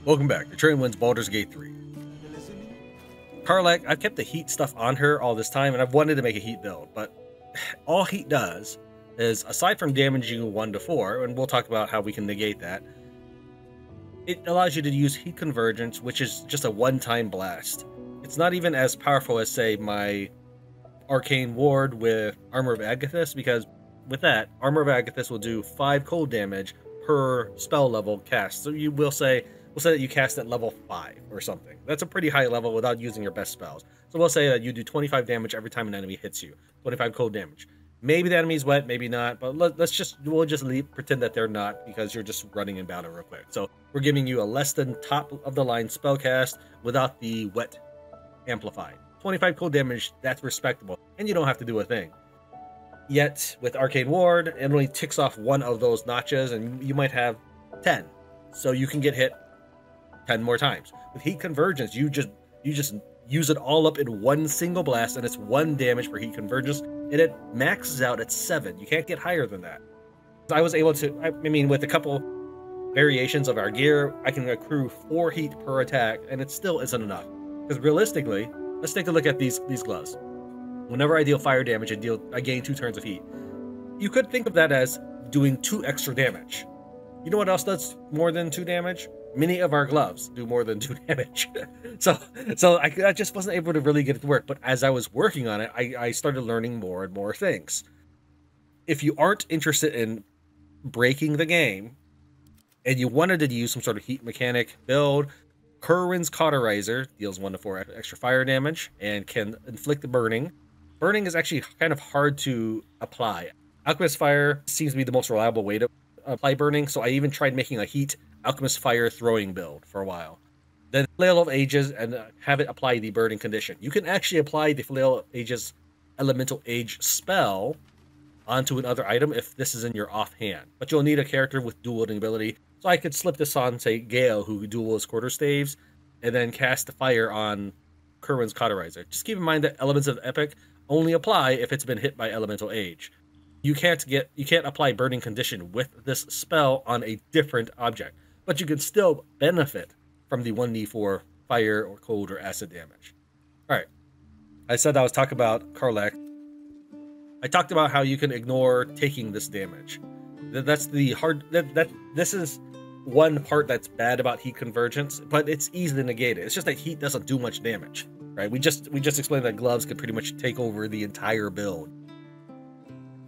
Welcome back. The Trran wins Baldur's Gate 3. Karlach, I've kept the heat stuff on her all this time, and I've wanted to make a heat build, but all heat does is, aside from damaging you 1 to 4, and we'll talk about how we can negate that, it allows you to use heat convergence, which is just a one-time blast. It's not even as powerful as, say, my arcane ward with Armor of Agathis, because with that, Armor of Agathis will do 5 cold damage per spell level cast. So you will say, we'll say that you cast at level 5 or something. That's a pretty high level without using your best spells. So we'll say that you do 25 damage every time an enemy hits you. 25 cold damage. Maybe the enemy's wet, maybe not, but we'll just pretend that they're not, because you're just running in battle real quick. So we're giving you a less than top of the line spell cast without the wet amplified. 25 cold damage, that's respectable, and you don't have to do a thing. Yet with Arcane Ward, it only ticks off 1 of those notches, and you might have 10. So you can get hit 10 more times. With Heat Convergence, you just use it all up in 1 single blast, and it's 1 damage per Heat Convergence, and it maxes out at 7. You can't get higher than that. I was able to, I mean, with a couple variations of our gear, I can accrue 4 heat per attack, and it still isn't enough. Because realistically, let's take a look at these gloves. Whenever I deal fire damage, I gain 2 turns of heat. You could think of that as doing 2 extra damage. You know what else does more than 2 damage? Many of our gloves do more than 2 damage. so I just wasn't able to really get it to work. But as I was working on it, I started learning more and more things. If you aren't interested in breaking the game, and you wanted to use some sort of heat mechanic build, Curwen's Cauterizer deals 1 to 4 extra fire damage and can inflict the burning. Burning is actually kind of hard to apply. Alchemist Fire seems to be the most reliable way to apply burning, so I even tried making a heat Alchemist Fire throwing build for a while. Then Flail of Ages and have it apply the burning condition. You can actually apply the Flail of Ages Elemental Age spell onto another item if this is in your offhand, but you'll need a character with dual wielding ability. So I could slip this on, say, Gale, who duels Quarterstaves, and then cast the fire on Curwen's Cauterizer. Just keep in mind that Elements of Epic only apply if it's been hit by Elemental Age. You can't apply Burning Condition with this spell on a different object, but you can still benefit from the 1d4 fire or cold or acid damage. Alright, I said I was talking about Karlach. I talked about how you can ignore taking this damage. This is one part that's bad about heat convergence, but it's easily negated. It's just that heat doesn't do much damage, right? We just explained that gloves could pretty much take over the entire build.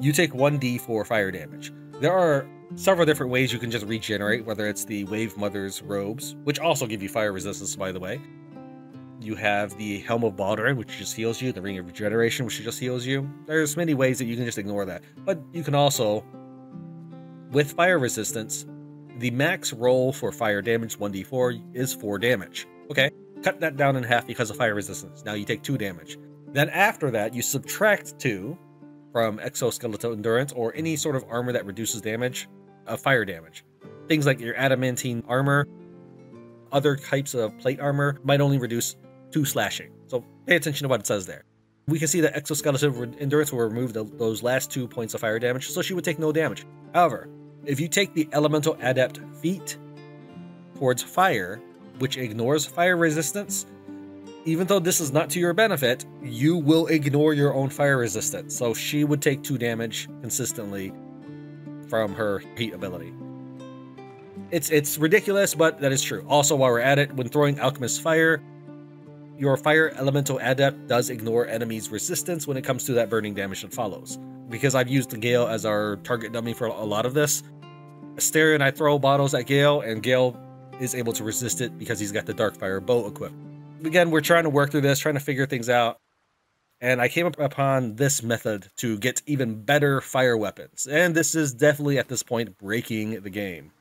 You take 1d4 fire damage. There are several different ways you can just regenerate, whether it's the Wave Mother's robes, which also give you fire resistance, by the way. You have the Helm of Baldur, which just heals you, the Ring of Regeneration, which just heals you. There's many ways that you can just ignore that. But you can also, with fire resistance, the max roll for fire damage 1d4 is 4 damage. Okay, cut that down in half because of fire resistance. Now you take 2 damage. Then after that, you subtract 2 from exoskeletal endurance or any sort of armor that reduces damage of fire damage. Things like your adamantine armor, other types of plate armor might only reduce 2 slashing. So pay attention to what it says there. We can see that exoskeletal endurance will remove those last 2 points of fire damage, so she would take no damage. However, if you take the Elemental Adept feat towards fire, which ignores fire resistance, even though this is not to your benefit, you will ignore your own fire resistance. So she would take 2 damage consistently from her heat ability. It's ridiculous, but that is true. Also, while we're at it, when throwing Alchemist Fire, your Fire Elemental Adept does ignore enemies' resistance when it comes to that burning damage that follows. Because I've used the Gale as our target dummy for a lot of this, Asteria and I throw bottles at Gale, and Gale is able to resist it because he's got the Darkfire bow equipped. Again, we're trying to work through this, trying to figure things out, and I came upon this method to get even better fire weapons. And this is definitely, at this point, breaking the game.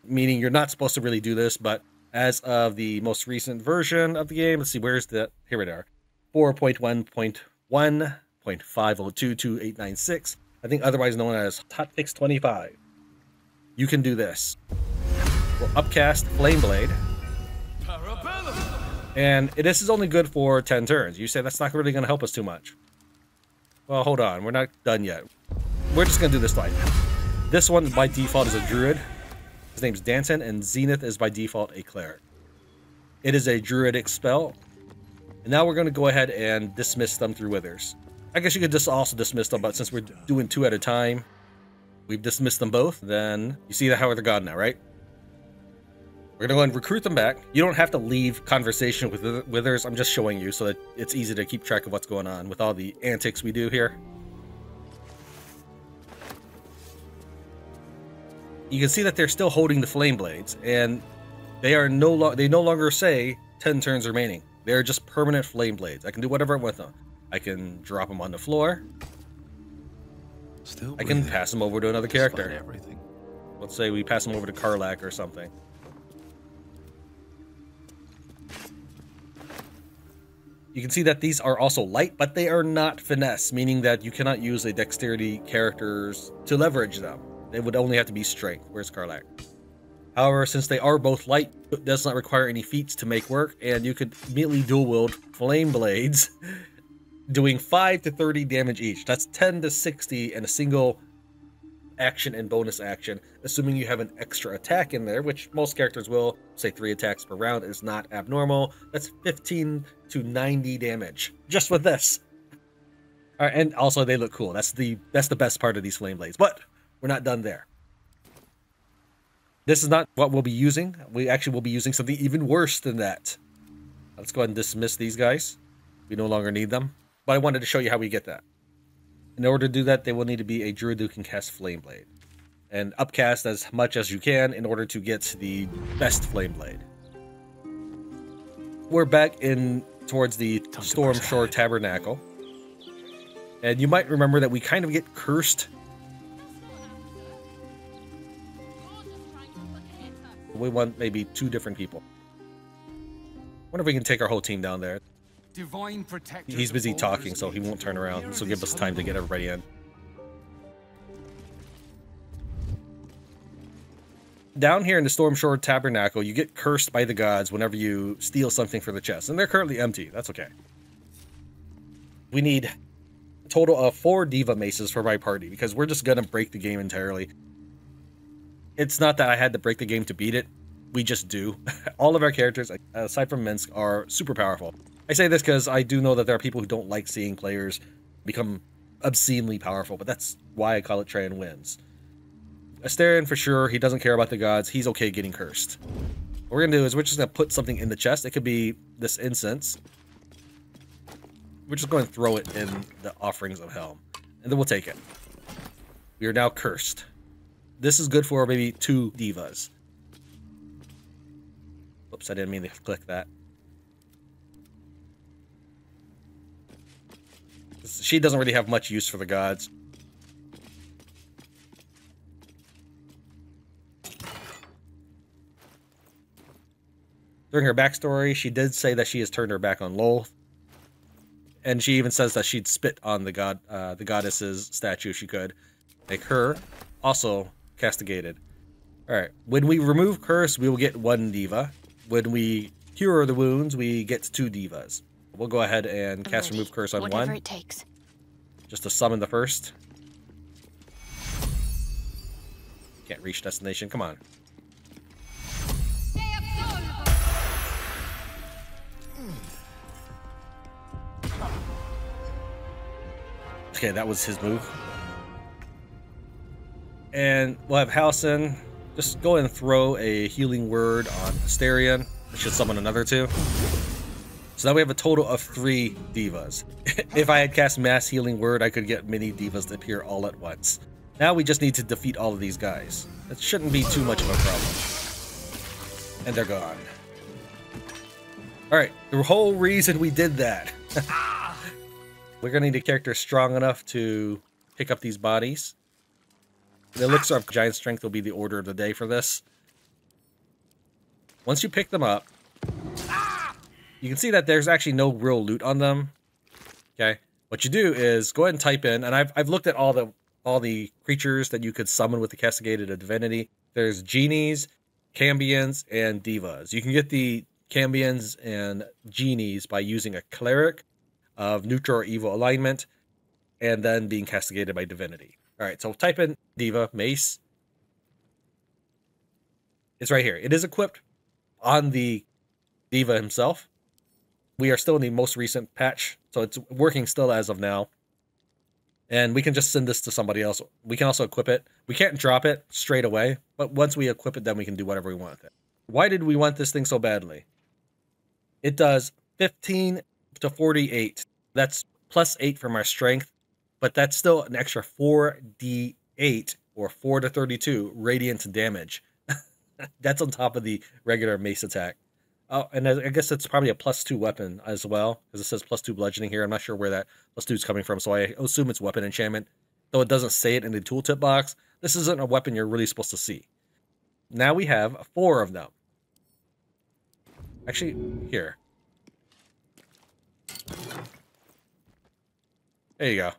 Meaning you're not supposed to really do this, but as of the most recent version of the game, let's see, where's the, here we are, 4.1.1.5022.896, I think otherwise known as Hotfix 25. You can do this. We'll upcast Flame Blade. And this is only good for 10 turns. You say that's not really going to help us too much. Well, hold on. We're not done yet. We're just going to do this twice. This one by default is a druid. His name's Danton, and Zenith is by default a cleric. It is a druidic spell. And now we're going to go ahead and dismiss them through withers. I guess you could just also dismiss them, but since we're doing 2 at a time, we've dismissed them both. Then you see how they're gone now, right? We're going to go ahead and recruit them back. You don't have to leave conversation with withers. I'm just showing you so that it's easy to keep track of what's going on with all the antics we do here. You can see that they're still holding the flame blades, and they no longer say 10 turns remaining. They're just permanent flame blades. I can do whatever I want with them. I can drop them on the floor. I can pass them over to another character. Let's say we pass them over to Karlach or something. You can see that these are also light, but they are not finesse, meaning that you cannot use a dexterity characters to leverage them. They would only have to be strength. Where's Karlach? However, since they are both light, it does not require any feats to make work, and you could immediately dual wield flame blades, doing 5 to 30 damage each. That's 10 to 60 in a single action and bonus action, assuming you have an extra attack in there, which most characters will. Say 3 attacks per round is not abnormal. That's 15 to 90 damage just with this. All right, and also they look cool. That's the best part of these flame blades. But we're not done there. This is not what we'll be using. We actually will be using something even worse than that. Let's go ahead and dismiss these guys. We no longer need them. But I wanted to show you how we get that. In order to do that, they will need to be a druid who can cast Flame Blade. And upcast as much as you can in order to get the best Flame Blade. We're back in towards the Stormshore Tabernacle. And you might remember that we kind of get cursed. We want maybe 2 different people. Wonder if we can take our whole team down there. He's busy talking, so he won't turn around. This will give us time to get everybody in. Down here in the Stormshore Tabernacle, you get cursed by the gods whenever you steal something from the chest. And they're currently empty. That's okay. We need a total of 4 Diva Maces for my party, because we're just going to break the game entirely. It's not that I had to break the game to beat it. We just do. All of our characters, aside from Minsk, are super powerful. I say this because I do know that there are people who don't like seeing players become obscenely powerful, but that's why I call it Tran wins. Astarion, for sure, he doesn't care about the gods. He's okay getting cursed. What we're going to do is we're just going to put something in the chest. It could be this incense. We're just going to throw it in the offerings of Helm, and then we'll take it. We are now cursed. This is good for maybe 2 divas. Oops, I didn't mean to click that. She doesn't really have much use for the gods. During her backstory, she did say that she has turned her back on Lolth. And she even says that she'd spit on the goddess's statue if she could. Make her also castigated. Alright, when we remove curse, we will get 1 diva. When we cure the wounds, we get 2 divas. We'll go ahead and cast remove curse on 1. Whatever it takes. Just to summon the first. Can't reach destination, come on. Okay, that was his move. And we'll have Halcyon just go and throw a healing word on Astarion. It should summon another 2. So now we have a total of 3 divas. If I had cast mass healing word, I could get many divas to appear all at once. Now we just need to defeat all of these guys. That shouldn't be too much of a problem. And they're gone. Alright, the whole reason we did that. We're gonna need a character strong enough to pick up these bodies. The elixir of giant strength will be the order of the day for this. Once you pick them up, you can see that there's actually no real loot on them. Okay, what you do is go ahead and type in, and I've looked at all the creatures that you could summon with the castigated divinity. There's genies, cambions, and divas. You can get the cambions and genies by using a cleric of neutral or evil alignment, and then being castigated by divinity. All right, so type in diva mace. It's right here. It is equipped on the Diva himself. We are still in the most recent patch, so it's working still as of now. And we can just send this to somebody else. We can also equip it. We can't drop it straight away, but once we equip it, then we can do whatever we want with it. Why did we want this thing so badly? It does 15 to 48. That's plus 8 from our strength, but that's still an extra 4d8 or 4 to 32 radiant damage. That's on top of the regular mace attack. Oh, and I guess it's probably a +2 weapon as well, because it says +2 bludgeoning here. I'm not sure where that +2 is coming from, so I assume it's weapon enchantment. Though it doesn't say it in the tooltip box, this isn't a weapon you're really supposed to see. Now we have 4 of them. Actually, here. There you go.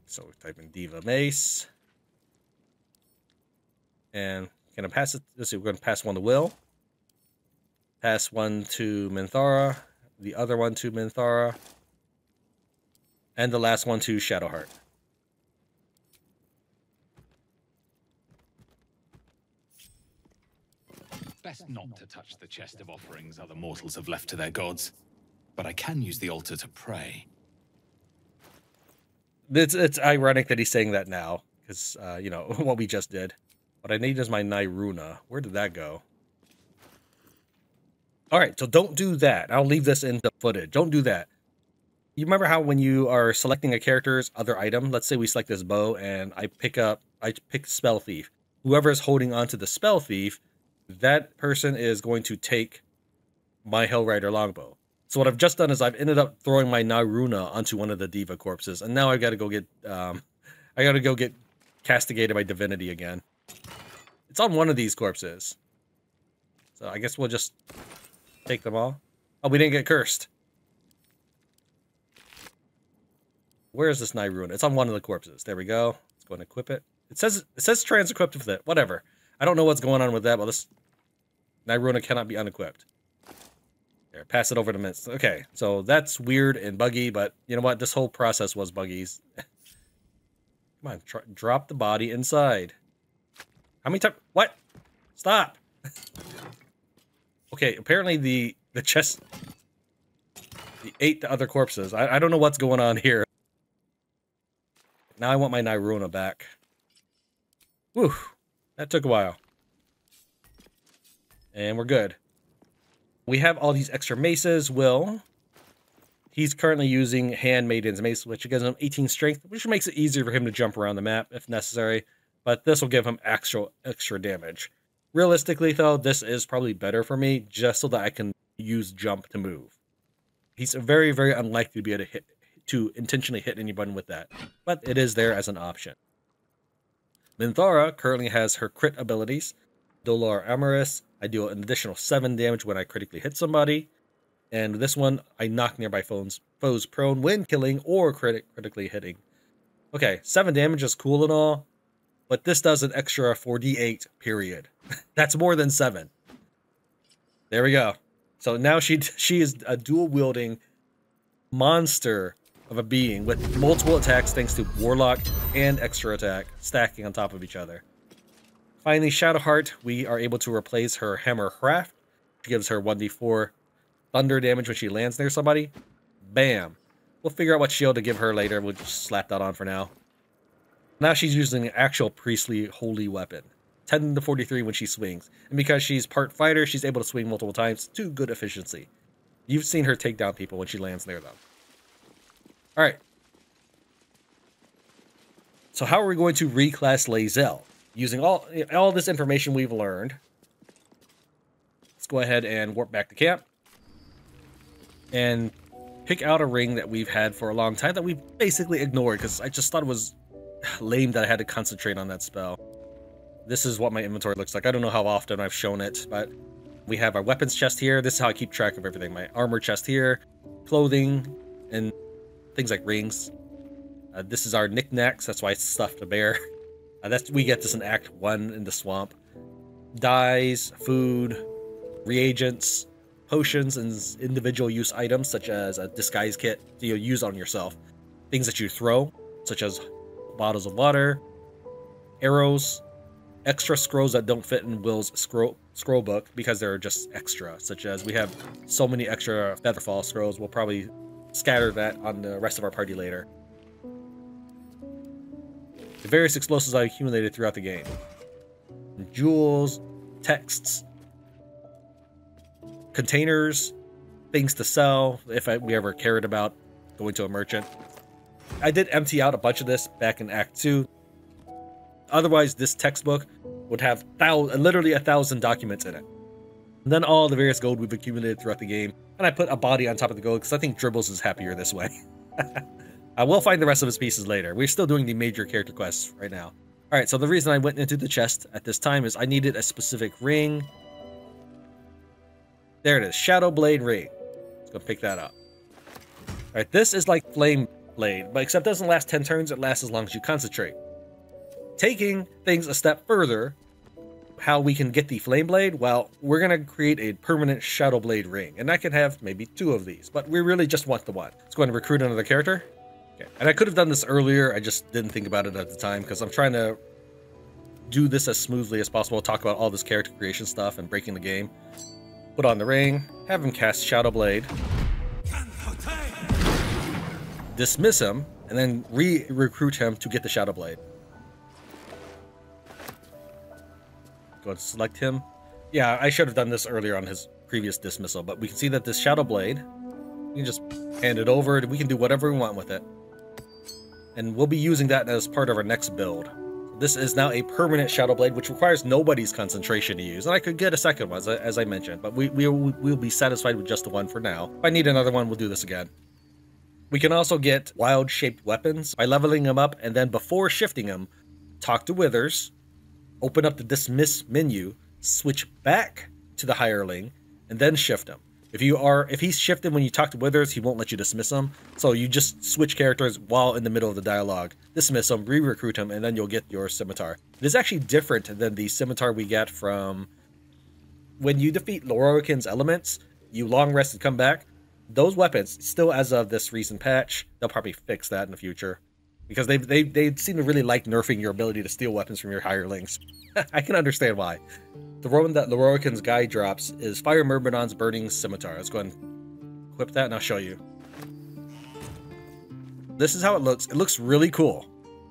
So we type in Diva Mace. And gonna pass it. Let's see, we're gonna pass one to Will. Pass one to Minthara. The other one to Minthara. And the last one to Shadowheart. Best not to touch the chest of offerings other mortals have left to their gods. But I can use the altar to pray. It's ironic that he's saying that now, because, you know, what we just did. What I need is my Nyruna. Where did that go? Alright, so don't do that. I'll leave this in the footage. Don't do that. You remember how when you are selecting a character's other item, let's say we select this bow, and I pick Spell Thief. Whoever is holding onto the Spell Thief, that person is going to take my Hellrider Longbow. So what I've just done is I've ended up throwing my Nyruna onto one of the Diva corpses, and now I've got to go get castigated by divinity again. It's on one of these corpses. So I guess we'll just take them all. Oh, we didn't get cursed. Where is this Nyruna? It's on one of the corpses. There we go. Let's go and equip it. It says trans equipped with it. Whatever. I don't know what's going on with that, but this Nyruna cannot be unequipped. There, pass it over to Mist. Okay, so that's weird and buggy, but you know what? This whole process was buggy. Come on, drop the body inside. How many times? What? Stop! Okay, apparently the chest... He ate the other corpses. I don't know what's going on here. Now I want my Nyruna back. Whew, that took a while. And we're good. We have all these extra maces. Will, he's currently using Handmaiden's Mace, which gives him 18 strength, which makes it easier for him to jump around the map if necessary. But this will give him extra damage. Realistically, though, this is probably better for me, just so that I can use jump to move. He's very, very unlikely to be able to intentionally hit anyone with that, but it is there as an option. Minthara currently has her crit abilities. Dolor Amoris, I deal an additional 7 damage when I critically hit somebody. And this one, I knock nearby foes prone when killing or critically hitting. Okay, 7 damage is cool and all, but this does an extra 4d8, period. That's more than 7. There we go. So now she is a dual-wielding monster of a being with multiple attacks thanks to Warlock and extra attack stacking on top of each other. Finally, Shadowheart, we are able to replace her Hammer Craft, which gives her 1d4 thunder damage when she lands near somebody. Bam. We'll figure out what shield to give her later. We'll just slap that on for now. Now she's using an actual priestly holy weapon. 10 to 43 when she swings. And because she's part fighter, she's able to swing multiple times to good efficiency. You've seen her take down people when she lands near them. Alright. So how are we going to reclass Lae'zel? Using all this information we've learned. Let's go ahead and warp back to camp. And pick out a ring that we've had for a long time that we've basically ignored because I just thought it was lame that I had to concentrate on that spell. This is what my inventory looks like. I don't know how often I've shown it, but we have our weapons chest here. This is how I keep track of everything. My armor chest here, clothing, and things like rings. This is our knickknacks. That's why it's stuffed a bear. We get this in Act 1 in the swamp. Dyes, food, reagents, potions, and individual use items such as a disguise kit that you'll use on yourself. Things that you throw. such as bottles of water, arrows, extra scrolls that don't fit in Will's scroll book because they're just extra, such as we have so many extra Featherfall scrolls, we'll probably scatter that on the rest of our party later. The various explosives I accumulated throughout the game. Jewels, texts, containers, things to sell, if we ever cared about going to a merchant. I did empty out a bunch of this back in Act 2. Otherwise, this textbook would have literally 1,000 documents in it. And then all the various gold we've accumulated throughout the game. And I put a body on top of the gold because I think Dribbles is happier this way. I will find the rest of his pieces later. We're still doing the major character quests right now. Alright, so the reason I went into the chest at this time is I needed a specific ring. There it is, Shadow Blade ring. Let's go pick that up. Alright, this is like Flame Blade, but except it doesn't last 10 turns, it lasts as long as you concentrate. Taking things a step further, how we can get the Flame Blade? Well, we're going to create a permanent Shadow Blade ring, and I can have maybe 2 of these, but we really just want the one. Let's go ahead and recruit another character. Okay. And I could have done this earlier, I just didn't think about it at the time, because I'm trying to do this as smoothly as possible, talk about all this character creation stuff and breaking the game. Put on the ring, have him cast Shadow Blade, dismiss him, and then re-recruit him to get the Shadow Blade. Go ahead and select him. Yeah, I should have done this earlier on his previous dismissal, but we can see that this Shadow Blade, we can just hand it over, we can do whatever we want with it. And we'll be using that as part of our next build. This is now a permanent Shadow Blade, which requires nobody's concentration to use. And I could get a second one, as I mentioned, but we'll be satisfied with just the one for now. If I need another one, we'll do this again. We can also get wild-shaped weapons by leveling them up, and then before shifting them, talk to Withers, open up the Dismiss menu, switch back to the hireling, and then shift him. If he's shifted when you talk to Withers, he won't let you dismiss him. So you just switch characters while in the middle of the dialogue. Dismiss him, re-recruit him, and then you'll get your scimitar. It is actually different than the scimitar we get from when you defeat Lorroakan's elements, you long rest and come back. Those weapons, still as of this recent patch, they'll probably fix that in the future. Because they seem to really like nerfing your ability to steal weapons from your hirelings. I can understand why. The one that Lorroakan's guide drops is Fire Myrmidon's Burning Scimitar. Let's go ahead and equip that and I'll show you. This is how it looks. It looks really cool.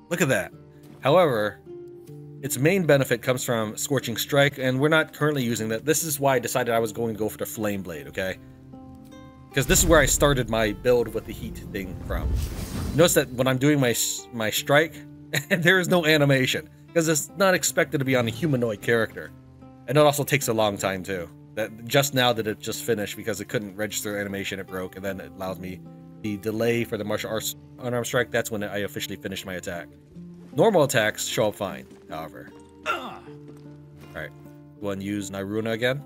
Look at that. However, its main benefit comes from Scorching Strike, and we're not currently using that. This is why I decided I was going to go for the Flame Blade, okay? Because this is where I started my build with the heat thing from. Notice that when I'm doing my strike, there is no animation. Because it's not expected to be on a humanoid character. And it also takes a long time too. That just now that it just finished because it couldn't register animation, it broke, and then it allowed me the delay for the martial arts unarmed strike. That's when I officially finished my attack. Normal attacks show up fine, however. Alright, go and use Nyruna again.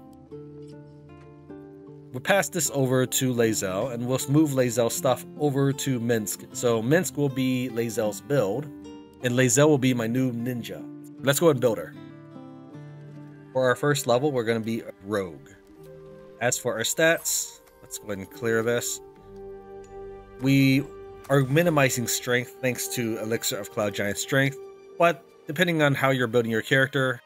We'll pass this over to Lae'zel, and we'll move Lae'zel's stuff over to Minsk. So Minsk will be Lae'zel's build, and Lae'zel will be my new ninja. Let's go ahead and build her. For our first level, we're going to be a rogue. As for our stats, let's go ahead and clear this. We are minimizing strength thanks to Elixir of Cloud Giant Strength, but depending on how you're building your character,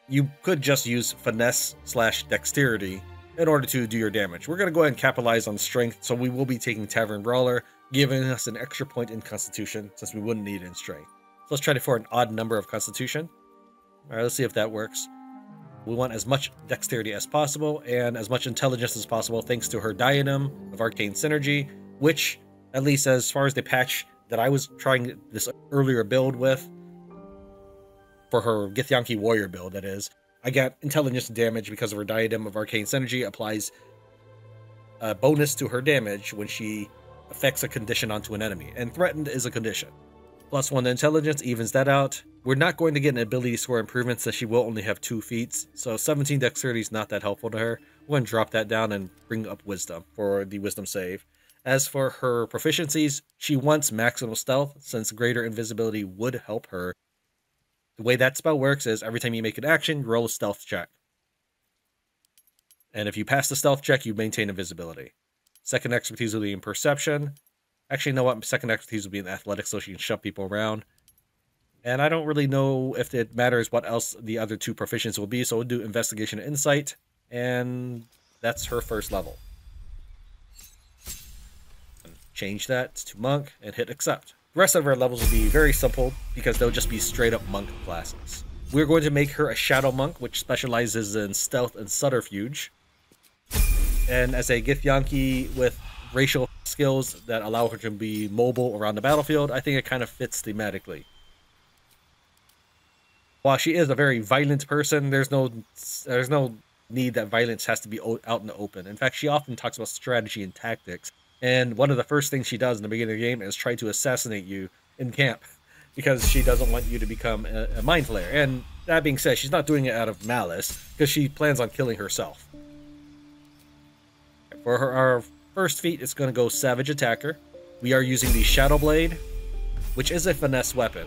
you could just use finesse/dexterity in order to do your damage. We're going to go ahead and capitalize on strength, so we will be taking Tavern Brawler, giving us an extra point in Constitution, since we wouldn't need it in strength. So let's try it for an odd number of Constitution. Alright, let's see if that works. We want as much Dexterity as possible, and as much Intelligence as possible, thanks to her Diadem of Arcane Synergy, which, at least as far as the patch that I was trying this earlier build with, for her Githyanki Warrior build, that is, I got Intelligence damage because of her Diadem of Arcane Synergy applies a bonus to her damage when she affects a condition onto an enemy, and Threatened is a condition. +1 to Intelligence evens that out. We're not going to get an ability score improvement since she will only have 2 feats, so 17 Dexterity is not that helpful to her. We're going to drop that down and bring up Wisdom for the Wisdom save. As for her proficiencies, she wants maximum stealth, since greater invisibility would help her. The way that spell works is every time you make an action, you roll a stealth check. And if you pass the stealth check, you maintain invisibility. Second expertise will be in Perception. Actually, you know what? Second expertise would be in athletics, so she can shove people around. And I don't really know if it matters what else the other 2 proficiencies will be, so we'll do investigation and insight, and that's her first level. Change that to monk and hit accept. The rest of our levels will be very simple because they'll just be straight up monk classes. We're going to make her a shadow monk, which specializes in stealth and subterfuge. And as a Githyanki with racial skills that allow her to be mobile around the battlefield, I think it kind of fits thematically. While she is a very violent person, there's no need that violence has to be out in the open. In fact, she often talks about strategy and tactics. And one of the first things she does in the beginning of the game is try to assassinate you in camp because she doesn't want you to become a mind flayer. And that being said, she's not doing it out of malice because she plans on killing herself. For our first feat, it's going to go Savage Attacker. We are using the Shadow Blade, which is a finesse weapon.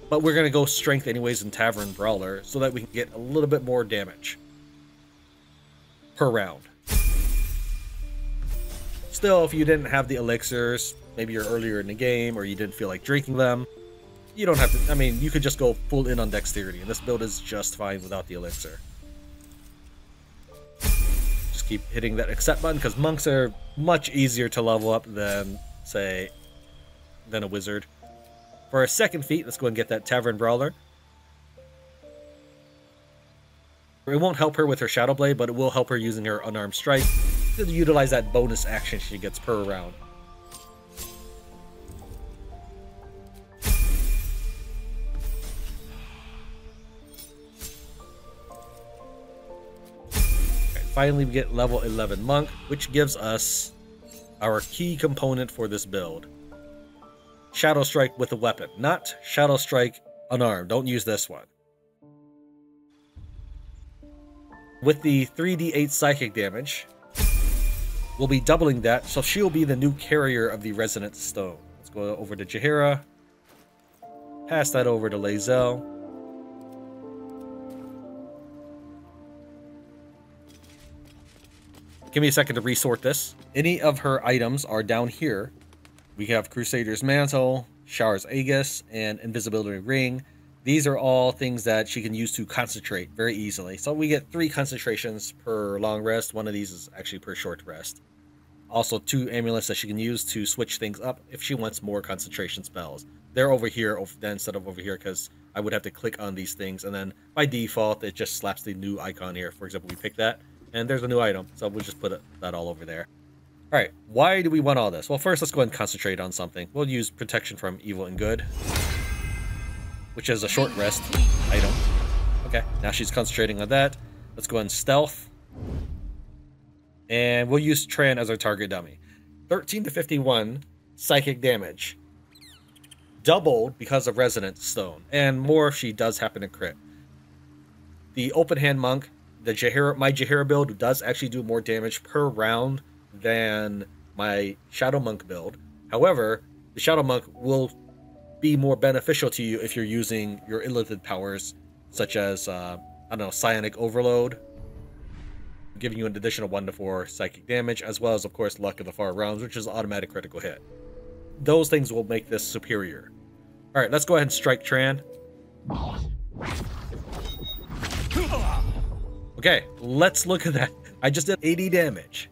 But we're going to go Strength anyways in Tavern Brawler so that we can get a little bit more damage per round. Still, if you didn't have the elixirs, maybe you're earlier in the game or you didn't feel like drinking them, you don't have to, I mean, you could just go full in on dexterity, and this build is just fine without the elixir. Just keep hitting that accept button, because monks are much easier to level up than, say, than a wizard. For our second feat, let's go and get that Tavern Brawler. It won't help her with her Shadow Blade, but it will help her using her Unarmed Strike to utilize that bonus action she gets per round. And finally, we get level 11 Monk, which gives us our key component for this build. Shadow Strike with a weapon, not Shadow Strike unarmed. Don't use this one. With the 3d8 psychic damage, we'll be doubling that, so she'll be the new carrier of the Resonant Stone. Let's go over to Jaheira. Pass that over to Lae'zel. Give me a second to resort this. Any of her items are down here. We have Crusader's Mantle, Shower's Aegis, and Invisibility Ring. These are all things that she can use to concentrate very easily. So we get 3 concentrations per long rest. One of these is actually per short rest. Also 2 amulets that she can use to switch things up if she wants more concentration spells. They're over here instead of over here because I would have to click on these things. And then by default, it just slaps the new icon here. For example, we pick that and there's a new item. So we'll just put that all over there. All right, why do we want all this? Well, first, let's go ahead and concentrate on something. We'll use Protection from Evil and Good, which is a short rest item. Okay, now she's concentrating on that. Let's go ahead and Stealth. And we'll use Tran as our target dummy. 13 to 51 psychic damage. Doubled because of Resonant Stone. And more if she does happen to crit. The Open Hand Monk, my Jaheira build does actually do more damage per round than my Shadow Monk build. However, the Shadow Monk will be more beneficial to you if you're using your illithid powers, such as, I don't know, Psionic Overload, giving you an additional 1 to 4 psychic damage, as well as, of course, Luck of the Far Realms, which is automatic critical hit. Those things will make this superior. Alright, let's go ahead and strike Tran. Okay, let's look at that. I just did 80 damage.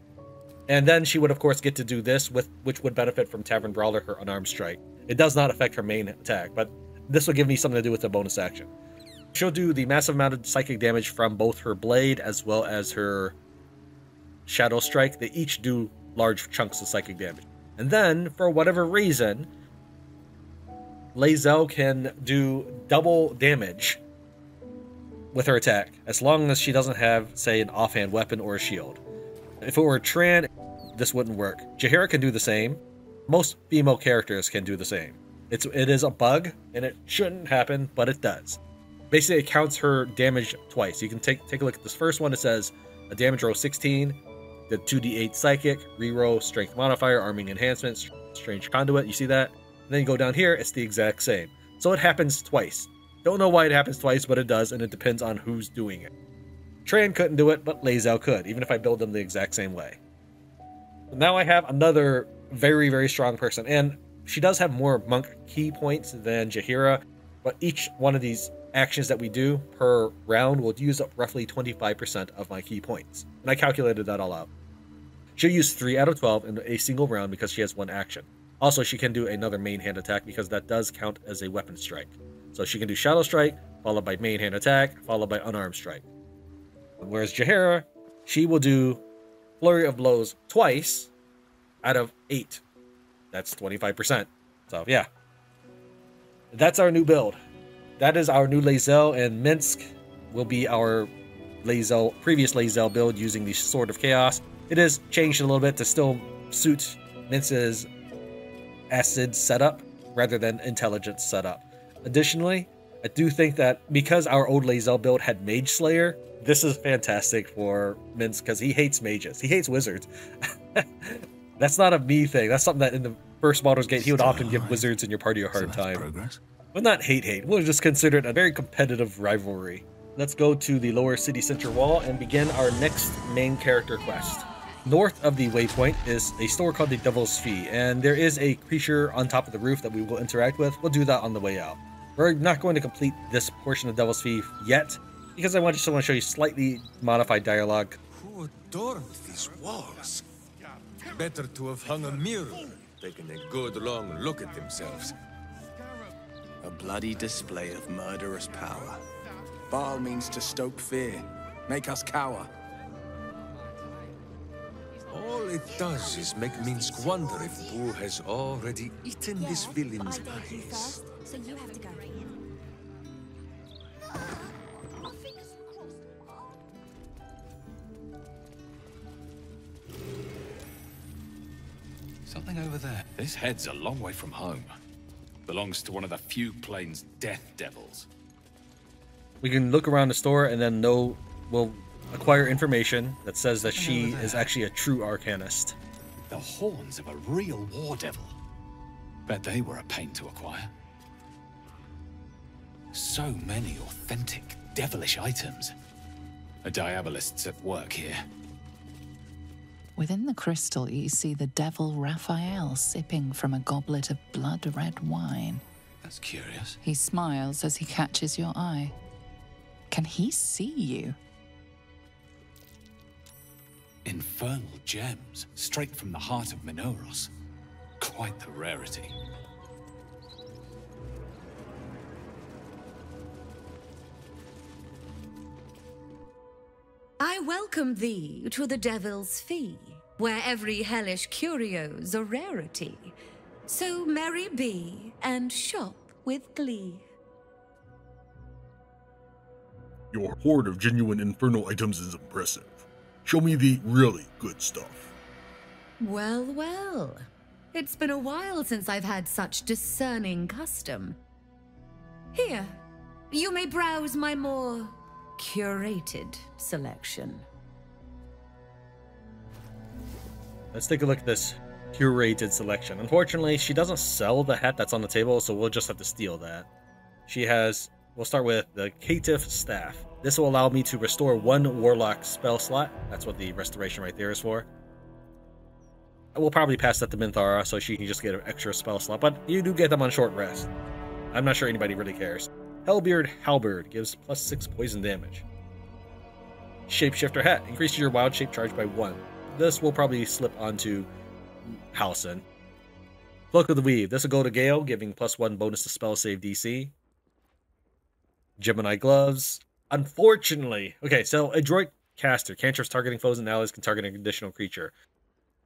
And then she would, of course, get to do this, which would benefit from Tavern Brawler, her Unarmed Strike. It does not affect her main attack, but this will give me something to do with the bonus action. She'll do the massive amount of psychic damage from both her blade as well as her Shadow Strike. They each do large chunks of psychic damage. And then, for whatever reason, Lae'zel can do double damage with her attack, as long as she doesn't have, say, an offhand weapon or a shield. If it were Tran, this wouldn't work. Jaheira can do the same. Most female characters can do the same. It is a bug, and it shouldn't happen, but it does. Basically, it counts her damage twice. You can take a look at this first one. It says a damage roll 16, the 2d8 psychic, reroll strength modifier, arming enhancement, strange conduit. You see that? And then you go down here, it's the exact same. So it happens twice. Don't know why it happens twice, but it does, and it depends on who's doing it. Tran couldn't do it, but Lae'zel could, even if I build them the exact same way. Now I have another very, very strong person. And she does have more monk key points than Jaheira, but each one of these actions that we do per round will use up roughly 25% of my key points. And I calculated that all out. She'll use 3 out of 12 in a single round because she has one action. Also, she can do another main hand attack because that does count as a weapon strike. So she can do Shadow Strike, followed by main hand attack, followed by unarmed strike. Whereas Jaheira, she will do Flurry of Blows twice out of 8. That's 25%. So yeah, that's our new build. That is our new Lae'zel, and Minsk will be our previous Lae'zel build using the Sword of Chaos. It is changed a little bit to still suit Minsk's acid setup rather than intelligence setup. Additionally, I do think that because our old Lae'zel build had Mage Slayer, this is fantastic for Minsk because he hates mages. He hates wizards. That's not a me thing. That's something that in the first Baldur's Gate, he would often give wizards in your party a hard time. Progress. But not hate. We'll just consider it a very competitive rivalry. Let's go to the lower city center wall and begin our next main character quest. North of the waypoint is a store called the Devil's Fee, and there is a creature on top of the roof that we will interact with. We'll do that on the way out. We're not going to complete this portion of Devil's Fee yet, because I just want to show you slightly modified dialogue. Who adorned these walls? Better to have hung a mirror, taken a good long look at themselves. A bloody display of murderous power. Baal means to stoke fear, make us cower. All it does is make Minsk wonder if Boo has already eaten this villain's eyes. So you have to go. Something over there. This head's a long way from home. Belongs to one of the few plains death devils. We can look around the store and then we'll acquire information that says that she is actually a true arcanist. The horns of a real war devil. Bet they were a pain to acquire. So many authentic, devilish items. A diabolist's at work here. Within the crystal, you see the devil Raphael sipping from a goblet of blood-red wine. That's curious. He smiles as he catches your eye. Can he see you? Infernal gems, straight from the heart of Minoros. Quite the rarity. I welcome thee to the Devil's Fee, where every hellish curio's a rarity. So merry be, and shop with glee. Your hoard of genuine infernal items is impressive. Show me the really good stuff. Well, well. It's been a while since I've had such discerning custom. Here, you may browse my more curated selection. Let's take a look at this curated selection. Unfortunately, she doesn't sell the hat that's on the table, so we'll just have to steal that. We'll start with the Caitiff Staff. This will allow me to restore 1 Warlock spell slot. That's what the restoration right there is for. I will probably pass that to Minthara so she can just get an extra spell slot, but you do get them on short rest. I'm not sure anybody really cares. Hellbeard Halberd gives +6 poison damage. Shapeshifter Hat increases your wild shape charge by 1. This will probably slip onto Halson. Cloak of the Weave. This will go to Gale, giving +1 bonus to spell save DC. Gemini Gloves. Unfortunately, okay, so Adroit Caster. Cantrips targeting foes and allies can target an additional creature.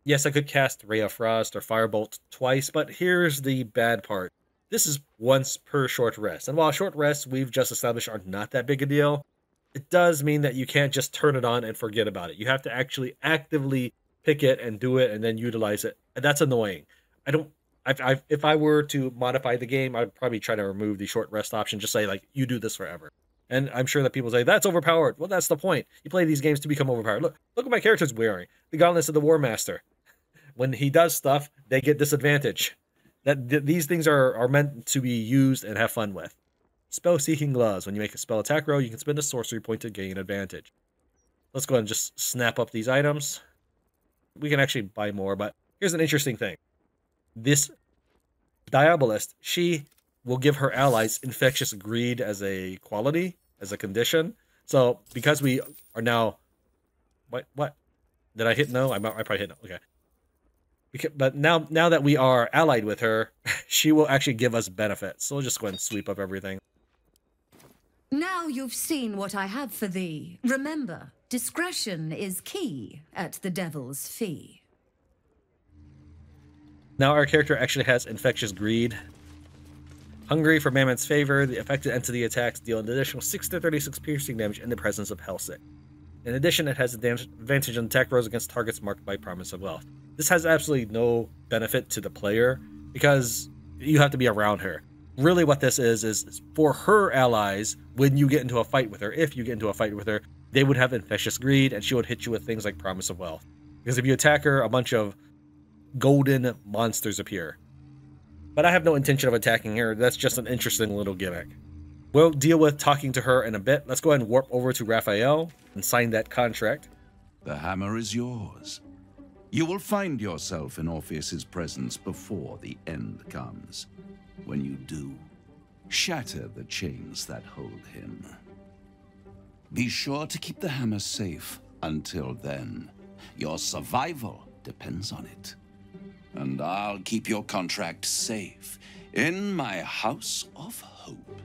Yes, I could cast Ray of Frost or Firebolt twice, but here's the bad part. This is once per short rest. And while short rests we've just established are not that big a deal, it does mean that you can't just turn it on and forget about it. You have to actually actively pick it and do it and then utilize it. And that's annoying. If I were to modify the game, I'd probably try to remove the short rest option. Just say, like, you do this forever. And I'm sure that people say, that's overpowered. Well, that's the point. You play these games to become overpowered. Look what my character's wearing. The Gauntlets of the War Master. When he does stuff, they get disadvantage. These things are meant to be used and have fun with. Spell-Seeking Gloves. When you make a spell attack roll, you can spend a sorcery point to gain advantage. Let's go ahead and just snap up these items. We can actually buy more, but here's an interesting thing. this diabolist, she will give her allies infectious greed as a quality, as a condition. So because we are now, what? Did I hit no? I probably hit no. Okay. But now that we are allied with her, she will actually give us benefits. So we'll just go ahead and sweep up everything. Now you've seen what I have for thee. Remember, discretion is key at the Devil's Fee. Now our character actually has infectious greed. Hungry for Mammoth's favor, the affected entity attacks deal an additional 6 to 36 piercing damage in the presence of Hellsick. In addition, it has advantage on attack rolls against targets marked by Promise of Wealth. This has absolutely no benefit to the player because you have to be around her. Really what this is for her allies, when you get into a fight with her, if you get into a fight with her, they would have infectious greed and she would hit you with things like Promise of Wealth. Because if you attack her, a bunch of golden monsters appear. But I have no intention of attacking her. That's just an interesting little gimmick. We'll deal with talking to her in a bit. Let's go ahead and warp over to Raphael and sign that contract. The hammer is yours. You will find yourself in Orpheus's presence before the end comes. When you do, shatter the chains that hold him. Be sure to keep the hammer safe until then. Your survival depends on it. And I'll keep your contract safe in my house of hope.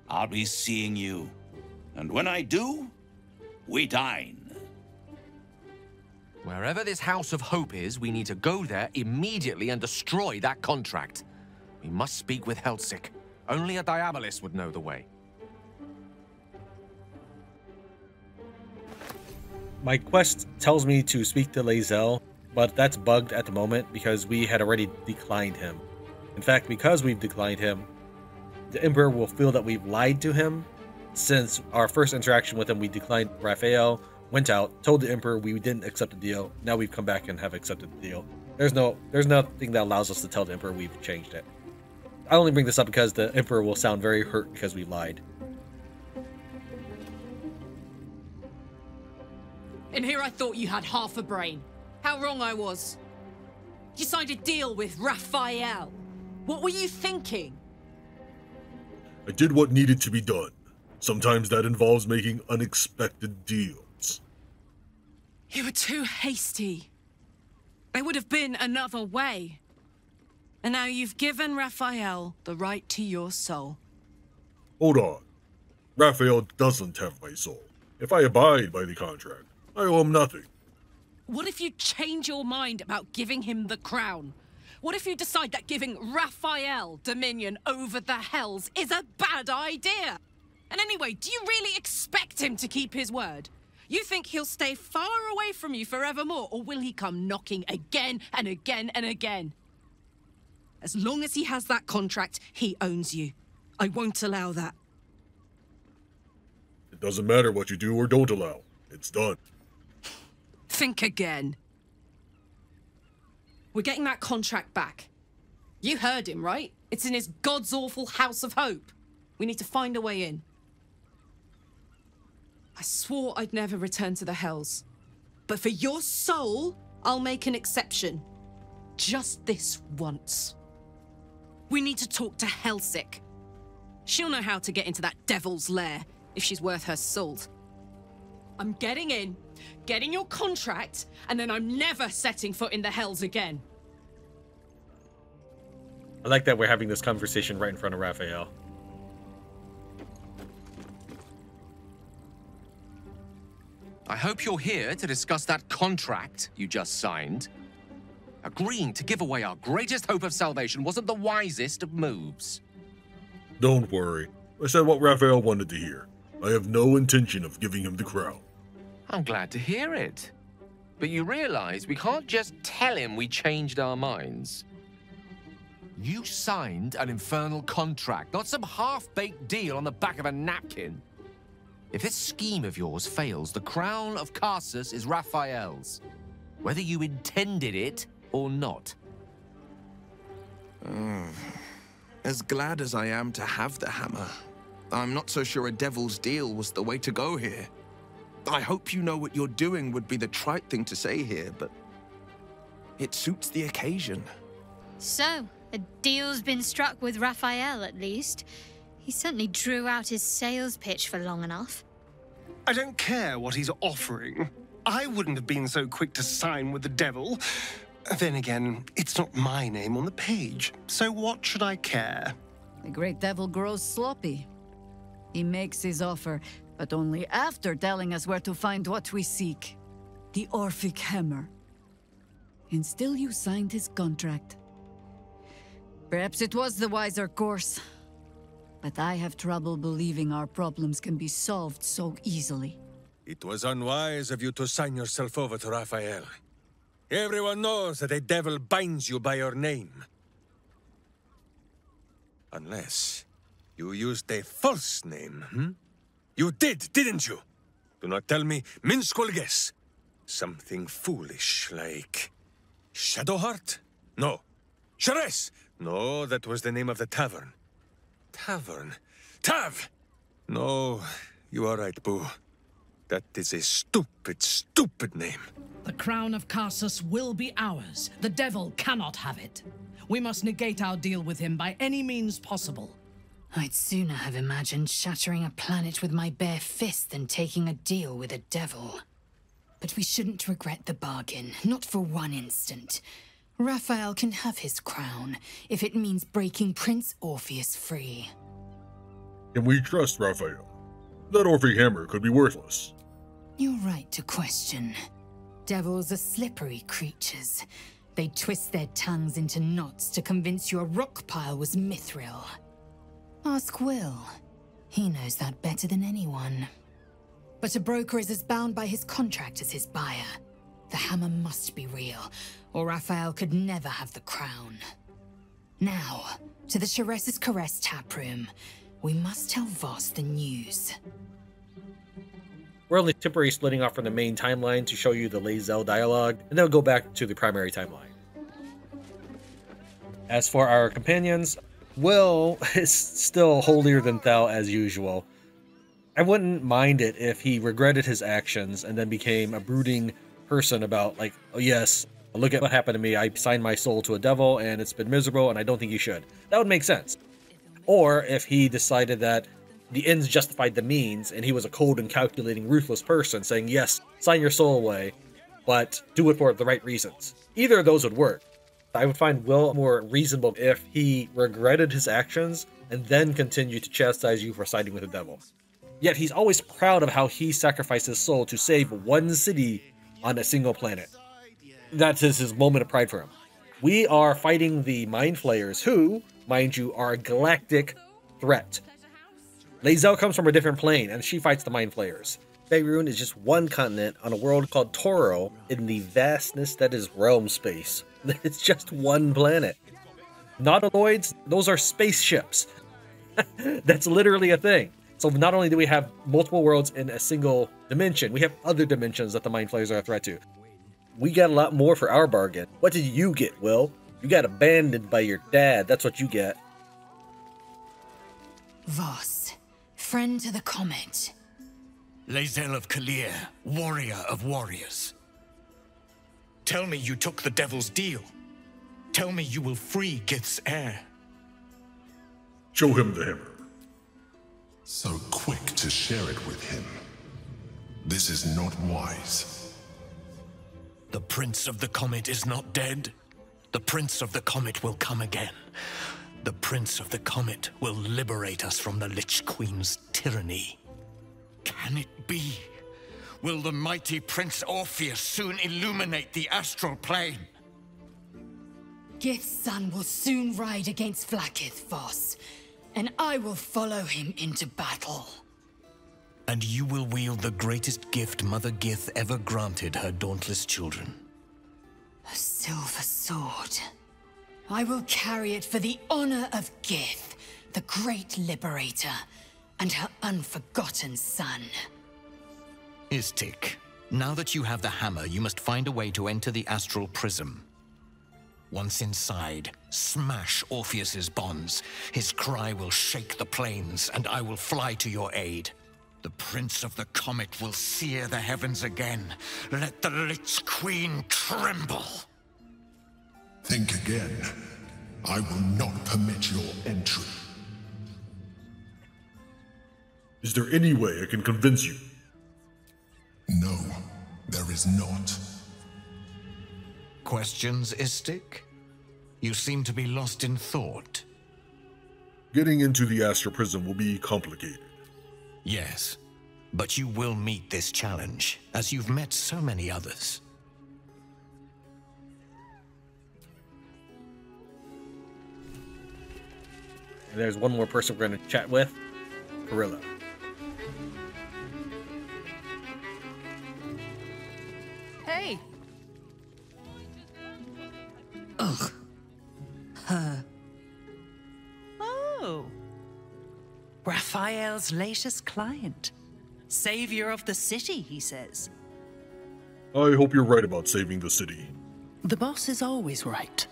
I'll be seeing you, and when I do, we dine. Wherever this House of Hope is, we need to go there immediately and destroy that contract. We must speak with Hellsick. Only a diabolist would know the way. My quest tells me to speak to Lae'zel, but that's bugged at the moment because we had already declined him. In fact, because we've declined him, the Emperor will feel that we've lied to him. Since our first interaction with him, we declined Raphael, went out, told the Emperor we didn't accept the deal. Now we've come back and have accepted the deal. There's nothing that allows us to tell the Emperor we've changed it. I only bring this up because the Emperor will sound very hurt because we lied. And here I thought you had half a brain. How wrong I was. You signed a deal with Raphael. What were you thinking? I did what needed to be done. Sometimes that involves making unexpected deals. You were too hasty. There would have been another way. And now you've given Raphael the right to your soul. Hold on. Raphael doesn't have my soul. If I abide by the contract, I owe him nothing. What if you change your mind about giving him the crown? What if you decide that giving Raphael dominion over the Hells is a bad idea? And anyway, do you really expect him to keep his word? You think he'll stay far away from you forevermore, or will he come knocking again and again and again? As long as he has that contract, he owns you. I won't allow that. It doesn't matter what you do or don't allow. It's done. Think again. We're getting that contract back. You heard him, right? It's in his God's awful House of Hope. We need to find a way in. I swore I'd never return to the Hells. But for your soul, I'll make an exception. Just this once. We need to talk to Hellsick. She'll know how to get into that devil's lair, if she's worth her salt. I'm getting in, getting your contract, and then I'm never setting foot in the Hells again. I like that we're having this conversation right in front of Raphael. I hope you're here to discuss that contract you just signed. Agreeing to give away our greatest hope of salvation wasn't the wisest of moves. Don't worry. I said what Raphael wanted to hear. I have no intention of giving him the crown. I'm glad to hear it. But you realize we can't just tell him we changed our minds. You signed an infernal contract, not some half-baked deal on the back of a napkin. If this scheme of yours fails, the crown of Karsus is Raphael's, whether you intended it or not. As glad as I am to have the hammer, I'm not so sure a devil's deal was the way to go here. I hope you know what you're doing would be the trite thing to say here, but it suits the occasion. So, a deal's been struck with Raphael, at least. He certainly drew out his sales pitch for long enough. I don't care what he's offering. I wouldn't have been so quick to sign with the devil. Then again, it's not my name on the page, so what should I care? The great devil grows sloppy. He makes his offer, but only after telling us where to find what we seek. The Orphic Hammer. And still you signed his contract. Perhaps it was the wiser course. But I have trouble believing our problems can be solved so easily. It was unwise of you to sign yourself over to Raphael. Everyone knows that a devil binds you by your name. Unless you used a false name, You did, didn't you? Do not tell me, minuscule guess. Something foolish like... Shadowheart? No. Charesse? No, that was the name of the tavern. Tavern? Tav! No, you are right, Boo. That is a stupid, stupid name. The crown of Karsus will be ours. The devil cannot have it. We must negate our deal with him by any means possible. I'd sooner have imagined shattering a planet with my bare fist than taking a deal with a devil. But we shouldn't regret the bargain, not for one instant. Raphael can have his crown, if it means breaking Prince Orpheus free. Can we trust Raphael? That Orphic Hammer could be worthless. You're right to question. Devils are slippery creatures. They twist their tongues into knots to convince you a rock pile was mithril. Ask Will. He knows that better than anyone. But a broker is as bound by his contract as his buyer. The hammer must be real, or Raphael could never have the crown. Now, to the Charesse's Caress taproom. We must tell Voss the news. We're only temporarily splitting off from the main timeline to show you the Lae'zel dialogue, and then we'll go back to the primary timeline. As for our companions, Will is still holier than thou as usual. I wouldn't mind it if he regretted his actions and then became a brooding person about, like, oh yes, look at what happened to me, I signed my soul to a devil and it's been miserable and I don't think you should. That would make sense. Or if he decided that the ends justified the means and he was a cold and calculating, ruthless person saying, yes, sign your soul away, but do it for the right reasons. Either of those would work. I would find Will more reasonable if he regretted his actions and then continued to chastise you for siding with the devil. Yet he's always proud of how he sacrificed his soul to save one city on a single planet. That is his moment of pride for him. We are fighting the Mind Flayers who, mind you, are a galactic threat. Lae'zel comes from a different plane and she fights the Mind Flayers. Faerun is just one continent on a world called Toro in the vastness that is realm space. It's just one planet. Nautiloids, those are spaceships. That's literally a thing. So not only do we have multiple worlds in a single dimension, we have other dimensions that the Mind Flayers are a threat to. We got a lot more for our bargain. What did you get, Will? You got abandoned by your dad. That's what you get. Voss, friend to the Comet. Lae'zel of Kalir, warrior of warriors. Tell me you took the devil's deal. Tell me you will free Gith's heir. Show him the hammer. So quick to share it with him. This is not wise. The Prince of the Comet is not dead. The Prince of the Comet will come again. The Prince of the Comet will liberate us from the Lich Queen's tyranny. Can it be? Will the mighty Prince Orpheus soon illuminate the astral plane? Gith's son will soon ride against Vlaakith, Voss, and I will follow him into battle. And you will wield the greatest gift Mother Gith ever granted her dauntless children. A silver sword. I will carry it for the honor of Gith, the great liberator, and her unforgotten son. Istik, now that you have the hammer, you must find a way to enter the astral prism. Once inside, smash Orpheus's bonds. His cry will shake the plains, and I will fly to your aid. The Prince of the Comet will sear the heavens again. Let the Lich Queen tremble. Think again. I will not permit your entry. Is there any way I can convince you? No, there is not. Questions, Istik? You seem to be lost in thought. Getting into the Astral Prism will be complicated. Yes, but you will meet this challenge, as you've met so many others. And there's one more person we're going to chat with, Gorilla. Hey. Ugh. Her. Oh. Raphael's latest client. Savior of the city, he says. I hope you're right about saving the city. The boss is always right,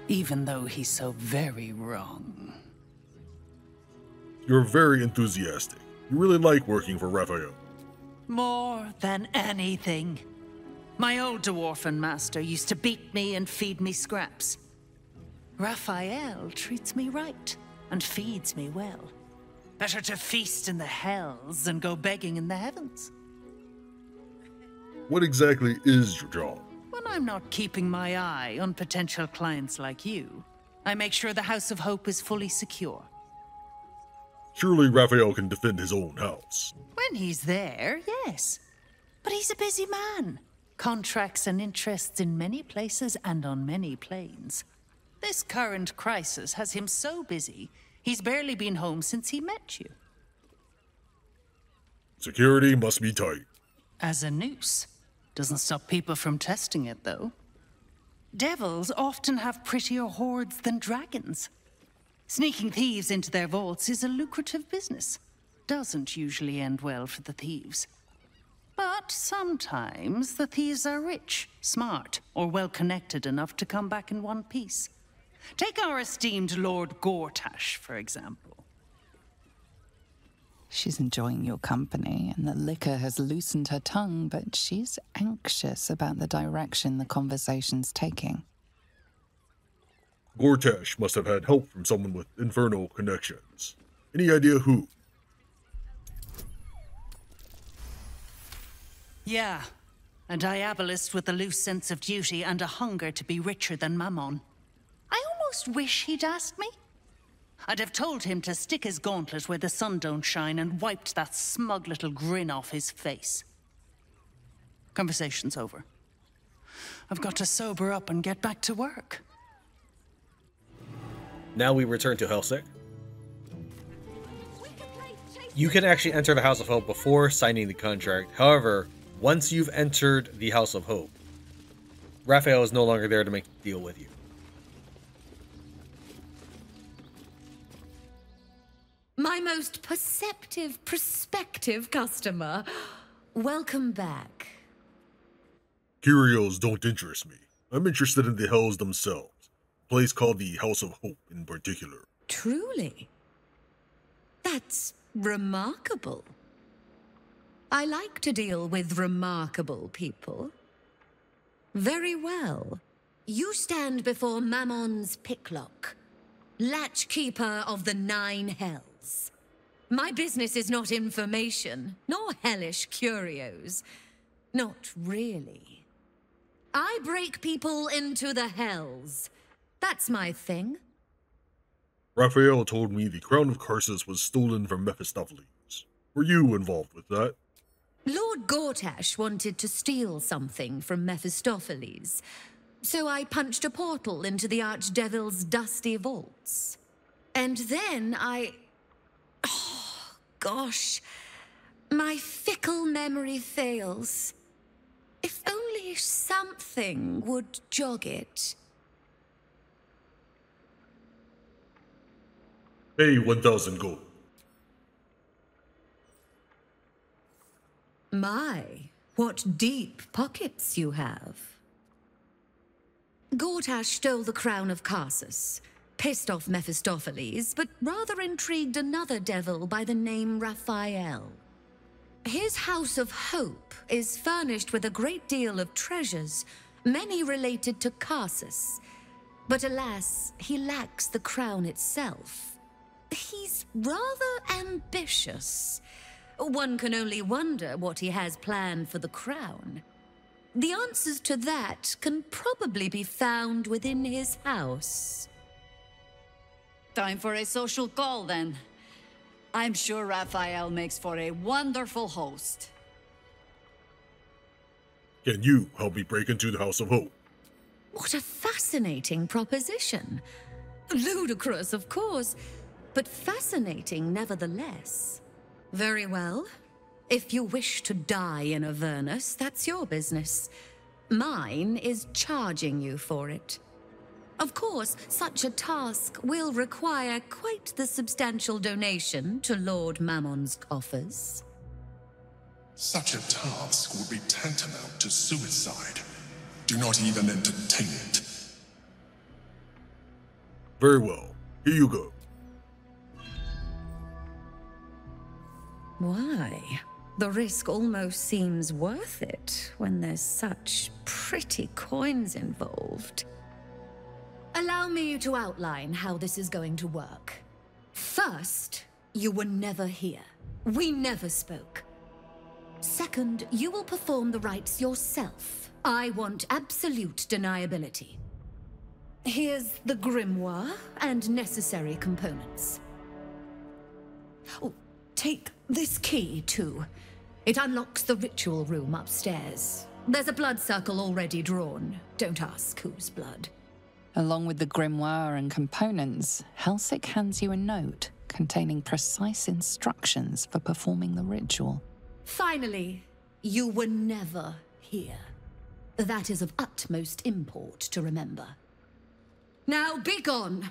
even though he's so very wrong. You're very enthusiastic. You really like working for Raphael. More than anything. My old dwarfen master used to beat me and feed me scraps. Raphael treats me right and feeds me well. Better to feast in the hells than go begging in the heavens. What exactly is your job? When I'm not keeping my eye on potential clients like you, I make sure the House of Hope is fully secure. Surely Raphael can defend his own house. When he's there, yes. But he's a busy man. Contracts and interests in many places and on many planes. This current crisis has him so busy, he's barely been home since he met you. Security must be tight. As a noose. Doesn't stop people from testing it, though. Devils often have prettier hordes than dragons. Sneaking thieves into their vaults is a lucrative business. Doesn't usually end well for the thieves. But sometimes the thieves are rich, smart, or well-connected enough to come back in one piece. Take our esteemed Lord Gortash, for example. She's enjoying your company, and the liquor has loosened her tongue, but she's anxious about the direction the conversation's taking. Gortash must have had help from someone with infernal connections. Any idea who? Yeah, a diabolist with a loose sense of duty and a hunger to be richer than Mammon. I almost wish he'd asked me. I'd have told him to stick his gauntlet where the sun don't shine and wiped that smug little grin off his face. Conversation's over. I've got to sober up and get back to work. Now we return to Helsik. You can actually enter the House of Hope before signing the contract. However, once you've entered the House of Hope, Raphael is no longer there to make the deal with you. My most perceptive, prospective customer. Welcome back. Curios don't interest me. I'm interested in the hells themselves. A place called the House of Hope in particular. Truly? That's remarkable. I like to deal with remarkable people. Very well. You stand before Mammon's picklock, latchkeeper of the 9 hells. My business is not information, nor hellish curios. Not really. I break people into the hells. That's my thing. Raphael told me the crown of Karsus was stolen from Mephistopheles. Were you involved with that? Lord Gortash wanted to steal something from Mephistopheles, so I punched a portal into the Archdevil's dusty vaults. And then oh, gosh, my fickle memory fails. If only something would jog it. Pay 1,000 gold. My, what deep pockets you have. Gortash stole the crown of Karsus, pissed off Mephistopheles, but rather intrigued another devil by the name Raphael. His House of Hope is furnished with a great deal of treasures, many related to Karsus. But alas, he lacks the crown itself. He's rather ambitious. One can only wonder what he has planned for the crown. The answers to that can probably be found within his house. Time for a social call, then. I'm sure Raphael makes for a wonderful host. Can you help me break into the House of Hope? What a fascinating proposition. Ludicrous, of course, but fascinating nevertheless. Very well. If you wish to die in Avernus, that's your business. Mine is charging you for it. Of course, such a task will require quite the substantial donation to Lord Mammon's coffers. Such a task would be tantamount to suicide. Do not even entertain it. Very well. Here you go. Why? The risk almost seems worth it when there's such pretty coins involved. Allow me to outline how this is going to work. First, you were never here. We never spoke. Second, you will perform the rites yourself. I want absolute deniability. Here's the grimoire and necessary components. Oh, take this key, too. It unlocks the ritual room upstairs. There's a blood circle already drawn. Don't ask whose blood. Along with the grimoire and components, Helsik hands you a note containing precise instructions for performing the ritual. Finally, you were never here. That is of utmost import to remember. Now be gone!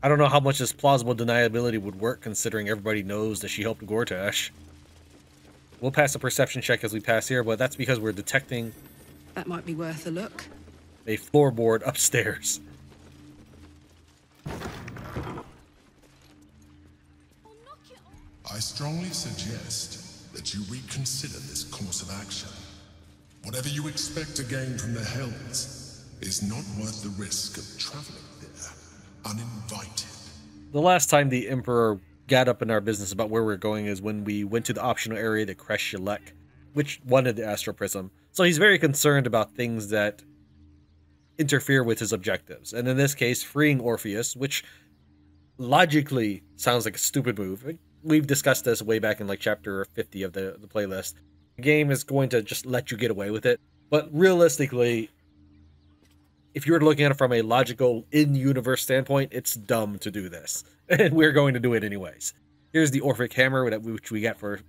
I don't know how much this plausible deniability would work, considering everybody knows that she helped Gortash. We'll pass a perception check as we pass here, but that's because we're detecting... That might be worth a look. ...a floorboard upstairs. I strongly suggest that you reconsider this course of action. Whatever you expect to gain from the Hells is not worth the risk of traveling there uninvited. The last time the Emperor got up in our business about where we're going is when we went to the optional area to Kresh Shalek, which wanted the Astral Prism. So he's very concerned about things that interfere with his objectives. And in this case, freeing Orpheus, which logically sounds like a stupid move. We've discussed this way back in like chapter 50 of the playlist. The game is going to just let you get away with it. But realistically, if you're looking at it from a logical in-universe standpoint, it's dumb to do this. And we're going to do it anyways. Here's the Orphic Hammer, which we got for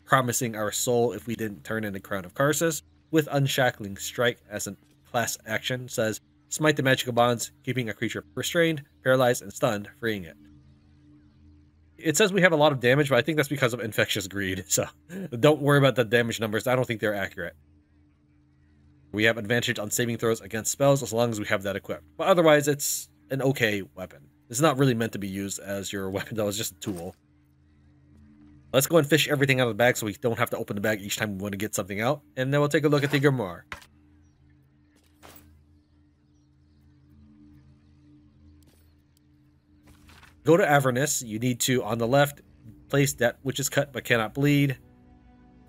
promising our soul if we didn't turn in the Crown of Karsus, with Unshackling Strike as a class action. Says, smite the magical bonds, keeping a creature restrained, paralyzed, and stunned, freeing it. It says we have a lot of damage, but I think that's because of Infectious Greed, so don't worry about the damage numbers. I don't think they're accurate. We have advantage on saving throws against spells as long as we have that equipped. But otherwise, it's an okay weapon. It's not really meant to be used as your weapon, though. It's just a tool. Let's go and fish everything out of the bag so we don't have to open the bag each time we want to get something out. And then we'll take a look at the grimoire. Go to Avernus. You need to, on the left, place that which is cut but cannot bleed.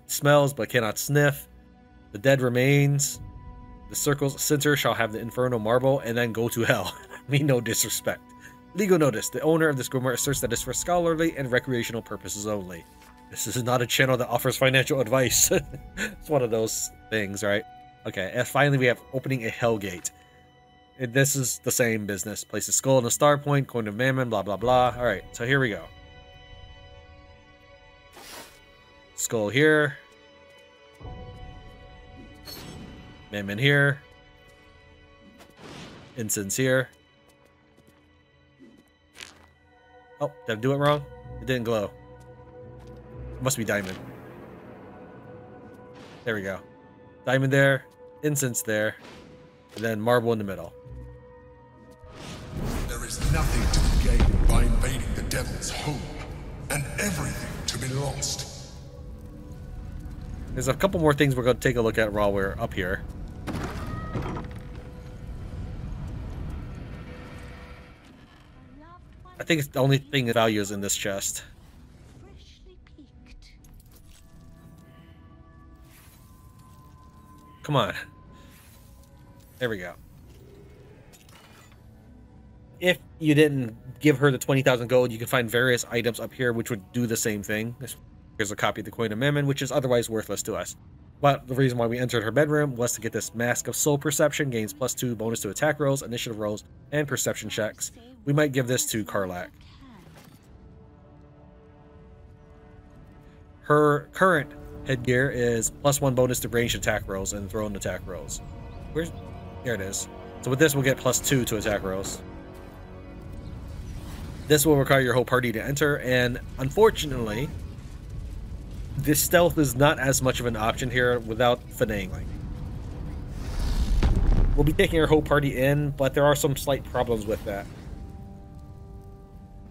Smells but cannot sniff. The dead remains. The circle's center shall have the infernal marble, and then go to hell. I mean, no disrespect. Legal notice. The owner of this grimoire asserts that it's for scholarly and recreational purposes only. This is not a channel that offers financial advice. It's one of those things, right? Okay, and finally we have opening a hell gate. And this is the same business. Place a skull and a star point, coin of mammon, blah, blah, blah. Alright, so here we go. Skull here. Mammon here. Incense here. Oh, did I do it wrong? It didn't glow. It must be diamond. There we go. Diamond there. Incense there. And then marble in the middle. There is nothing to be gained by invading the devil's home, and everything to be lost. There's a couple more things we're going to take a look at while we're up here. I think it's the only thing of value is in this chest. Come on. There we go. If you didn't give her the 20,000 gold, you can find various items up here which would do the same thing. Here's a copy of the Coin of Mammon, which is otherwise worthless to us. But the reason why we entered her bedroom was to get this Mask of Soul Perception, gains +2 bonus to attack rolls, initiative rolls, and perception checks. We might give this to Karlach. Her current headgear is +1 bonus to ranged attack rolls and thrown attack rolls. There it is. So with this, we'll get +2 to attack rolls. This will require your whole party to enter, and unfortunately, this stealth is not as much of an option here without finagling. We'll be taking our whole party in, but there are some slight problems with that.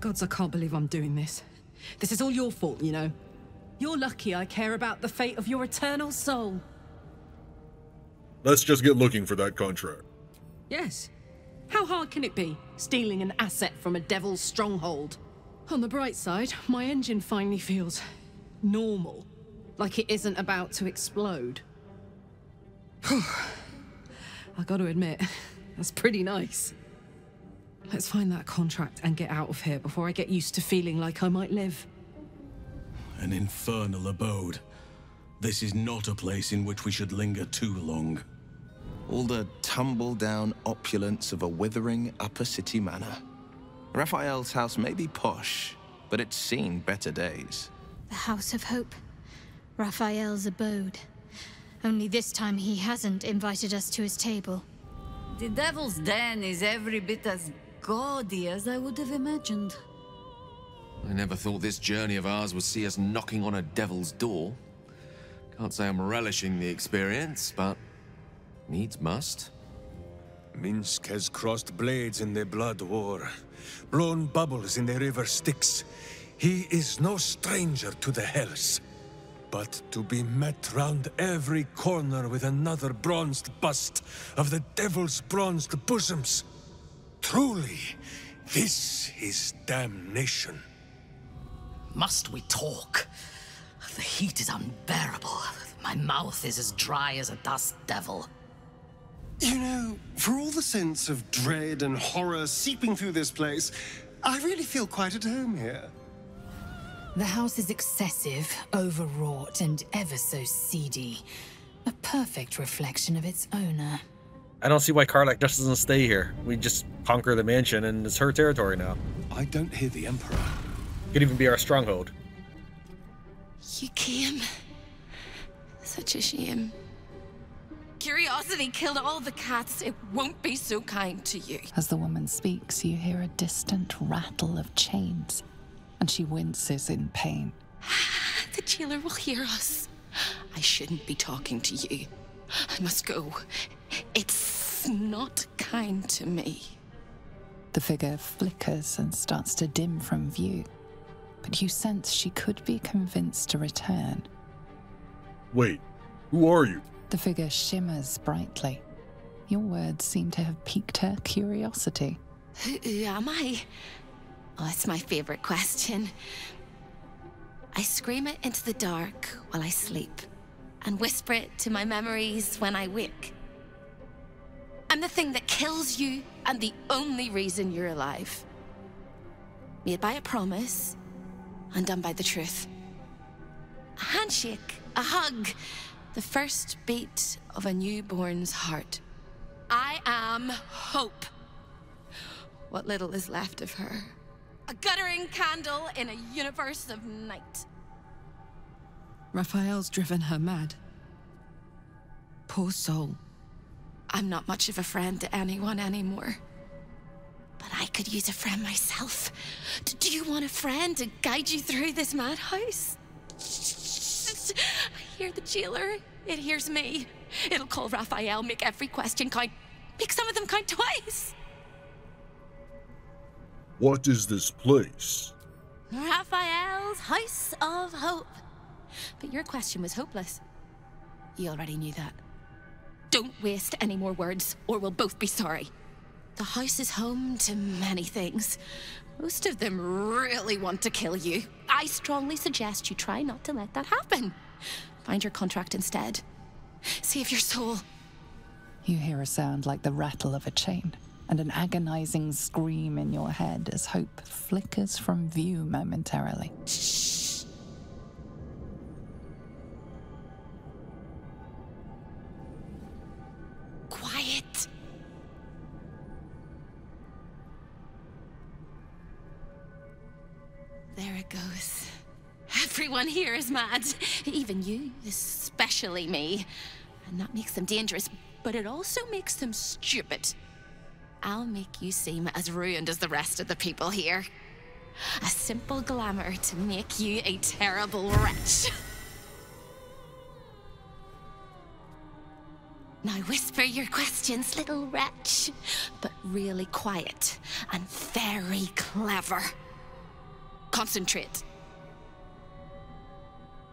Gods, I can't believe I'm doing this. This is all your fault, you know. You're lucky I care about the fate of your eternal soul. Let's just get looking for that contract. Yes. How hard can it be, stealing an asset from a devil's stronghold? On the bright side, my engine finally feels normal, like it isn't about to explode. I gotta admit, that's pretty nice. Let's find that contract and get out of here before I get used to feeling like I might live. An infernal abode. This is not a place in which we should linger too long. All the tumble-down opulence of a withering upper city manor. Raphael's house may be posh, but it's seen better days. The House of Hope. Raphael's abode. Only this time he hasn't invited us to his table. The Devil's Den is every bit as gaudy as I would have imagined. I never thought this journey of ours would see us knocking on a devil's door. Can't say I'm relishing the experience, but needs must. Minsk has crossed blades in the blood war, blown bubbles in the river Styx. He is no stranger to the hells. But to be met round every corner with another bronzed bust of the devil's bronzed bosoms. Truly, this is damnation. Must we talk? The heat is unbearable. My mouth is as dry as a dust devil. You know, for all the sense of dread and horror seeping through this place, I really feel quite at home here. The house is excessive, overwrought, and ever so seedy. A perfect reflection of its owner. I don't see why Karlach just doesn't stay here. We just conquer the mansion and it's her territory now. I don't hear the Emperor. Could even be our stronghold. You came. Such a shame. Curiosity killed all the cats. It won't be so kind to you. As the woman speaks, you hear a distant rattle of chains, and she winces in pain. The jailer will hear us. I shouldn't be talking to you. I must go. It's not kind to me. The figure flickers and starts to dim from view, but you sense she could be convinced to return. Wait, who are you? The figure shimmers brightly. Your words seem to have piqued her curiosity. Who am I? Oh, it's my favorite question. I scream it into the dark while I sleep, and whisper it to my memories when I wake. I'm the thing that kills you, and the only reason you're alive. Made by a promise, undone by the truth. A handshake, a hug, the first beat of a newborn's heart. I am hope. What little is left of her. A guttering candle in a universe of night. Raphael's driven her mad. Poor soul. I'm not much of a friend to anyone anymore. But I could use a friend myself. Do you want a friend to guide you through this madhouse? I hear the jailer. It hears me. It'll call Raphael, make every question count. Make some of them count twice. What is this place? Raphael's House of Hope. But your question was hopeless. You already knew that. Don't waste any more words, or we'll both be sorry. The house is home to many things. Most of them really want to kill you. I strongly suggest you try not to let that happen. Find your contract instead. Save your soul. You hear a sound like the rattle of a chain, and an agonizing scream in your head as hope flickers from view momentarily. Shh. Quiet. There it goes. Everyone here is mad. Even you, especially me. And that makes them dangerous, but it also makes them stupid. I'll make you seem as ruined as the rest of the people here. A simple glamour to make you a terrible wretch. Now whisper your questions, little wretch, but really quiet and very clever. Concentrate.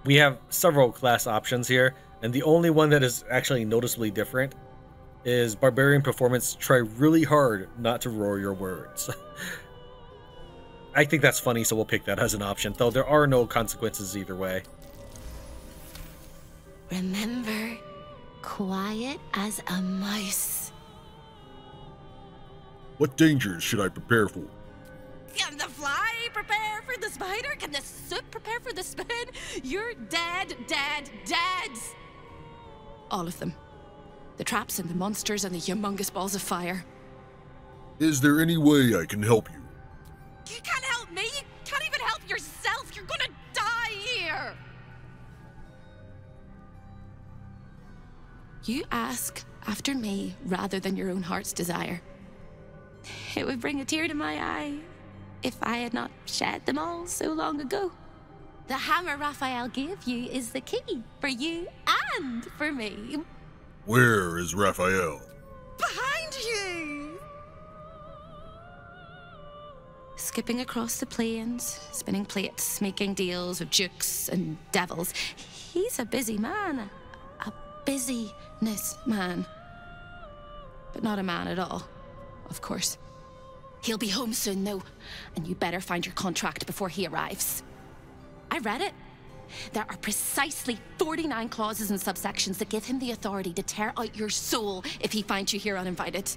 We have several class options here, and the only one that is actually noticeably different is Barbarian Performance. Try really hard not to roar your words. I think that's funny, so we'll pick that as an option, though there are no consequences either way. Remember, quiet as a mouse. What dangers should I prepare for? Can the fly prepare for the spider? Can the soup prepare for the spoon? You're dead, dead, dead! All of them. The traps and the monsters and the humongous balls of fire. Is there any way I can help you? You can't help me! You can't even help yourself! You're gonna die here! You ask after me rather than your own heart's desire. It would bring a tear to my eye if I had not shed them all so long ago. The hammer Raphael gave you is the key for you and for me. Where is Raphael? Behind you! Skipping across the plains, spinning plates, making deals with dukes and devils. He's a busy man. A busyness man. But not a man at all, of course. He'll be home soon, though, and you better find your contract before he arrives. I read it. There are precisely 49 clauses and subsections that give him the authority to tear out your soul if he finds you here uninvited.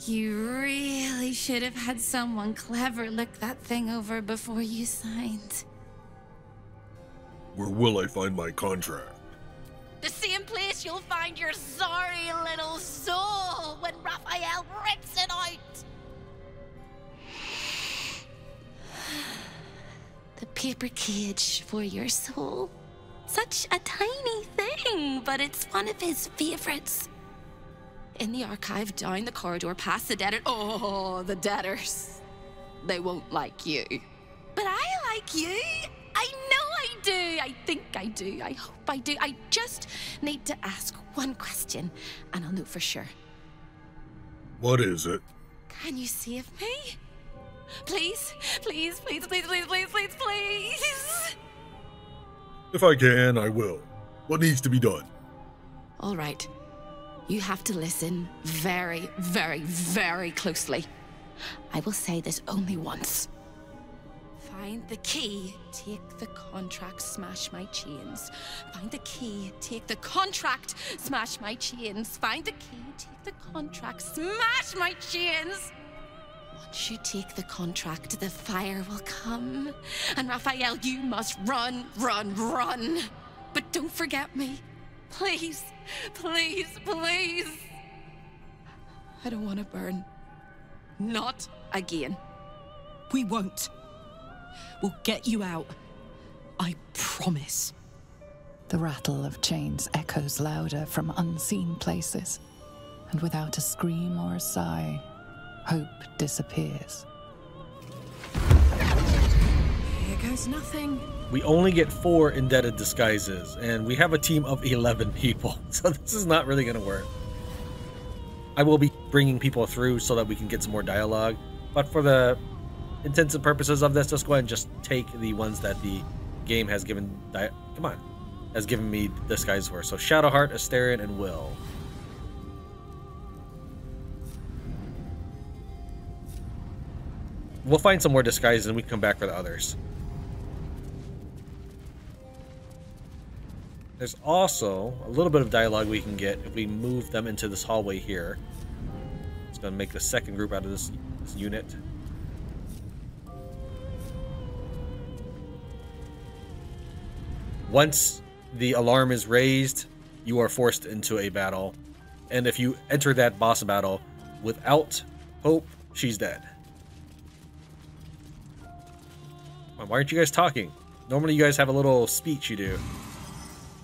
You really should have had someone clever look that thing over before you signed. Where will I find my contract? The same place you'll find your sorry little soul when Raphael rips it out. The paper cage for your soul. Such a tiny thing, but it's one of his favorites. In the archive, down the corridor, past the debtor. Oh, the debtors. They won't like you. But I like you. I know I do. I think I do. I hope I do. I just need to ask one question, and I'll know for sure. What is it? Can you save me? Please, please, please, please, please, please, please, please. If I can, I will. What needs to be done? All right. You have to listen very, very, very closely. I will say this only once. Find the key, take the contract, smash my chains. Find the key, take the contract, smash my chains. Find the key, take the contract, smash my chains. Once you take the contract, the fire will come. And Raphael, you must run, run, run. But don't forget me. Please, please, please. I don't want to burn. Not again. We won't. We'll get you out. I promise. The rattle of chains echoes louder from unseen places, and without a scream or a sigh, hope disappears. Here goes nothing. We only get 4 indebted disguises, and we have a team of 11 people, so this is not really going to work. I will be bringing people through so that we can get some more dialogue, but for the intents and purposes of this, just go ahead and just take the ones that the game has given has given me disguises for. So Shadowheart, Asterion, and Will. We'll find some more disguises and we can come back for the others. There's also a little bit of dialogue we can get if we move them into this hallway here. It's going to make the second group out of this unit. Once the alarm is raised, you are forced into a battle. And if you enter that boss battle without Hope, she's dead. Why aren't you guys talking? Normally you guys have a little speech you do.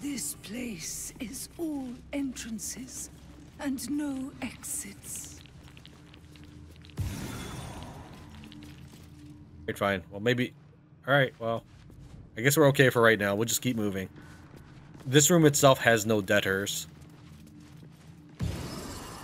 This place is all entrances and no exits. Right, fine. Well, maybe... Alright, well... I guess we're okay for right now. We'll just keep moving. This room itself has no debtors.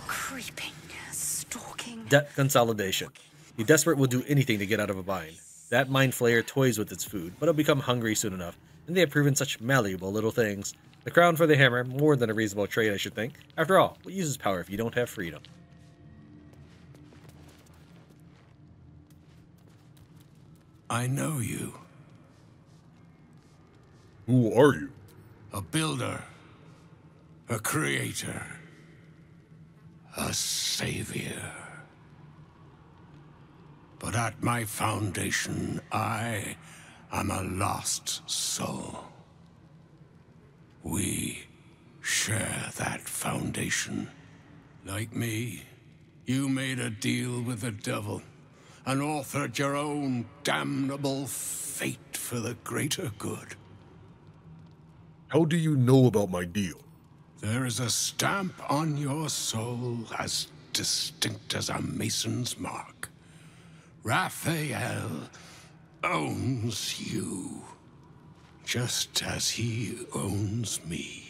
Creeping, stalking... Debt consolidation. The desperate will do anything to get out of a bind. That mind flayer toys with its food, but it'll become hungry soon enough. And they have proven such malleable little things. The crown for the hammer, more than a reasonable trade, I should think. After all, what uses power if you don't have freedom? I know you. Who are you? A builder. A creator. A savior. But at my foundation, I am a lost soul. We share that foundation. Like me, you made a deal with the devil and authored your own damnable fate for the greater good. How do you know about my deal? There is a stamp on your soul as distinct as a mason's mark. Raphael owns you, just as he owns me.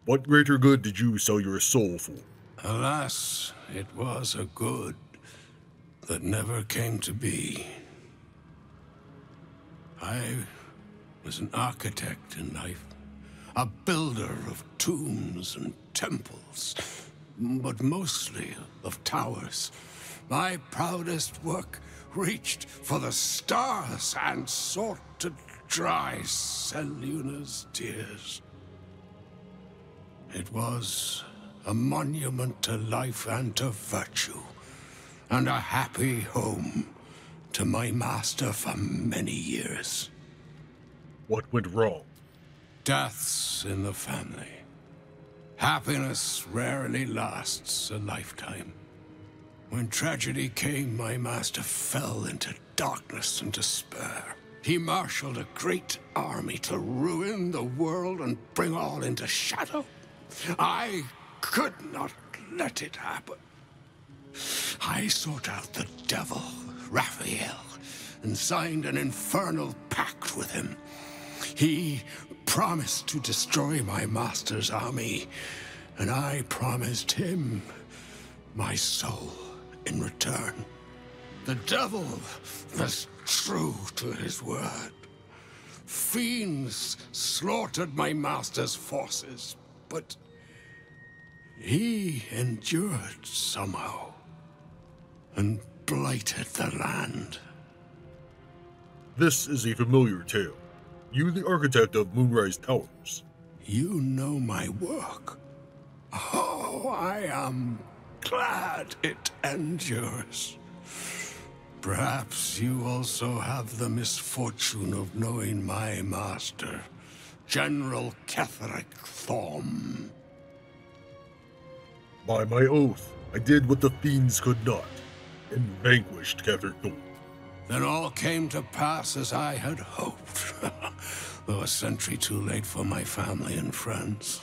What greater good did you sell your soul for? Alas, it was a good that never came to be. I was an architect in life, a builder of tombs and temples, but mostly of towers. My proudest work reached for the stars and sought to dry Seluna's tears. It was a monument to life and to virtue, and a happy home to my master for many years. What went wrong? Deaths in the family. Happiness rarely lasts a lifetime. When tragedy came, my master fell into darkness and despair. He marshaled a great army to ruin the world and bring all into shadow. I could not let it happen. I sought out the devil, Raphael, and signed an infernal pact with him. He promised to destroy my master's army, and I promised him my soul in return. The devil was true to his word. Fiends slaughtered my master's forces, but he endured somehow and blighted the land. This is a familiar tale. You, the architect of Moonrise Towers. You know my work. Oh, I am glad it endures. Perhaps you also have the misfortune of knowing my master, General Ketheric Thorm. By my oath, I did what the fiends could not, and vanquished Ketheric Thorm. Then all came to pass as I had hoped, though a century too late for my family and friends.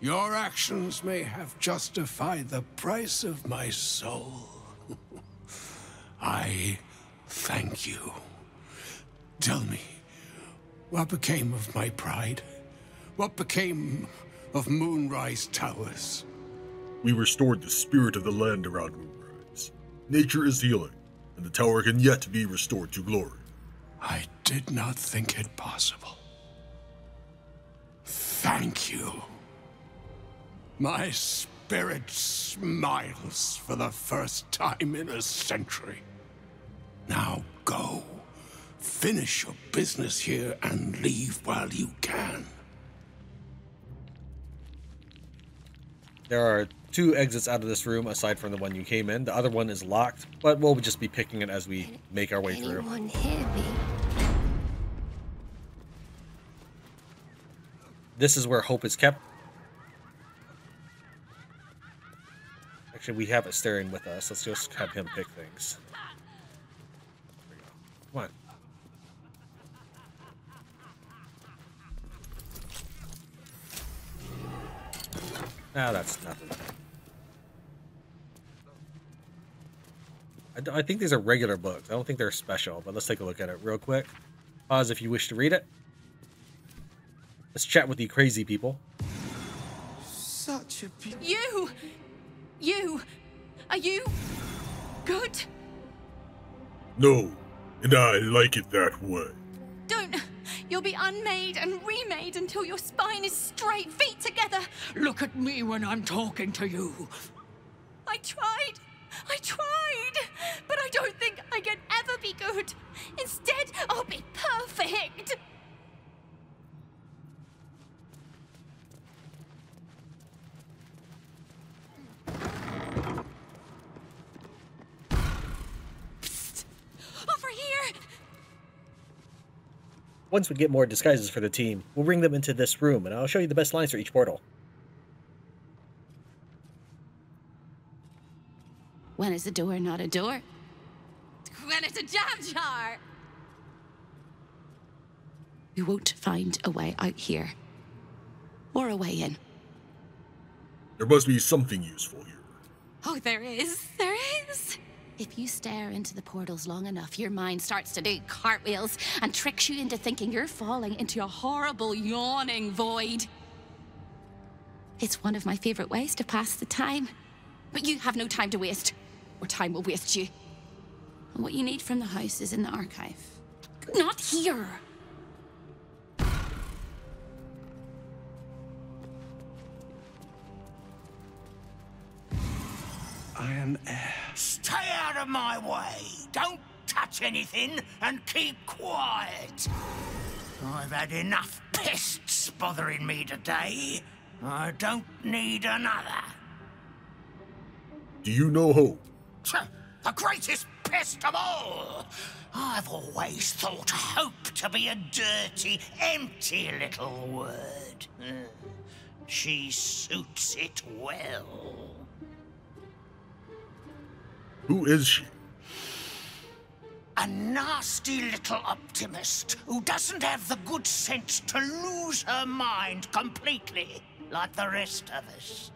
Your actions may have justified the price of my soul. I thank you. Tell me, what became of my pride? What became of Moonrise Towers? We restored the spirit of the land around Moonrise. Nature is healing, and the tower can yet be restored to glory. I did not think it possible. Thank you. My spirit smiles for the first time in a century. Now go. Finish your business here and leave while you can. There are 2 exits out of this room aside from the one you came in. The other one is locked, but we'll just be picking it as we make our way through. Anyone hear me? This is where Hope is kept. Actually, we have Asterion with us. Let's just have him pick things. There we go. Come on. Ah, that's nothing. I think these are regular books. I don't think they're special, but let's take a look at it real quick. Pause if you wish to read it. Let's chat with you crazy people. Such a You! Are you good? No, and I like it that way. Don't! You'll be unmade and remade until your spine is straight, feet together. Look at me when I'm talking to you. I tried, but I don't think I can ever be good. Instead, I'll be perfect. Psst. Over here. Once we get more disguises for the team, we'll bring them into this room, and I'll show you the best lines for each portal. When is a door not a door? When it's a jam jar. You won't find a way out here. Or a way in. There must be something useful here. Oh, there is. There is. If you stare into the portals long enough, your mind starts to do cartwheels and tricks you into thinking you're falling into a horrible, yawning void. It's one of my favorite ways to pass the time. But you have no time to waste, or time will waste you. And what you need from the house is in the archive. Not here! Iron air. Stay out of my way. Don't touch anything and keep quiet. I've had enough pests bothering me today. I don't need another. Do you know Hope? The greatest pest of all. I've always thought hope to be a dirty, empty little word. She suits it well. Who is she? A nasty little optimist who doesn't have the good sense to lose her mind completely, like the rest of us.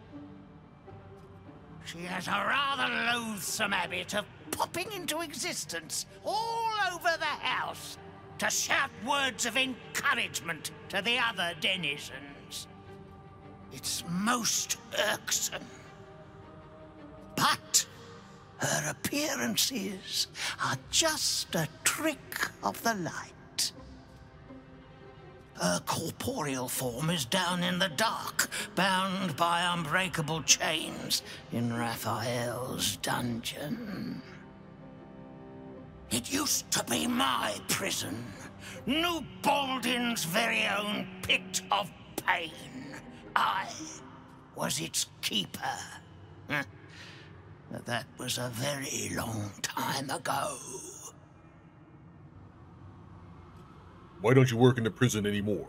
She has a rather loathsome habit of popping into existence all over the house to shout words of encouragement to the other denizens. It's most irksome. But her appearances are just a trick of the light. Her corporeal form is down in the dark, bound by unbreakable chains in Raphael's dungeon. It used to be my prison, New Baldin's very own pit of pain. I was its keeper. But that was a very long time ago. Why don't you work in the prison anymore?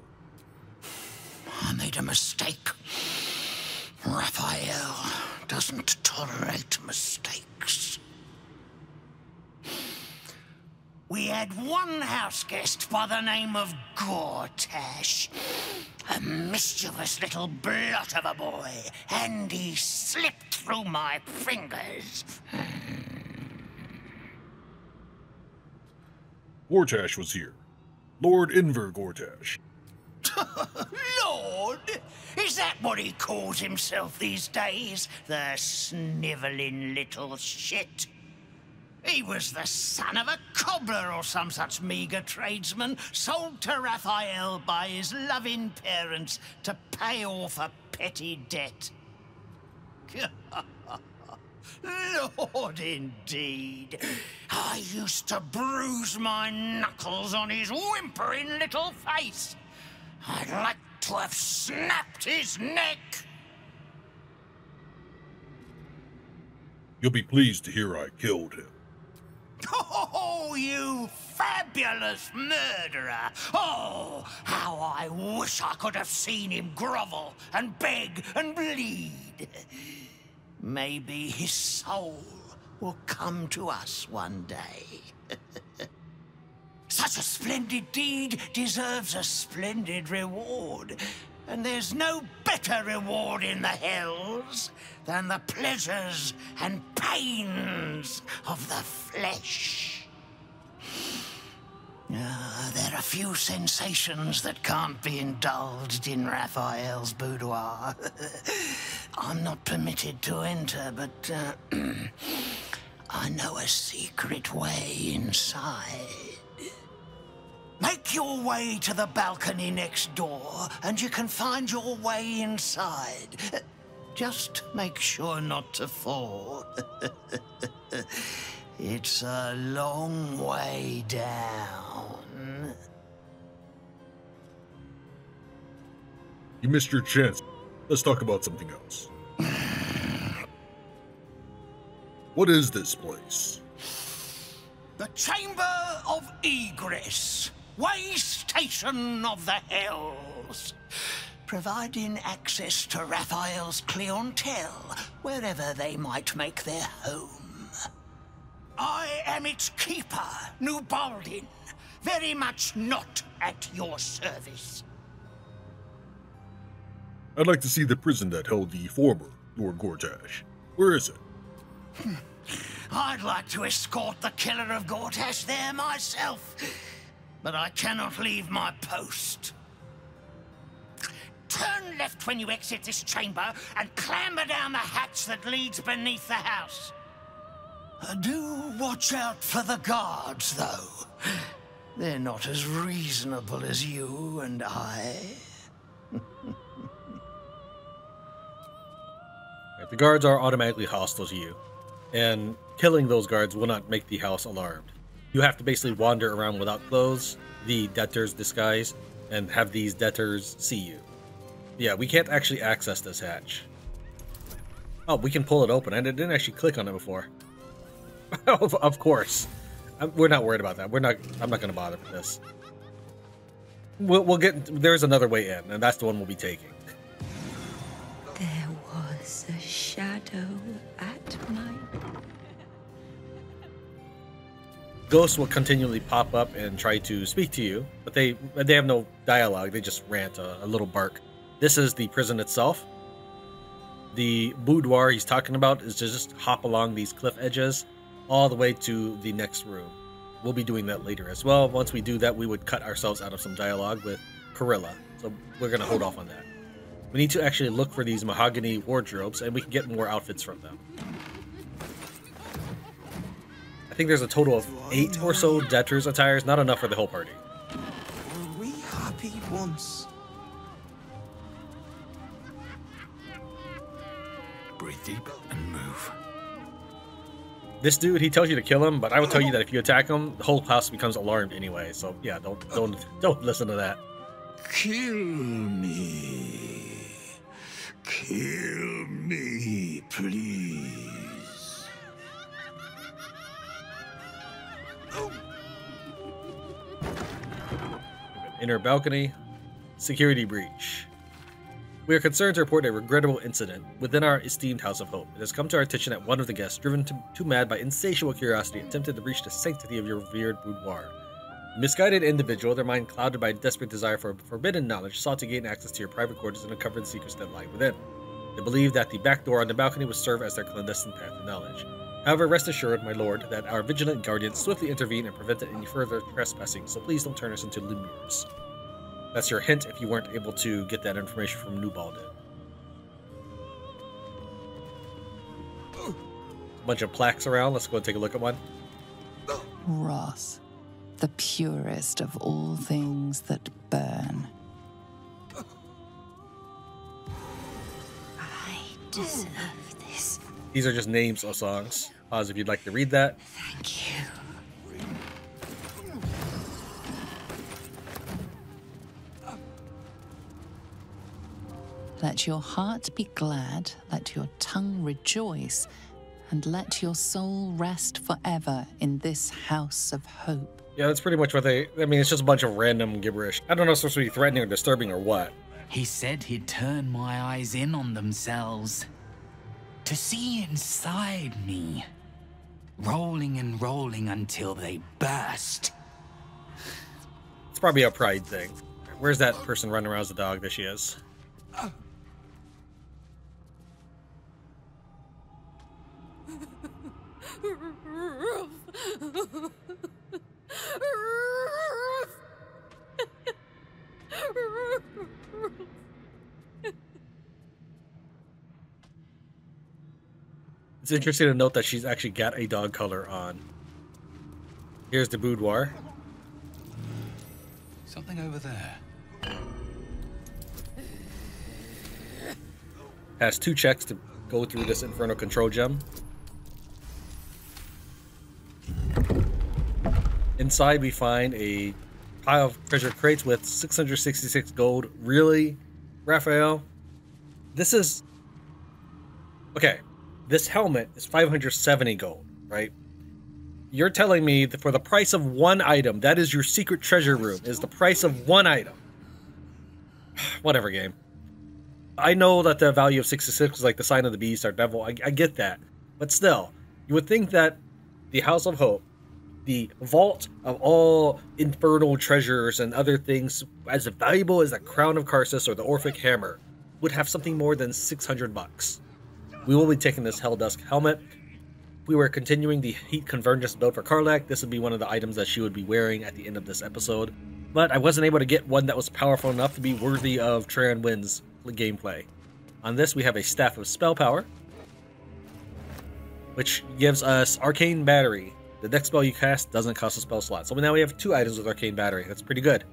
I made a mistake. Raphael doesn't tolerate mistakes. We had one house guest by the name of Gortash. A mischievous little blot of a boy, and he slipped through my fingers. Gortash was here. Lord Inver Gortash. Lord? Is that what he calls himself these days? The snivelling little shit. He was the son of a cobbler or some such meagre tradesman, sold to Raphael by his loving parents to pay off a petty debt. Lord, indeed. I used to bruise my knuckles on his whimpering little face. I'd like to have snapped his neck. You'll be pleased to hear I killed him. Oh, you fabulous murderer! Oh, how I wish I could have seen him grovel and beg and bleed. Maybe his soul will come to us one day. Such a splendid deed deserves a splendid reward. And there's no better reward in the hells than the pleasures and pains of the flesh. There are few sensations that can't be indulged in Raphael's boudoir. I'm not permitted to enter, but I know a secret way inside. Make your way to the balcony next door, and you can find your way inside. Just make sure not to fall. It's a long way down. You missed your chance. Let's talk about something else. What is this place? The Chamber of Egress. Way station of the hells, providing access to Raphael's clientele wherever they might make their home. I am its keeper, Nubaldin, very much not at your service. I'd like to see the prison that held the former Lord Gortash. Where is it? I'd like to escort the killer of Gortash there myself, but I cannot leave my post. Turn left when you exit this chamber and clamber down the hatch that leads beneath the house. Do watch out for the guards, though. They're not as reasonable as you and I. The guards are automatically hostile to you, and killing those guards will not make the house alarmed. You have to basically wander around without clothes, the debtor's disguise, and have these debtors see you. Yeah, we can't actually access this hatch. Oh, we can pull it open. I didn't actually click on it before. Of course. We're not worried about that. I'm not going to bother with this. We'll get... There's another way in, and that's the one we'll be taking. There was a shadow at my... Ghosts will continually pop up and try to speak to you, but they have no dialogue. They just rant a little bark. This is the prison itself. The boudoir he's talking about is to just hop along these cliff edges all the way to the next room. We'll be doing that later as well. Once we do that, we would cut ourselves out of some dialogue with Corilla, so we're going to hold off on that. We need to actually look for these mahogany wardrobes, and we can get more outfits from them. I think there's a total of 8 or so debtors' attires, not enough for the whole party. Were we happy once? Breathe deep and move. This dude, he tells you to kill him, but I will tell you that if you attack him, the whole house becomes alarmed anyway. So yeah, don't listen to that. Kill me. Kill me, please. Inner balcony. Security breach. We are concerned to report a regrettable incident within our esteemed House of Hope. It has come to our attention that one of the guests, driven too mad by insatiable curiosity, attempted to breach the sanctity of your revered boudoir. A misguided individual, their mind clouded by a desperate desire for forbidden knowledge, sought to gain access to your private quarters and uncover the secrets that lie within. They believe that the back door on the balcony would serve as their clandestine path to knowledge. However, rest assured, my lord, that our vigilant guardians swiftly intervened and prevented any further trespassing, so please don't turn us into lemurs. That's your hint if you weren't able to get that information from Nubaldin. A bunch of plaques around. Let's go and take a look at one. Wrath, the purest of all things that burn. I deserve These are just names of songs. Pause if you'd like to read that. Thank you. Let your heart be glad, let your tongue rejoice, and let your soul rest forever in this house of hope. Yeah, that's pretty much what they... I mean, it's just a bunch of random gibberish. I don't know if it's supposed to be threatening or disturbing or what. He said he'd turn my eyes in on themselves. To see inside me. Rolling and rolling until they burst. It's probably a pride thing. Where's that person running around as a dog? There she is. It's interesting to note that she's actually got a dog color on. Here's the boudoir. Something over there. Has 2 checks to go through this infernal control gem. Inside we find a pile of treasure crates with 666 gold. Really, Raphael? This is... Okay, this helmet is 570 gold, right? You're telling me that for the price of 1 item, that is your secret treasure room, is the price of 1 item. Whatever, game. I know that the value of 66 is like the sign of the beast or devil. I get that. But still, you would think that the House of Hope, the vault of all infernal treasures and other things as valuable as the Crown of Karsus or the Orphic Hammer, would have something more than 600 bucks. We will be taking this Helldusk helmet. If we were continuing the Heat Convergence build for Karlach, this would be one of the items that she would be wearing at the end of this episode. But I wasn't able to get one that was powerful enough to be worthy of Tran Wynn's gameplay. On this, we have a Staff of Spell Power, which gives us Arcane Battery. The next spell you cast doesn't cost a spell slot. So now we have 2 items with Arcane Battery. That's pretty good.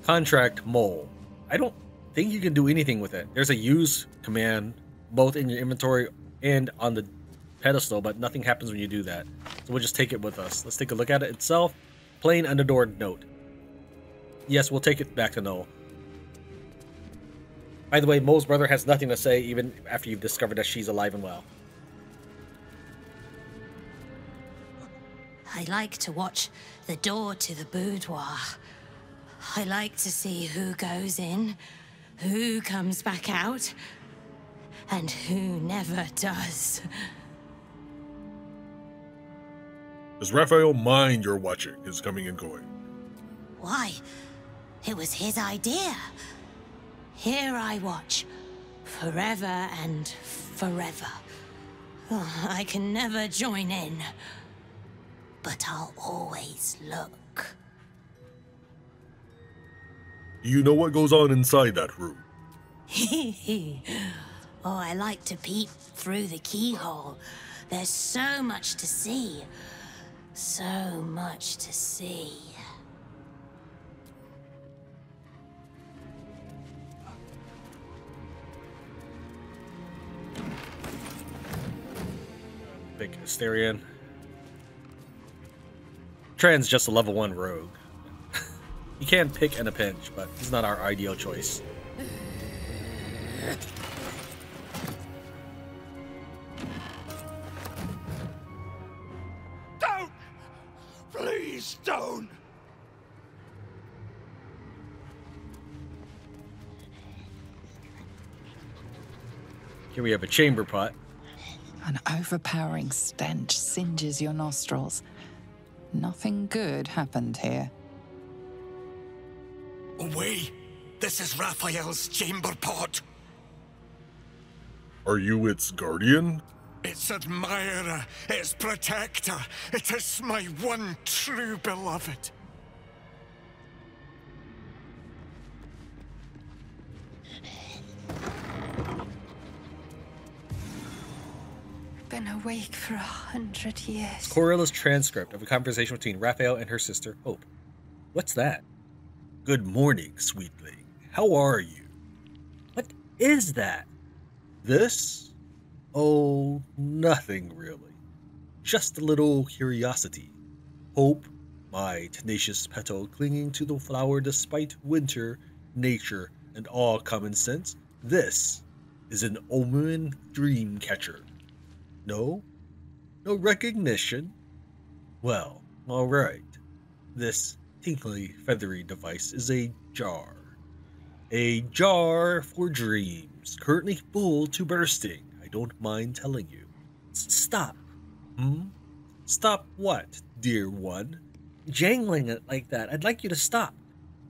Contract Mole. I don't think you can do anything with it. There's a use command both in your inventory and on the pedestal, but nothing happens when you do that. So we'll just take it with us. Let's take a look at it itself. Plain unadorned note. Yes, we'll take it back to Noel. By the way, Mole's brother has nothing to say even after you've discovered that she's alive and well. I like to watch the door to the boudoir. I like to see who goes in, who comes back out, and who never does. Does Raphael mind your watching his coming and going? Why? It was his idea. Here I watch, forever and forever. Oh, I can never join in, but I'll always look. Do you know what goes on inside that room? Oh, I like to peep through the keyhole. There's so much to see. So much to see. Big Asterion. Tran's just a level 1 rogue. He can pick in a pinch, but he's not our ideal choice. Don't! Please don't! Here we have a chamber pot. An overpowering stench singes your nostrils. Nothing good happened here. Away! This is Raphael's chamber pot. Are you its guardian? Its admirer, its protector. It is my one true beloved. Been awake for 100 years. Corilla's transcript of a conversation between Raphael and her sister, Hope. What's that? Good morning, sweetling. How are you? What is that? This? Oh, nothing really. Just a little curiosity. Hope, my tenacious petal clinging to the flower despite winter, nature, and all common sense. This is an omen dream catcher. No? No recognition? Well, alright. This tinkly, feathery device is a jar. A jar for dreams, currently full to bursting. I don't mind telling you. Stop. Stop what, dear one? Jangling it like that. I'd like you to stop.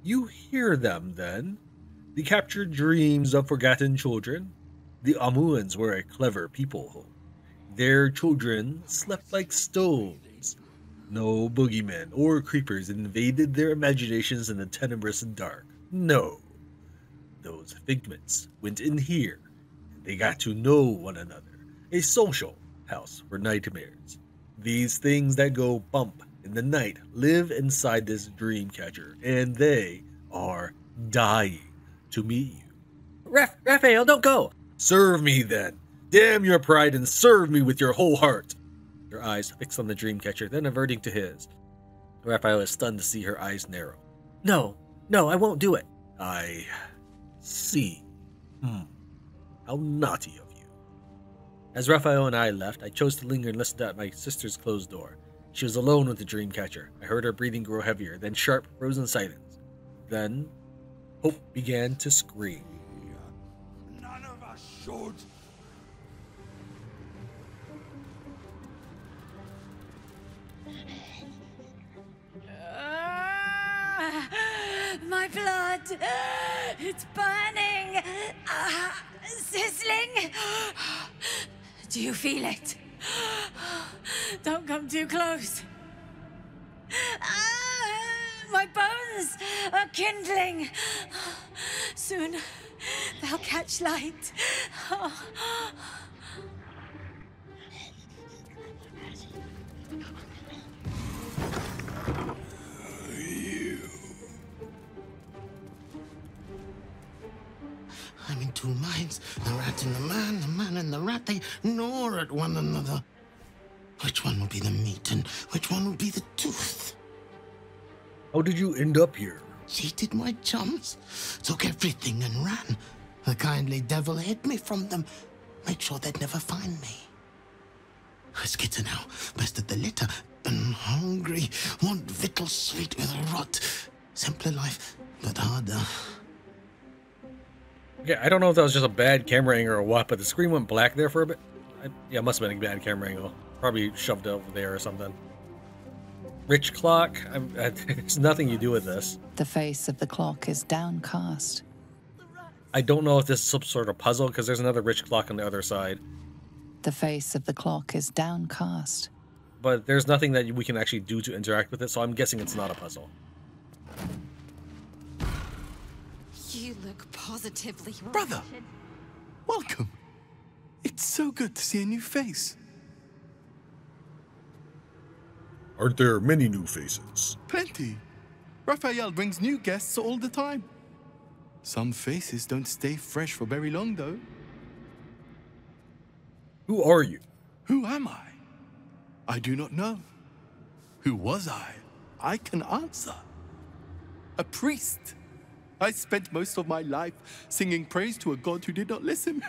You hear them, then? The captured dreams of forgotten children? The Amuans were a clever people. Their children slept like stones. No boogeymen or creepers invaded their imaginations in the tenebrous dark. No. Those figments went in here, and they got to know one another. A social house for nightmares. These things that go bump in the night live inside this dream catcher, and they are dying to meet you. Raphael, don't go! Serve me then. Damn your pride and serve me with your whole heart. Her eyes fixed on the dream catcher, then averting to his. Raphael is stunned to see her eyes narrow. No, I won't do it. I see. How naughty of you. As Raphael and I left, I chose to linger and listen at my sister's closed door. She was alone with the dream catcher. I heard her breathing grow heavier, then sharp, frozen silence. Then, Hope began to scream. None of us should. My blood! It's burning! Sizzling! Do you feel it? Don't come too close. My bones are kindling. Soon they'll catch light. I'm in two minds. The rat and the man and the rat, they gnaw at one another. Which one will be the meat and which one will be the tooth? How did you end up here? Cheated my chums, took everything and ran. The kindly devil hid me from them, made sure they'd never find me. A skitter now, bested the litter, and hungry, want victual sweet with a rot. Simpler life, but harder. Yeah, I don't know if that was just a bad camera angle or what, but the screen went black there for a bit. Yeah, it must have been a bad camera angle. Probably shoved it over there or something. Rich clock? There's nothing you do with this. The face of the clock is downcast. I don't know if this is some sort of puzzle, because there's another rich clock on the other side. The face of the clock is downcast. But there's nothing that we can actually do to interact with it, so I'm guessing it's not a puzzle. You look positively Brother! Welcome! It's so good to see a new face. Aren't there many new faces? Plenty. Raphael brings new guests all the time. Some faces don't stay fresh for very long, though. Who are you? Who am I? I do not know. Who was I? I can answer. A priest. I spent most of my life singing praise to a god who did not listen.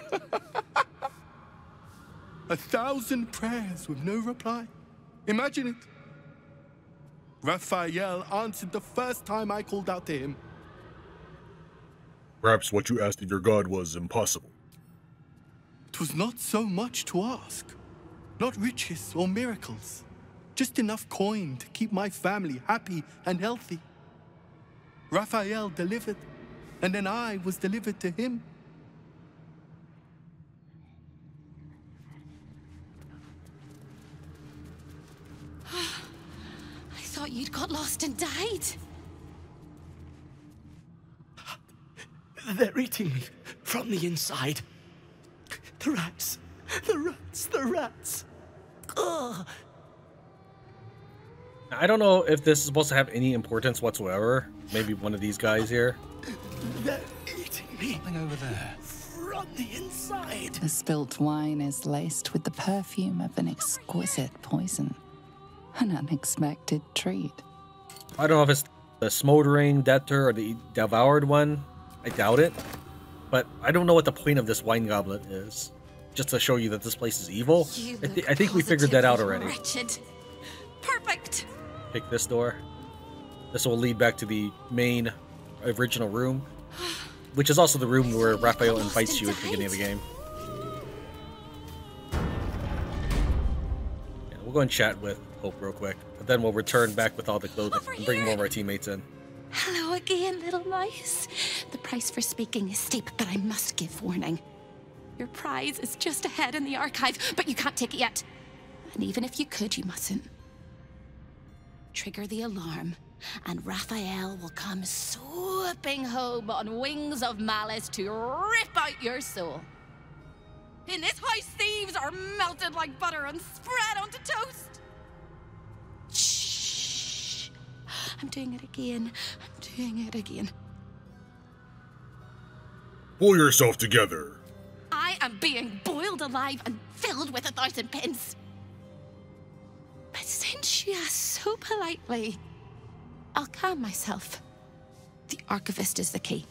1,000 prayers with no reply. Imagine it. Raphael answered the first time I called out to him. Perhaps what you asked of your god was impossible. It was not so much to ask. Not riches or miracles. Just enough coin to keep my family happy and healthy. Raphael delivered, and then I was delivered to him. I thought you'd got lost and died. They're eating me from the inside. The rats. The rats. The rats. Ugh. I don't know if this is supposed to have any importance whatsoever. Maybe one of these guys here. They're eating me. Something over there. on the inside. The spilt wine is laced with the perfume of an exquisite poison. An unexpected treat. I don't know if it's the smoldering debtor or the devoured one. I doubt it. But I don't know what the point of this wine goblet is. Just to show you that this place is evil? I think we figured that out already. Wretched. Perfect. Pick this door. This will lead back to the main original room, which is also the room where Raphael invites you at the beginning of the game. Yeah, we'll go and chat with Hope real quick, but then we'll return back with all the clothing and bring more of our teammates in. Hello again, little mouse. The price for speaking is steep, but I must give warning. Your prize is just ahead in the archive, but you can't take it yet. And even if you could, you mustn't. Trigger the alarm, and Raphael will come swooping home on wings of malice to rip out your soul. In this house, thieves are melted like butter and spread onto toast. Shh. I'm doing it again. I'm doing it again. Pull yourself together. I am being boiled alive and filled with 1,000 pins. But since you ask so politely, I'll calm myself. The archivist is the key,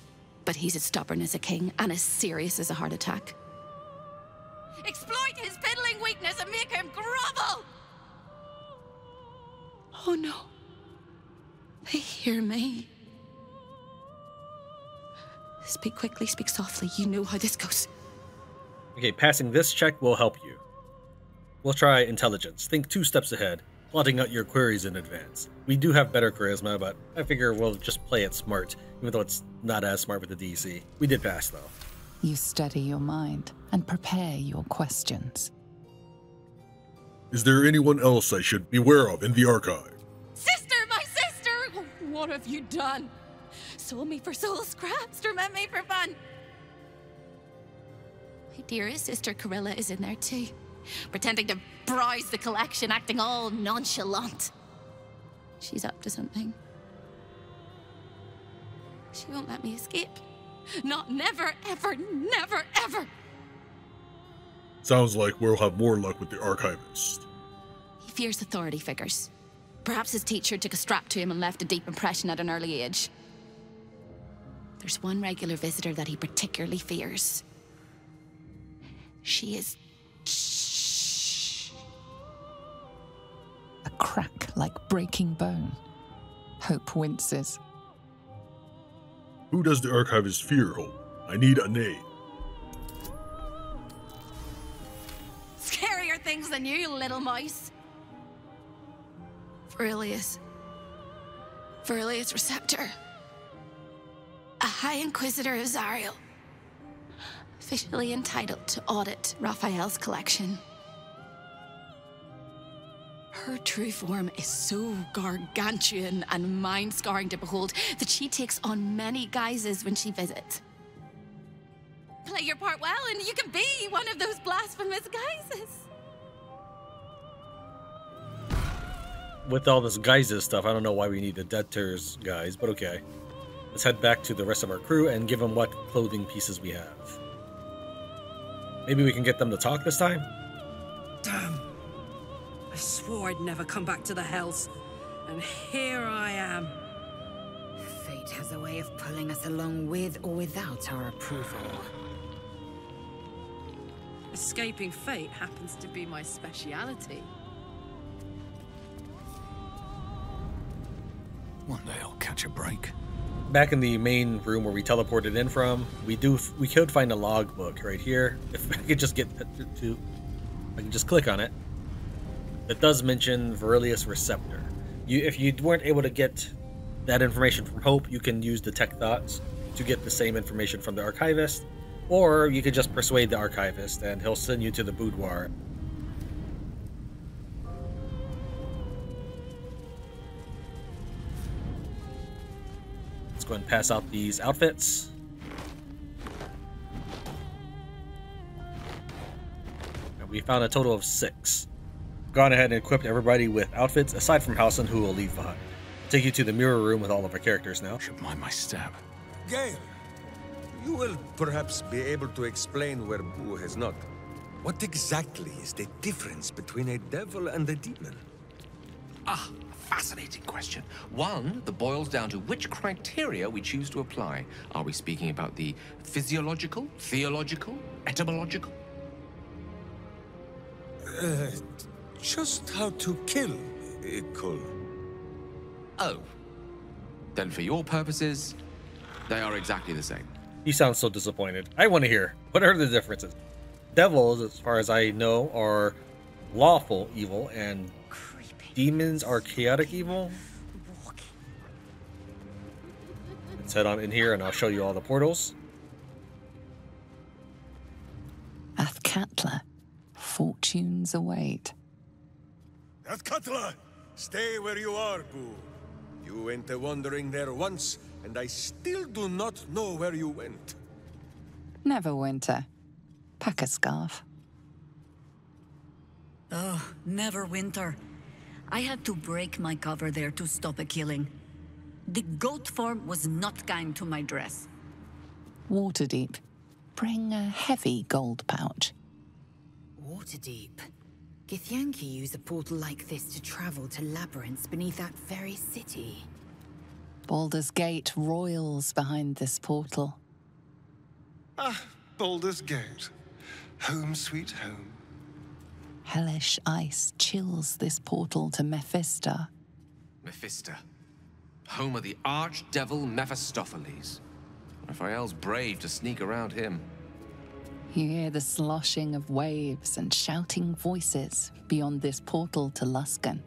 but he's as stubborn as a king and as serious as a heart attack. Exploit his fiddling weakness and make him grovel! Oh no. They hear me. Speak quickly, speak softly. You know how this goes. Okay, passing this check will help you. We'll try intelligence. Think 2 steps ahead, plotting out your queries in advance. We do have better charisma, but I figure we'll just play it smart, even though it's not as smart with the DC. We did pass, though. You steady your mind and prepare your questions. Is there anyone else I should be aware of in the archive? Sister, my sister! What have you done? Sold me for soul scraps, torment me for fun. My dearest sister Carilla is in there too, pretending to browse the collection, acting all nonchalant. She's up to something. She won't let me escape. Not never, ever, never, ever. Sounds like we'll have more luck with the archivist. He fears authority figures. Perhaps his teacher took a strap to him and left a deep impression at an early age. There's one regular visitor that he particularly fears. She is... A crack like breaking bone. Hope winces. Who does the archivist fear, Hope? I need a name. Scarier things than you, little mouse. Verilius. Verilius Receptor. A High Inquisitor of Zariel. Officially entitled to audit Raphael's collection. Her true form is so gargantuan and mind-scarring to behold that she takes on many guises when she visits. Play your part well and you can be one of those blasphemous guises. With all this guises stuff, I don't know why we need the debtors guys, but okay. Let's head back to the rest of our crew and give them what clothing pieces we have. Maybe we can get them to talk this time? Damn. I swore I'd never come back to the Hells, and here I am. Fate has a way of pulling us along with or without our approval. Escaping fate happens to be my speciality. One day I'll catch a break. Back in the main room where we teleported in from, we could find a logbook right here. If I could just get to, I can just click on it. It does mention Verilius Receptor. If you weren't able to get that information from Hope, you can use Detect Thoughts to get the same information from the archivist, or you could just persuade the archivist and he'll send you to the Boudoir. Let's go ahead and pass out these outfits. And we found a total of 6. Gone ahead and equipped everybody with outfits, aside from Halson, who will leave behind. Take you to the mirror room with all of our characters now. Should mind my step. Gale, You will perhaps be able to explain where Boo has not. What exactly is the difference between a devil and a demon? Ah, fascinating question. One that boils down to which criteria we choose to apply. Are we speaking about the physiological, theological, etymological? Just how to kill a Kull. Oh. Then for your purposes, they are exactly the same. He sounds so disappointed. I want to hear. What are the differences? Devils, as far as I know, are lawful evil, and demons are chaotic evil. Let's head on in here and I'll show you all the portals. Athkatla, fortunes await. Athkatla, stay where you are, Boo. You went wandering there once, and I still do not know where you went. Never winter. Pack a scarf. Oh, never winter. I had to break my cover there to stop a killing. The goat form was not kind to my dress. Waterdeep. Bring a heavy gold pouch. Waterdeep. Githyanki use a portal like this to travel to labyrinths beneath that very city. Baldur's Gate royals behind this portal. Ah, Baldur's Gate. Home sweet home. Hellish ice chills this portal to Mephisto. Mephisto. Home of the archdevil Mephistopheles. Raphael's brave to sneak around him. You hear the sloshing of waves and shouting voices beyond this portal to Luskan.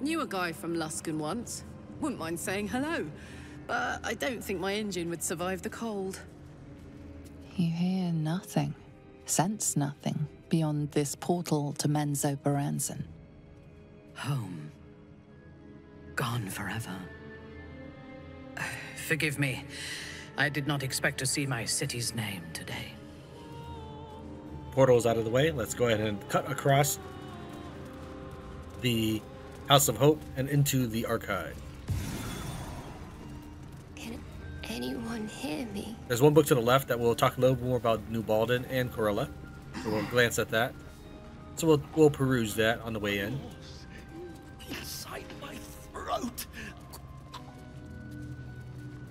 Knew a guy from Luskan once. Wouldn't mind saying hello, but I don't think my engine would survive the cold. You hear nothing, sense nothing beyond this portal to Menzoberranzan. Home. Gone forever. Forgive me. I did not expect to see my city's name today. Portal's out of the way. Let's go ahead and cut across the House of Hope and into the Archive. Can anyone hear me? There's one book to the left that will talk a little more about New Baldan and Corella. So we'll glance at that. So we'll peruse that on the way in. Inside my throat.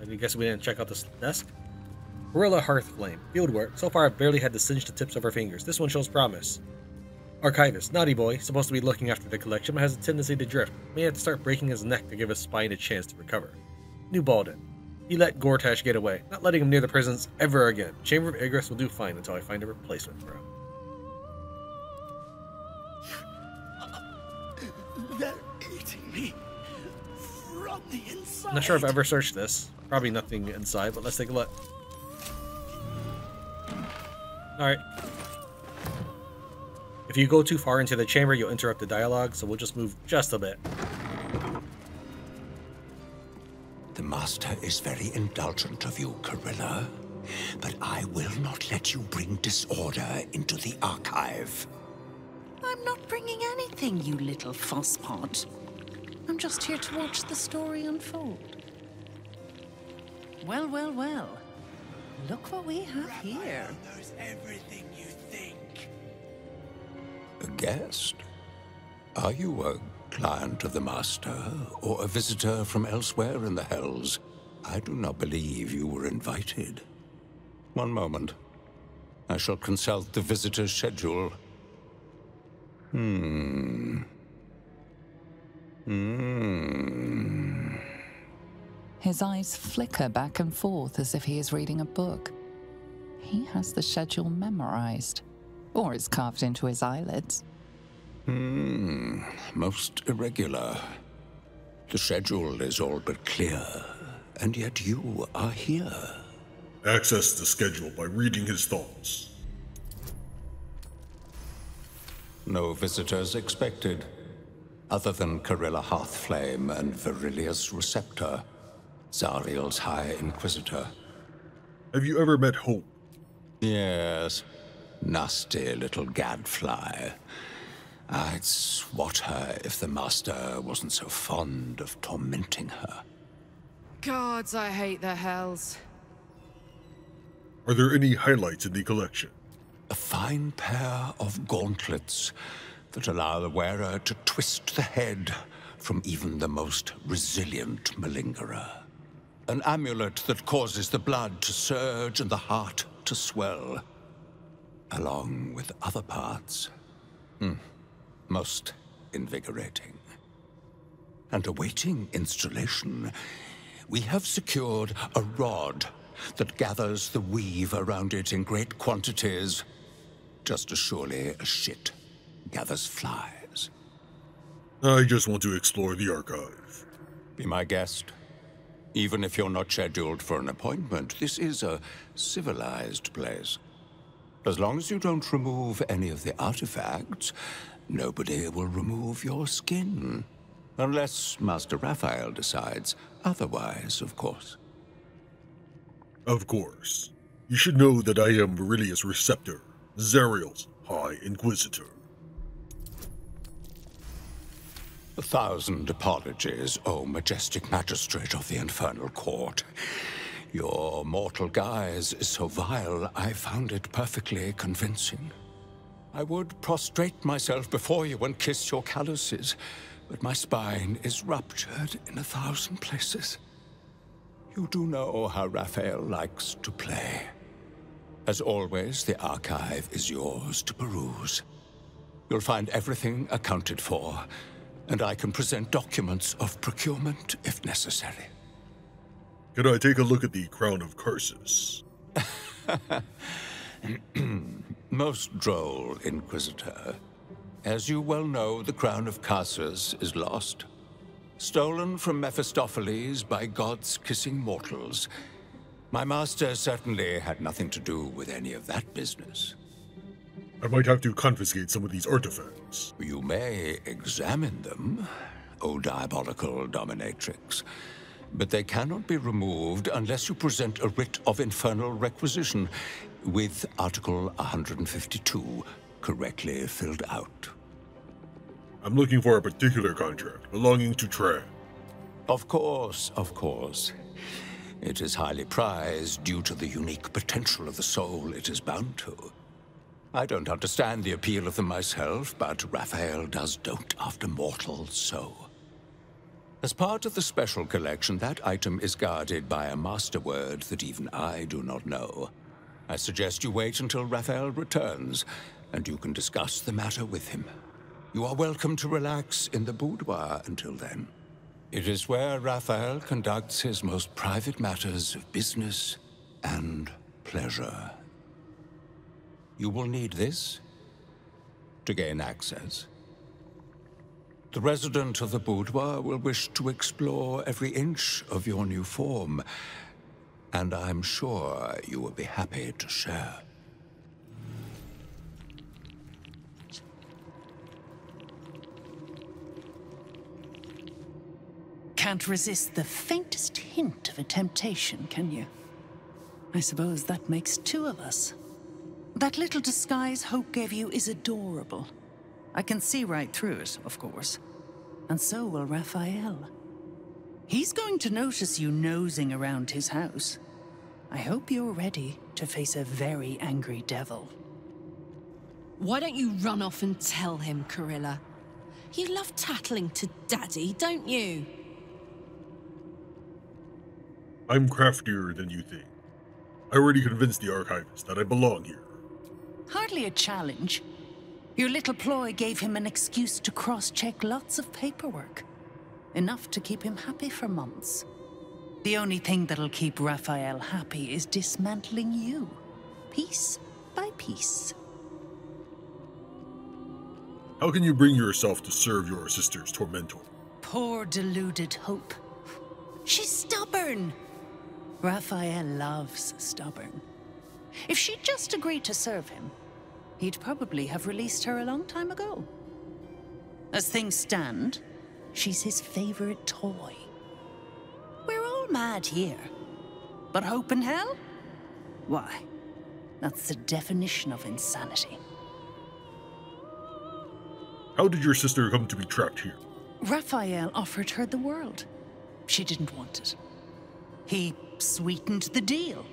I guess we didn't check out this desk. Corella Hearthflame. Fieldwork. So far I've barely had to singe the tips of her fingers. This one shows promise. Archivist. Naughty boy. Supposed to be looking after the collection, but has a tendency to drift. May have to start breaking his neck to give his spine a chance to recover. New Baldan. He let Gortash get away. Not letting him near the prisons ever again. Chamber of Igris will do fine until I find a replacement for him. They're eating me from the inside. I'm not sure if I've ever searched this. Probably nothing inside, but let's take a look. Alright. If you go too far into the chamber, you'll interrupt the dialogue, so we'll just move just a bit. The Master is very indulgent of you, Corella, but I will not let you bring disorder into the Archive. I'm not bringing anything, you little fosspot. I'm just here to watch the story unfold. Well, well, well. Look what we have here. Knows everything you think. A guest? Are you a client of the Master, or a visitor from elsewhere in the Hells? I do not believe you were invited. One moment. I shall consult the visitor's schedule. His eyes flicker back and forth as if he is reading a book. He has the schedule memorized, or it's carved into his eyelids. Most irregular. The schedule is all but clear, and yet you are here. Access the schedule by reading his thoughts. No visitors expected, other than Corella Hearthflame and Virilius Receptor, Zariel's High Inquisitor. Have you ever met Hope? Yes. Nasty little gadfly. I'd swat her if the Master wasn't so fond of tormenting her. Gods, I hate the hells. Are there any highlights in the collection? A fine pair of gauntlets that allow the wearer to twist the head from even the most resilient malingerer. An amulet that causes the blood to surge and the heart to swell, along with other parts. Most invigorating. And awaiting installation, we have secured a rod that gathers the weave around it in great quantities, just as surely as shit gathers flies. I just want to explore the archive. Be my guest. Even if you're not scheduled for an appointment, this is a civilized place. As long as you don't remove any of the artifacts, nobody will remove your skin. Unless Master Raphael decides otherwise, of course. Of course. You should know that I am Verilius Receptor, Zariel's High Inquisitor. 1,000 apologies, O majestic magistrate of the Infernal Court. Your mortal guise is so vile, I found it perfectly convincing. I would prostrate myself before you and kiss your calluses, but my spine is ruptured in 1,000 places. You do know how Raphael likes to play. As always, the archive is yours to peruse. You'll find everything accounted for, and I can present documents of procurement if necessary. Can I take a look at the Crown of Curses? Most droll, Inquisitor. As you well know, the Crown of Curses is lost. Stolen from Mephistopheles by gods kissing mortals. My master certainly had nothing to do with any of that business. I might have to confiscate some of these artifacts. You may examine them, O diabolical dominatrix, but they cannot be removed unless you present a writ of infernal requisition with Article 152 correctly filled out. I'm looking for a particular contract belonging to Tran. Of course, of course. It is highly prized due to the unique potential of the soul it is bound to. I don't understand the appeal of them myself, but Raphael does dote after mortals so. As part of the special collection, that item is guarded by a master word that even I do not know. I suggest you wait until Raphael returns, and you can discuss the matter with him. You are welcome to relax in the boudoir until then. It is where Raphael conducts his most private matters of business and pleasure. You will need this to gain access. The resident of the boudoir will wish to explore every inch of your new form, and I'm sure you will be happy to share. Can't resist the faintest hint of a temptation, can you? I suppose that makes two of us. That little disguise Hope gave you is adorable. I can see right through it, of course. And so will Raphael. He's going to notice you nosing around his house. I hope you're ready to face a very angry devil. Why don't you run off and tell him, Corilla? You love tattling to Daddy, don't you? I'm craftier than you think. I already convinced the archivist that I belong here. Hardly a challenge. Your little ploy gave him an excuse to cross-check lots of paperwork. Enough to keep him happy for months. The only thing that'll keep Raphael happy is dismantling you, piece by piece. How can you bring yourself to serve your sister's tormentor? Poor deluded Hope. She's stubborn. Raphael loves stubborn. If she'd just agreed to serve him, he'd probably have released her a long time ago. As things stand, she's his favorite toy. We're all mad here. But Hope and hell? Why, that's the definition of insanity. How did your sister come to be trapped here? Raphael offered her the world. She didn't want it. He sweetened the deal.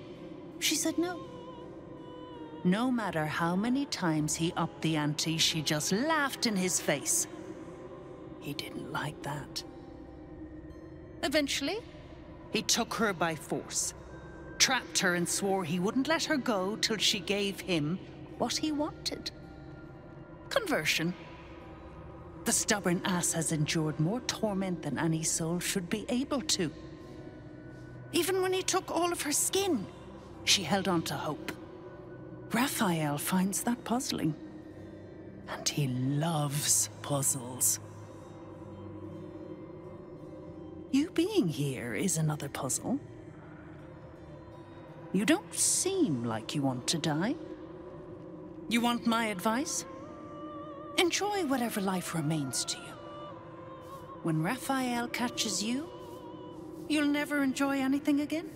She said no. No matter how many times he upped the ante, she just laughed in his face. He didn't like that. Eventually, he took her by force, trapped her and swore he wouldn't let her go till she gave him what he wanted. Conversion. The stubborn ass has endured more torment than any soul should be able to. Even when he took all of her skin, she held on to hope. Raphael finds that puzzling. And he loves puzzles. You being here is another puzzle. You don't seem like you want to die. You want my advice? Enjoy whatever life remains to you. When Raphael catches you, you'll never enjoy anything again.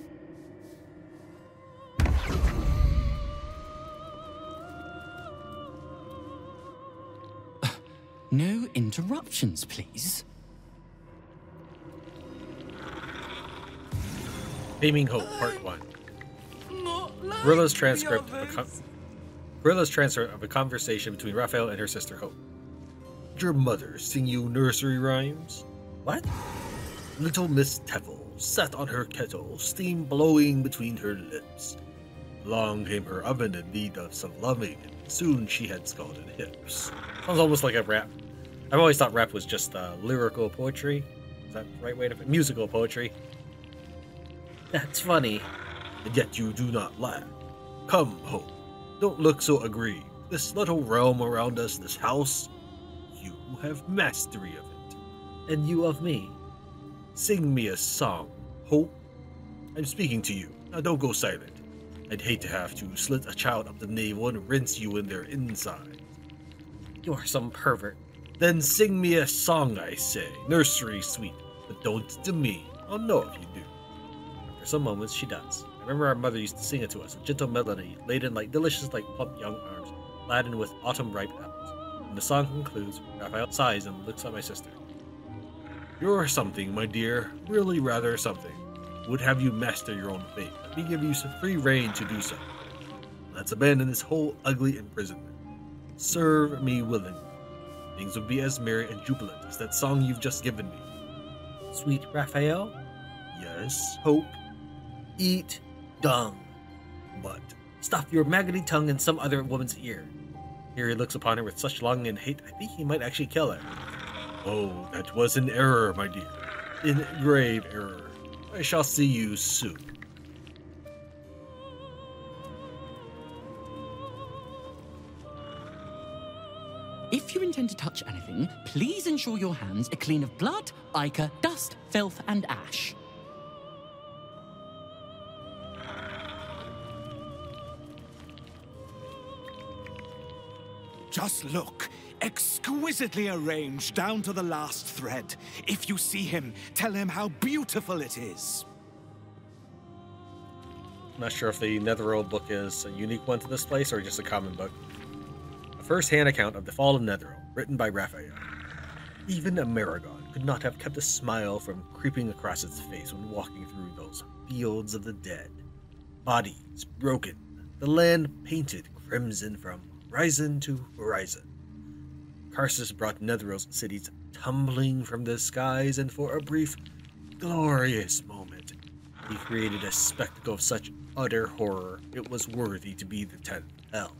No interruptions, please. Theming Hope, Part 1. Gorilla's transcript of a conversation between Raphael and her sister Hope. Did your mother sing you nursery rhymes? What? Little Miss Teffel sat on her kettle, steam blowing between her lips. Along came her oven in need of some loving, and soon she had scalded hips. Sounds almost like a rap. I've always thought rap was just lyrical poetry. Is that the right way to put it? Musical poetry. That's funny. And yet you do not laugh. Come, Hope. Don't look so aggrieved. This little realm around us, this house, you have mastery of it. And you of me. Sing me a song, Hope. I'm speaking to you. Now don't go silent. I'd hate to have to slit a child up the navel and rinse you in their insides. You're some pervert. Then sing me a song, I say. Nursery sweet. But don't to me. I'll know if you do. For some moments, she does. I remember our mother used to sing it to us, a gentle melody, laden like delicious like plump young arms, laden with autumn-ripe apples. When the song concludes, Raphael sighs and looks at my sister. You're something, my dear, really rather something. Would have you master your own fate. Let me give you some free rein to do so. Let's abandon this whole ugly imprisonment. Serve me willingly. Things would be as merry and jubilant as that song you've just given me. Sweet Raphael? Yes, Hope. Eat dung. But stuff your maggoty tongue in some other woman's ear. Here he looks upon her with such longing and hate, I think he might actually kill her. Oh, that was an error, my dear. In grave error. I shall see you soon. If you intend to touch anything, please ensure your hands are clean of blood, ichor, dust, filth, and ash. Just look. Exquisitely arranged down to the last thread. If you see him, tell him how beautiful it is. I'm not sure if the Netherworld book is a unique one to this place or just a common book. A first-hand account of the fall of Netherworld, written by Raphael. Even a Maragon could not have kept a smile from creeping across its face when walking through those fields of the dead. Bodies broken, the land painted crimson from horizon to horizon. Karsus brought Netherworld's cities tumbling from the skies, and for a brief, glorious moment, he created a spectacle of such utter horror it was worthy to be the 10th hell.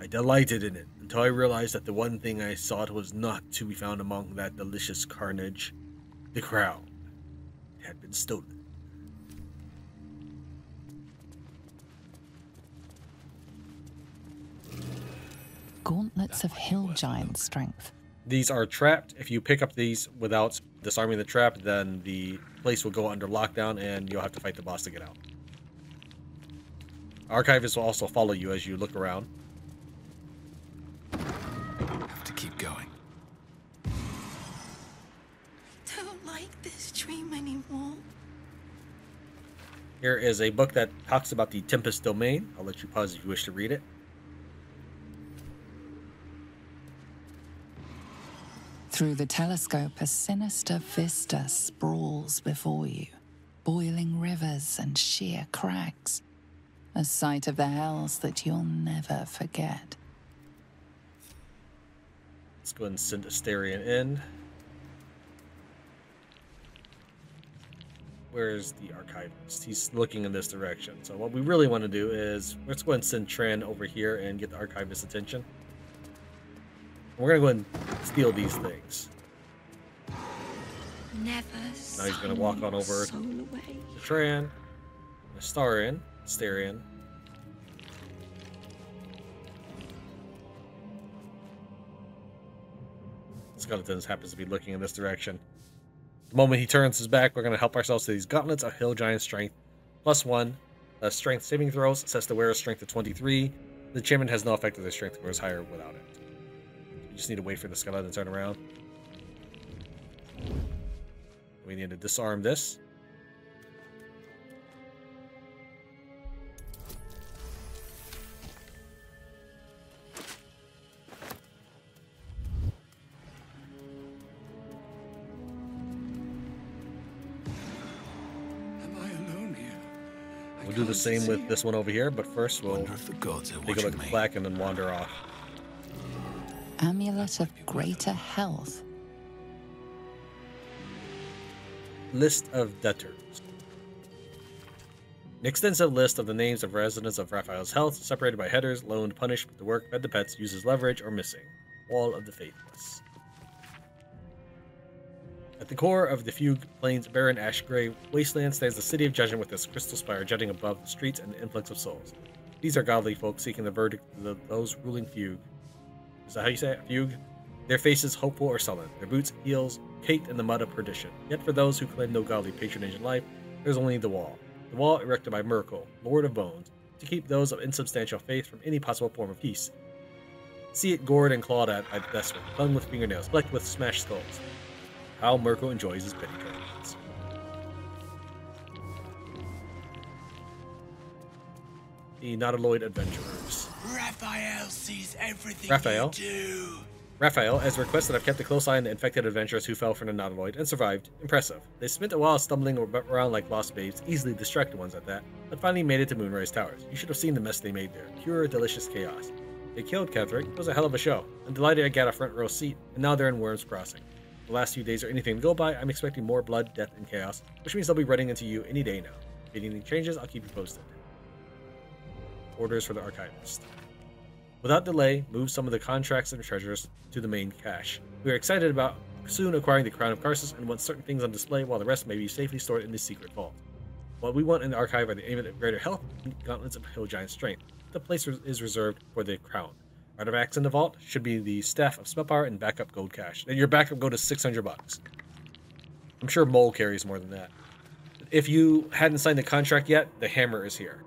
I delighted in it until I realized that the one thing I sought was not to be found among that delicious carnage. The crown had been stolen. Gauntlets of hill giant strength. These are trapped. If you pick up these without disarming the trap, then the place will go under lockdown and you'll have to fight the boss to get out. Archivists will also follow you as you look around. Have to keep going. I don't like this dream anymore. Here is a book that talks about the Tempest Domain. I'll let you pause if you wish to read it. Through the telescope, a sinister vista sprawls before you. boiling rivers and sheer crags. A sight of the hells that you'll never forget. Let's go ahead and send Asterion in. Where's the archivist? He's looking in this direction. So what we really want to do is, let's go ahead and send Tran over here and get the archivist's attention. We're going to go ahead and steal these things. Never. Now he's going to walk on over to Tran, Asterion. Skeleton happens to be looking in this direction. The moment he turns his back, we're going to help ourselves to these gauntlets of Hill Giant Strength. +1. Strength saving throws. Sets the wearer's strength to 23. The enchantment has no effect if their strength grows higher without it. We just need to wait for the skeleton to turn around. We need to disarm this. We'll do the same with this one over here, but first we'll take a look at the plaque and then wander off. Amulet of Greater Health. List of debtors. An extensive list of the names of residents of Raphael's health, separated by headers: loaned, punished, put to work, fed to pets, uses leverage, or missing. Wall of the Faithless. At the core of the Fugue Plains barren ash-gray wasteland stands the City of Judgment with its crystal spire jutting above the streets and the influx of souls. These are godly folk seeking the verdict of those ruling Fugue. Is that how you say it? Fugue? Their faces hopeful or sullen, their boots, heels, caked in the mud of perdition. Yet for those who claim no godly patronage in life, there's only the wall. The wall erected by Myrkul, Lord of Bones, to keep those of insubstantial faith from any possible form of peace. See it gored and clawed at by the desperate, hung with fingernails, flecked with smashed skulls. How Myrkul enjoys his petticoats. The Nautiloid Adventurers. Raphael sees everything Raphael. you do. Raphael, as requested, I've kept a close eye on the infected adventurers who fell from the Nautiloid and survived. Impressive. They spent a while stumbling around like lost babes, easily distracted ones at that, but finally made it to Moonrise Towers. You should have seen the mess they made there. Pure, delicious chaos. They killed Ketherick. It was a hell of a show. I'm delighted I got a front row seat, and now they're in Worm's Crossing. The last few days are anything to go by. I'm expecting more blood, death, and chaos, which means they'll be running into you any day now. If anything changes, I'll keep you posted. Orders for the Archivist. Without delay, move some of the contracts and treasures to the main cache. We are excited about soon acquiring the Crown of Karsus and want certain things on display while the rest may be safely stored in the secret vault. What we want in the archive are the Amulet of Greater Health and Gauntlets of Hill Giant Strength. The place is reserved for the Crown. Artifacts in the vault should be the Staff of Spellpower and backup gold cache. And your backup gold is $600. I'm sure Mole carries more than that. If you hadn't signed the contract yet, the hammer is here.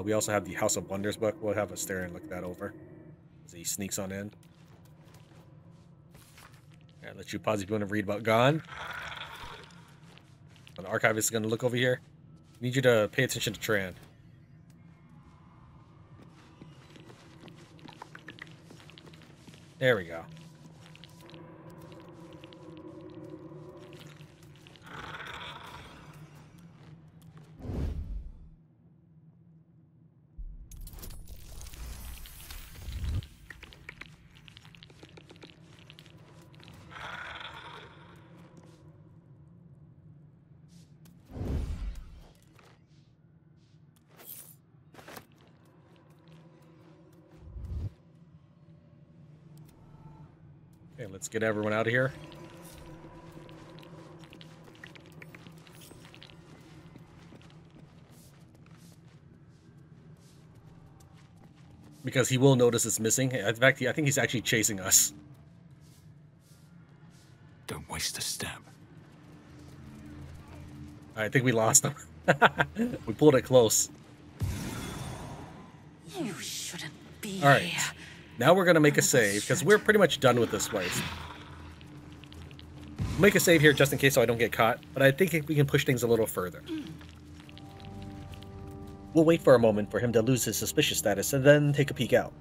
We also have the House of Wonders book. We'll have Asterion look that over as he sneaks on in. I'll let you pause if you want to read about Gon. The archivist is going to look over here. I need you to pay attention to Tran. There we go. Okay, let's get everyone out of here. Because he will notice it's missing. In fact, I think he's actually chasing us. Don't waste a step. I think we lost him. We pulled it close. You shouldn't be All right. here. Now we're going to make a save, because we're pretty much done with this place. Make a save here just in case so I don't get caught, but I think we can push things a little further. We'll wait for a moment for him to lose his suspicious status and then take a peek out.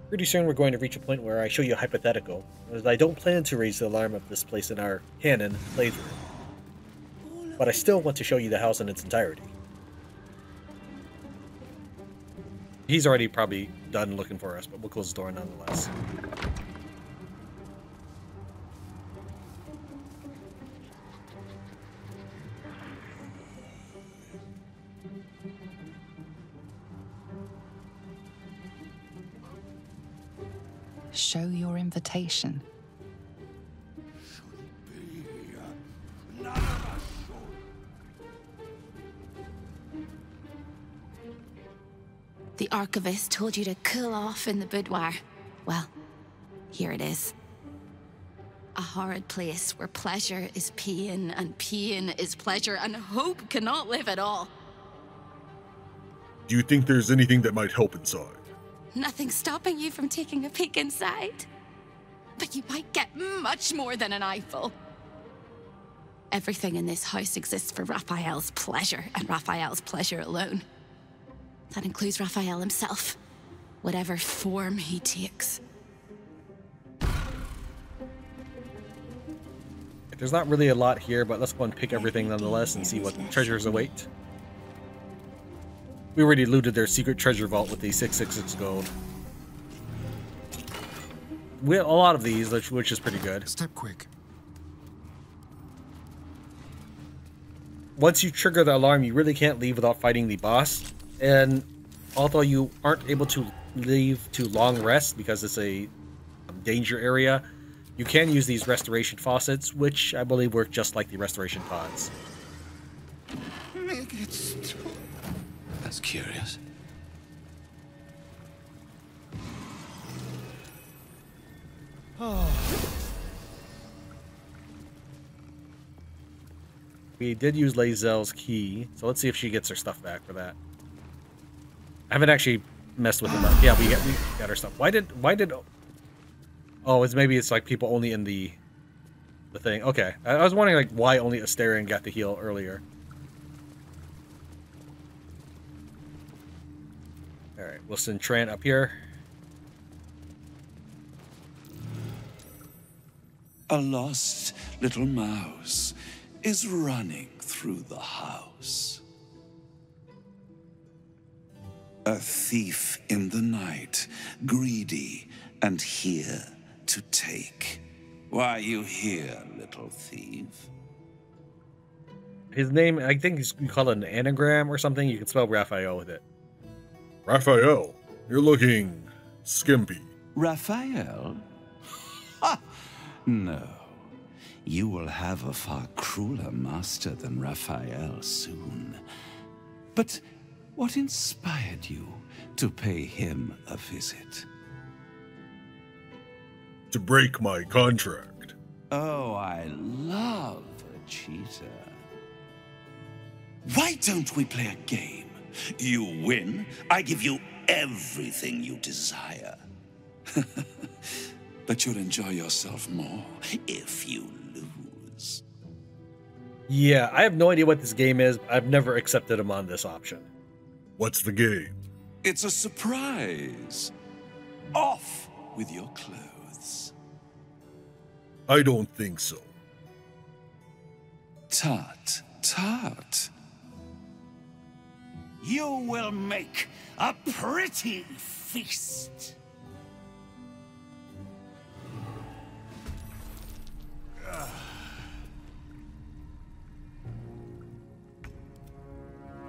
Pretty soon we're going to reach a point where I show you a hypothetical, as I don't plan to raise the alarm of this place in our canon playthrough. but I still want to show you the house in its entirety. He's already probably done looking for us, but we'll close the door nonetheless. Show your invitation. The archivist told you to cool off in the boudoir. Well, here it is. A horrid place where pleasure is pain and pain is pleasure and hope cannot live at all. Do you think there's anything that might help inside? Nothing stopping you from taking a peek inside. But you might get much more than an eyeful. Everything in this house exists for Raphael's pleasure and Raphael's pleasure alone. That includes Raphael himself, whatever form he takes. There's not really a lot here, but let's go and pick everything nonetheless and see what treasures await. We already looted their secret treasure vault with the 666 gold. We have a lot of these, which is pretty good. Step quick. Once you trigger the alarm, you really can't leave without fighting the boss. And although you aren't able to leave to long rest because it's a danger area, you can use these restoration faucets, which I believe work just like the restoration pods. Make it stop. That's curious. We did use Lae'zel's key, so let's see if she gets her stuff back for that. I haven't actually messed with them. Yeah, we got her stuff. Why did? Oh, it's like people only in the thing. Okay, I was wondering like why only Asterion got the heal earlier. All right, we'll send Tran up here. A lost little mouse is running through the house. A thief in the night, greedy and here to take. Why are you here, little thief? His name, I think you call it an anagram or something. You can spell Raphael with it. Raphael, you're looking skimpy. Raphael? Ha! No. You will have a far crueler master than Raphael soon. But what inspired you to pay him a visit? To break my contract. Oh, I love a cheater. Why don't we play a game? You win, I give you everything you desire. But you'll enjoy yourself more if you lose. Yeah, I have no idea what this game is. I've never accepted him on this option. What's the game? It's a surprise. Off with your clothes. I don't think so. Tut, tut. You will make a pretty feast.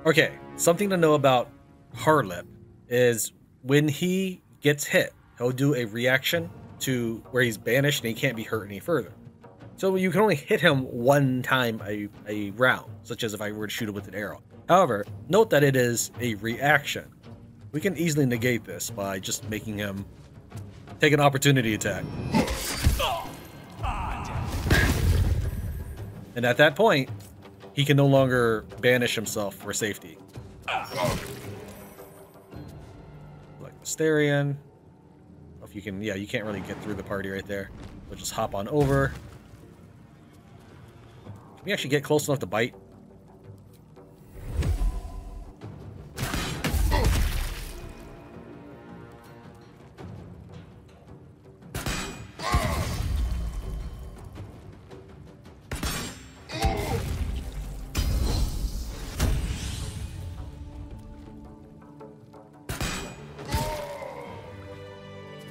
Okay, something to know about Harlip is when he gets hit, he'll do a reaction to where he's banished and he can't be hurt any further. So you can only hit him one time a round, such as if I were to shoot him with an arrow. However, note that it is a reaction. We can easily negate this by just making him take an opportunity attack. And at that point, he can no longer banish himself for safety. Like Asterion. If you can, yeah, you can't really get through the party right there. We'll just hop on over. Can we actually get close enough to bite?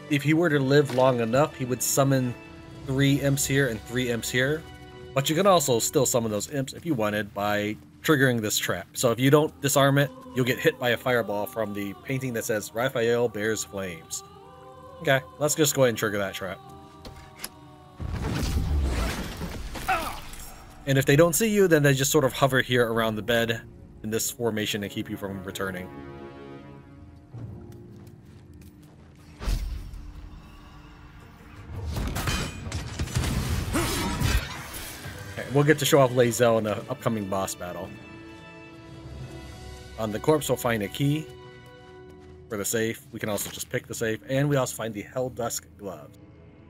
if he were to live long enough, he would summon 3 imps here and 3 imps here. But you can also still summon those imps if you wanted by triggering this trap. So if you don't disarm it, you'll get hit by a fireball from the painting that says Raphael bears flames. Okay, let's just go ahead and trigger that trap. And if they don't see you, then they just sort of hover here around the bed in this formation and keep you from returning. Okay, we'll get to show off Lae'zel in the upcoming boss battle. On the corpse, we'll find a key for the safe. We can also just pick the safe, and we also find the Hell Dusk gloves.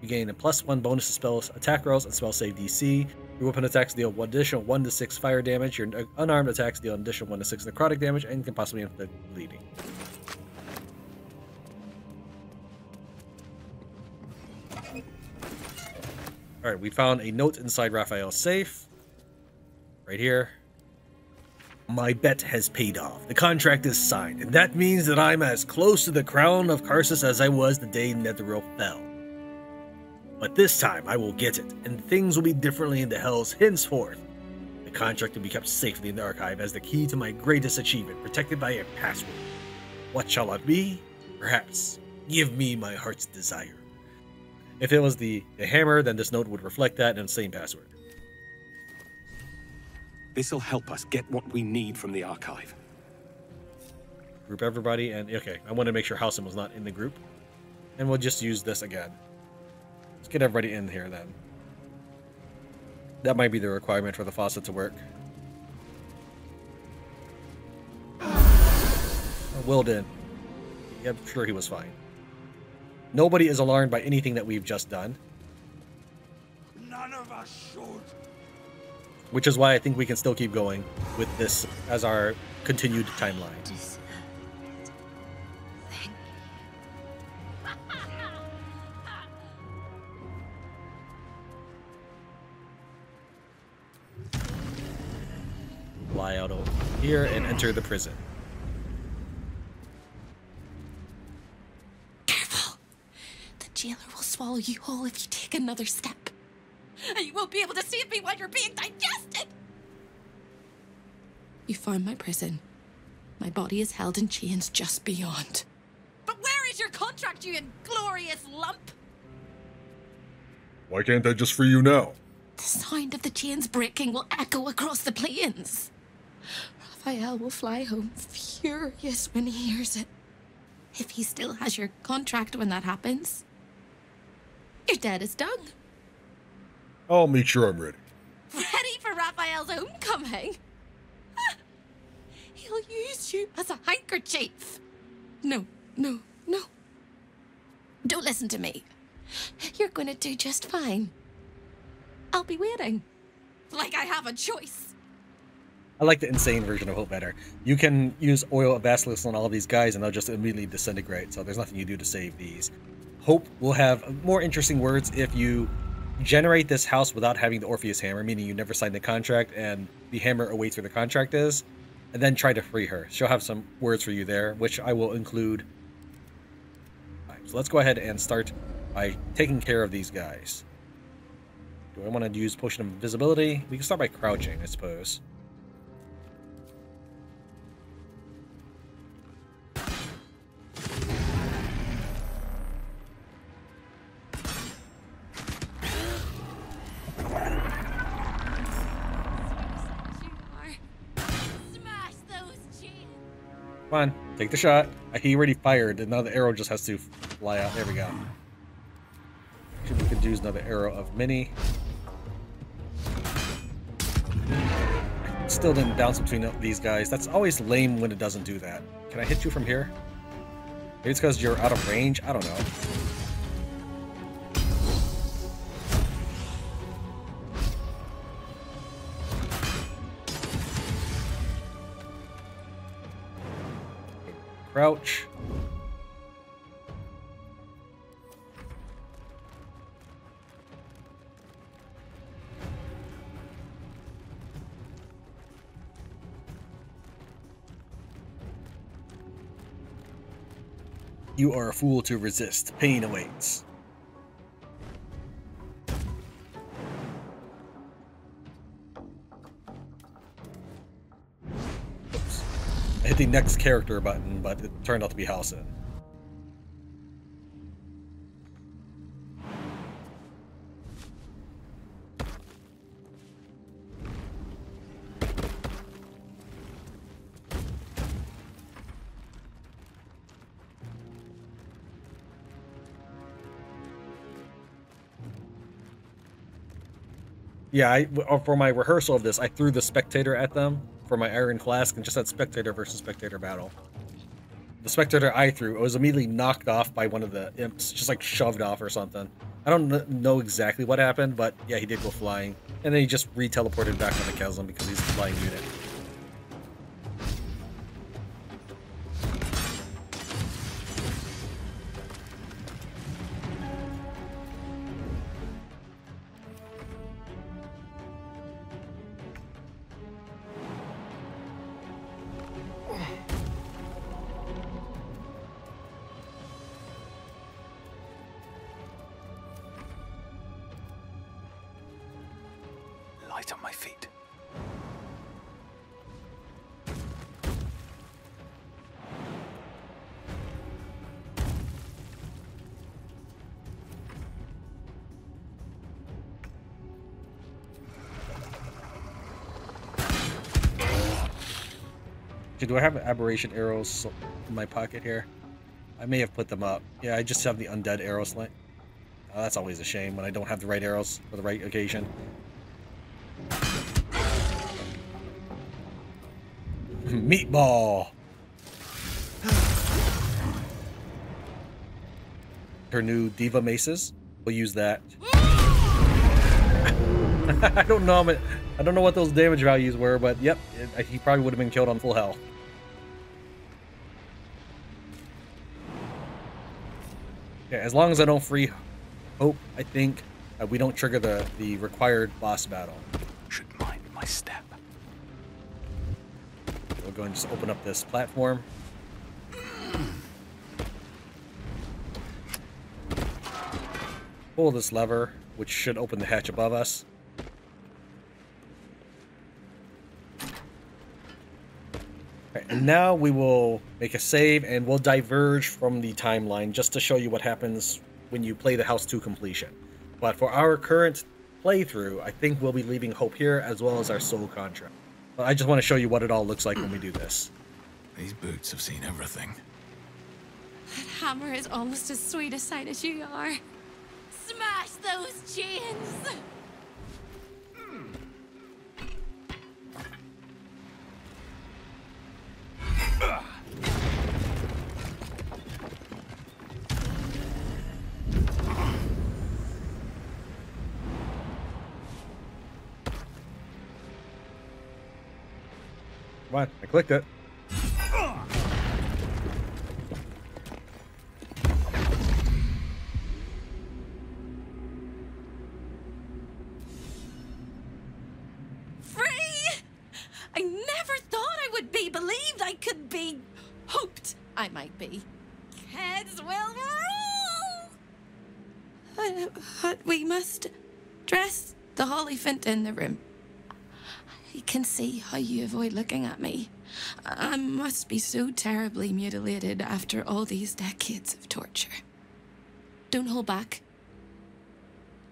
You gain a +1 bonus to spells, attack rolls, and spell save DC. Your weapon attacks deal one additional 1 to 6 fire damage. Your unarmed attacks deal an additional 1 to 6 necrotic damage, and can possibly inflict bleeding. Alright, we found a note inside Raphael's safe. Right here. My bet has paid off. The contract is signed, and that means that I'm as close to the crown of Karsus as I was the day Netheril fell. But this time, I will get it, and things will be differently in the Hells henceforth. The contract will be kept safely in the archive as the key to my greatest achievement, protected by a password. What shall it be? Perhaps. Give me my heart's desire. If it was the hammer, then this note would reflect that and the same password. This'll help us get what we need from the archive. Group everybody, and okay, I want to make sure Halcyon was not in the group. And we'll just use this again. Let's get everybody in here then. That might be the requirement for the faucet to work. Will did. Yeah, I'm sure he was fine. Nobody is alarmed by anything that we've just done. None of us should. Which is why I think we can still keep going with this as our continued timeline. Fly out over here and enter the prison. Careful! The jailer will swallow you whole if you take another step. And you won't be able to save me while you're being digested! You found my prison. My body is held in chains just beyond. But where is your contract, you inglorious lump? Why can't I just free you now? The sound of the chains breaking will echo across the plains. Raphael will fly home furious when he hears it. If he still has your contract when that happens, your debt is done. I'll make sure I'm ready. Ready for Raphael's homecoming? He'll use you as a handkerchief. No, no, no. Don't listen to me. You're going to do just fine. I'll be waiting. Like I have a choice. I like the insane version of Hope better. You can use oil of basilisk on all these guys and they'll just immediately disintegrate, so there's nothing you do to save these. Hope will have more interesting words if you generate this house without having the Orpheus Hammer, meaning you never signed the contract and the hammer awaits where the contract is, and then try to free her. She'll have some words for you there, which I will include. So let's go ahead and start by taking care of these guys. Do I want to use Potion of Invisibility? We can start by crouching, I suppose. Come on, take the shot. He already fired, and now the arrow just has to fly out. There we go. We could use another arrow of mini. Still didn't bounce between these guys. That's always lame when it doesn't do that. Can I hit you from here? Maybe it's because you're out of range? I don't know. Crouch. You are a fool to resist. Pain awaits. Oops. I hit the next character button, but it turned out to be Halsin. Yeah, for my rehearsal of this, I threw the spectator at them for my iron flask and just had spectator versus spectator battle. The spectator I threw, it was immediately knocked off by one of the imps, just like shoved off or something. I don't know exactly what happened, but yeah, he did go flying. And then he just re-teleported back on the chasm because he's a flying unit. Light on my feet. Okay, do I have aberration arrows in my pocket here? I may have put them up. Yeah, I just have the undead arrow sling. Oh, that's always a shame when I don't have the right arrows for the right occasion. Meatball! Her new Diva Maces. We'll use that. I don't know what those damage values were, but yep, he probably would have been killed on full health. Okay, as long as I don't free hope, I think we don't trigger the required boss battle. Should mind my step. We'll go and just open up this platform. Pull this lever, which should open the hatch above us. Right, and now we will make a save and we'll diverge from the timeline just to show you what happens when you play the house to completion. But for our current playthrough, I think we'll be leaving Hope here as well as our soul contract. But I just want to show you what it all looks like when we do this. These boots have seen everything. That hammer is almost as sweet a sight as you are. Smash those chains! Come on, I clicked it. Free! I never thought I would be believed I could be hoped I might be. Heads will roll! But we must dress the Hollyphant in the room. I can see how you avoid looking at me. I must be so terribly mutilated after all these decades of torture. Don't hold back.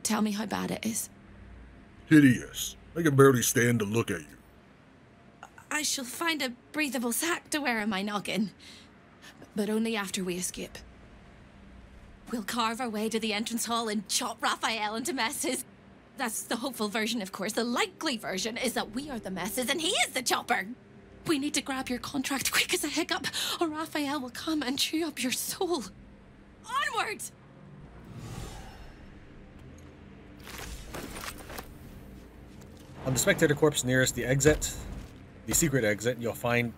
Tell me how bad it is. Hideous. I can barely stand to look at you. I shall find a breathable sack to wear on my noggin. But only after we escape. We'll carve our way to the entrance hall and chop Raphael into messes. That's the hopeful version, of course. The likely version is that we are the messes and he is the chopper. We need to grab your contract quick as a hiccup, or Raphael will come and chew up your soul. Onward! On the spectator corpse nearest the exit, the secret exit, you'll find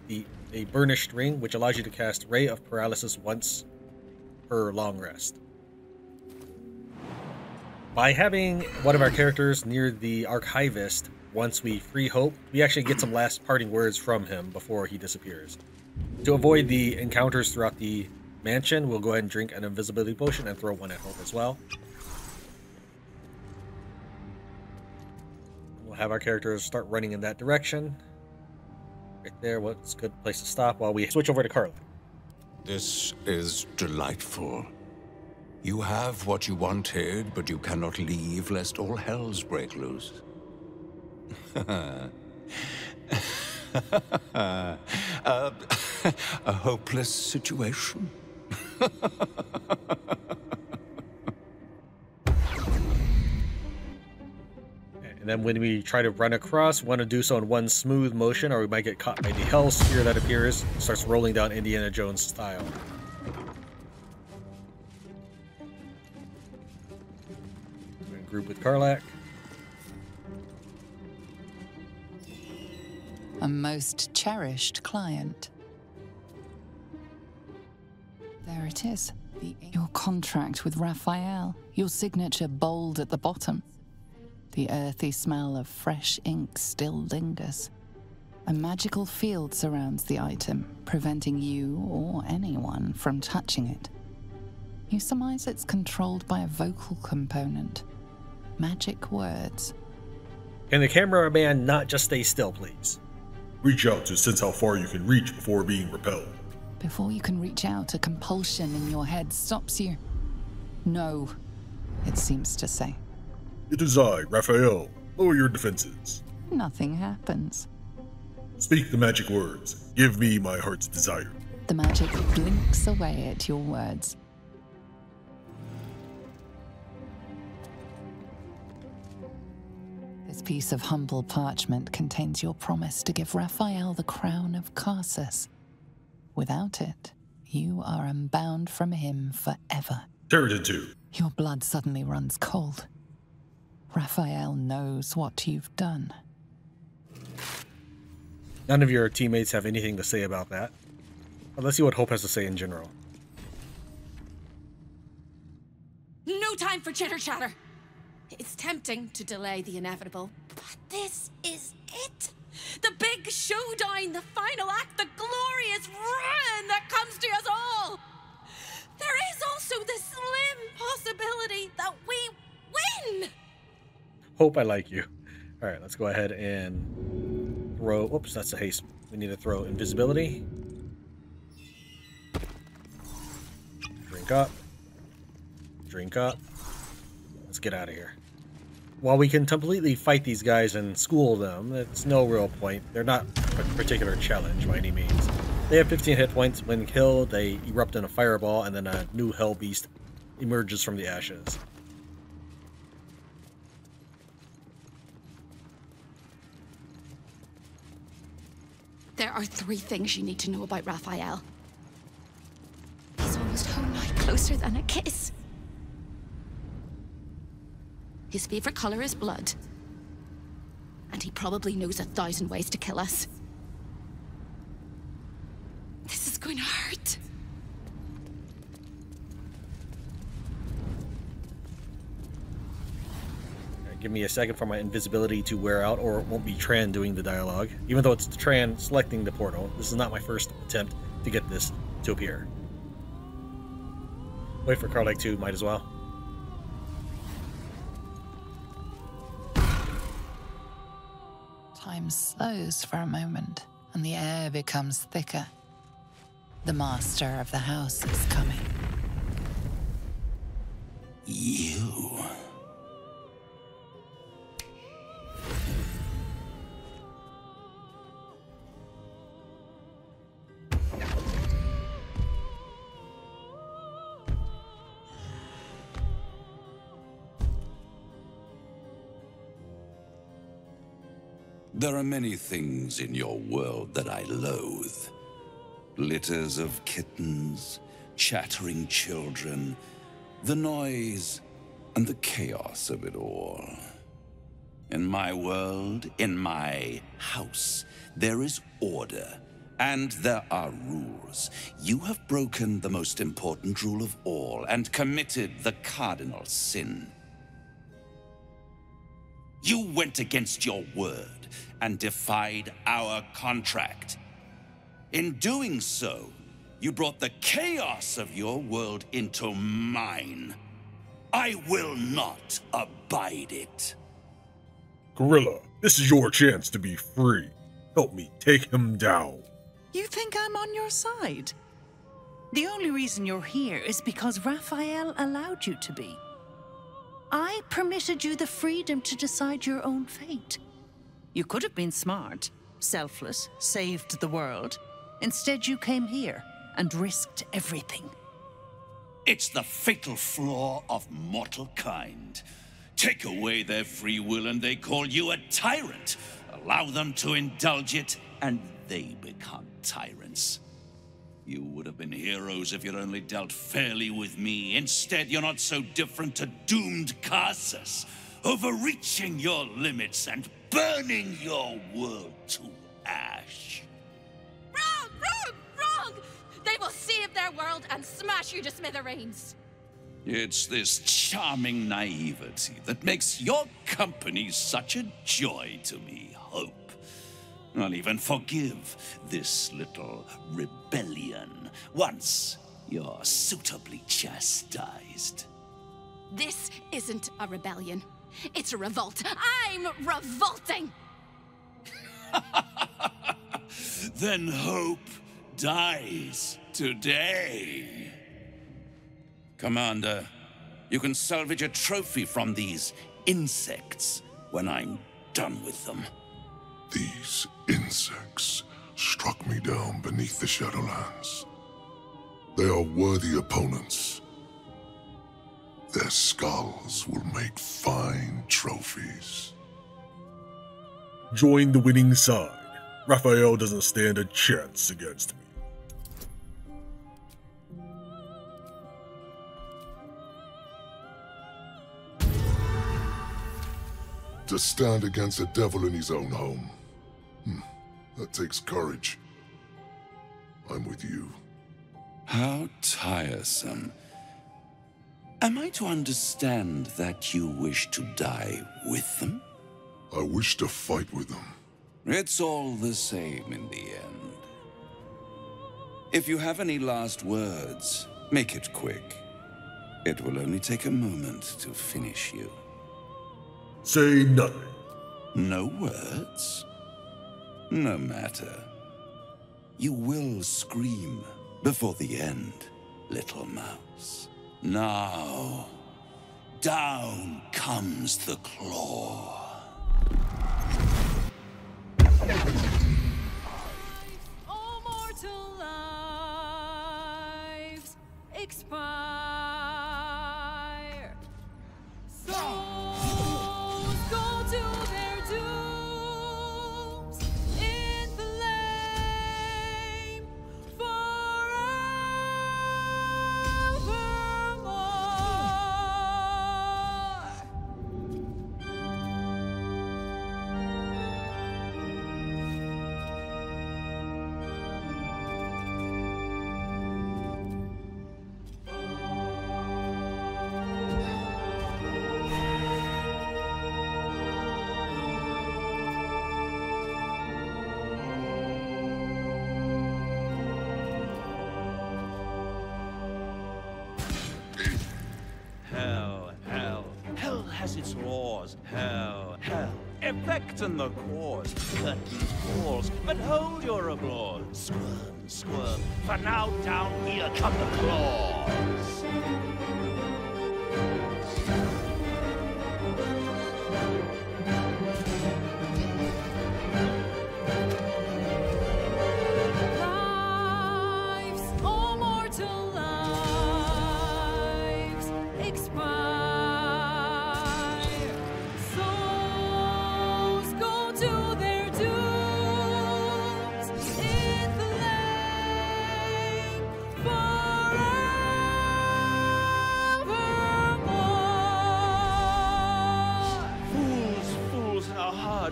a burnished ring, which allows you to cast Ray of Paralysis once per long rest. By having one of our characters near the archivist, once we free Hope, we actually get some last parting words from him before he disappears. To avoid the encounters throughout the mansion, we'll go ahead and drink an invisibility potion and throw one at Hope as well. We'll have our characters start running in that direction. Right there, what's a good place to stop while we switch over to Carla. This is delightful. You have what you wanted, but you cannot leave lest all hells break loose. A hopeless situation. And then when we try to run across, we want to do so in one smooth motion, or we might get caught by the hell sphere that appears, starts rolling down Indiana Jones style. We're going to group with Karlach. A most cherished client. There it is. Your contract with Raphael. Your signature bold at the bottom. The earthy smell of fresh ink still lingers. A magical field surrounds the item, preventing you or anyone from touching it. You surmise it's controlled by a vocal component. Magic words. Can the cameraman not just stay still, please? Reach out to sense how far you can reach before being repelled. Before you can reach out, a compulsion in your head stops you. No, it seems to say. It is I, Raphael. Lower your defenses. Nothing happens. Speak the magic words. Give me my heart's desire. The magic blinks away at your words. This piece of humble parchment contains your promise to give Raphael the crown of Carsus. Without it, you are unbound from him forever. Tear it in two. Your blood suddenly runs cold. Raphael knows what you've done. None of your teammates have anything to say about that. But let's see what Hope has to say in general. No time for chitter-chatter. It's tempting to delay the inevitable, but this is it. The big showdown, the final act, the glorious ruin that comes to us all. There is also the slim possibility that we win. Hope, I like you. All right, let's go ahead and throw... Oops, that's a haste. We need to throw invisibility. Drink up. Drink up. Let's get out of here. While we can completely fight these guys and school them, it's no real point. They're not a particular challenge by any means. They have 15 hit points. When killed, they erupt in a fireball, and then a new hell beast emerges from the ashes. There are 3 things you need to know about Raphael. He's almost home now, closer than a kiss. His favorite color is blood. And he probably knows 1,000 ways to kill us. This is going to hurt. Give me a second for my invisibility to wear out, or it won't be Tran doing the dialogue. Even though it's Tran selecting the portal, this is not my first attempt to get this to appear. Wait for Karlach 2, might as well. Time slows for a moment, and the air becomes thicker. The master of the house is coming. You... There are many things in your world that I loathe. Litters of kittens, chattering children, the noise and the chaos of it all. In my world, in my house, there is order, and there are rules. You have broken the most important rule of all, and committed the cardinal sin. You went against your word, and defied our contract. In doing so, You brought the chaos of your world into mine. I will not abide it. Gorilla, this is your chance to be free. Help me take him down. You think I'm on your side? The only reason you're here is because Raphael allowed you to be. I permitted you the freedom to decide your own fate. You could have been smart, selfless, saved the world. Instead, you came here and risked everything. It's the fatal flaw of mortal kind. Take away their free will and they call you a tyrant. Allow them to indulge it and they become tyrants. You would have been heroes if you'd only dealt fairly with me. Instead, you're not so different to doomed Carsus, overreaching your limits and burning your world to ash. Wrong! Wrong! Wrong! They will save their world and smash you to smithereens. It's this charming naivety that makes your company such a joy to me, Hope. I'll even forgive this little rebellion once you're suitably chastised. This isn't a rebellion. It's a revolt. I'm revolting! Then Hope dies today. Commander, you can salvage a trophy from these insects when I'm done with them. These insects struck me down beneath the Shadowlands. They are worthy opponents. Their skulls will make fine trophies. Join the winning side. Raphael doesn't stand a chance against me. To stand against a devil in his own home. That takes courage. I'm with you. How tiresome. Am I to understand that you wish to die with them? I wish to fight with them. It's all the same in the end. If you have any last words, make it quick. It will only take a moment to finish you. Say nothing. No words? No matter. You will scream before the end, little mouse. Now, down comes the claw. All mortal lives expire. Souls go to their dooms in flame Hell has its laws. Hell. Effect in the cause. Curtains falls, but hold your applause. Squirm. For now down here come the claws.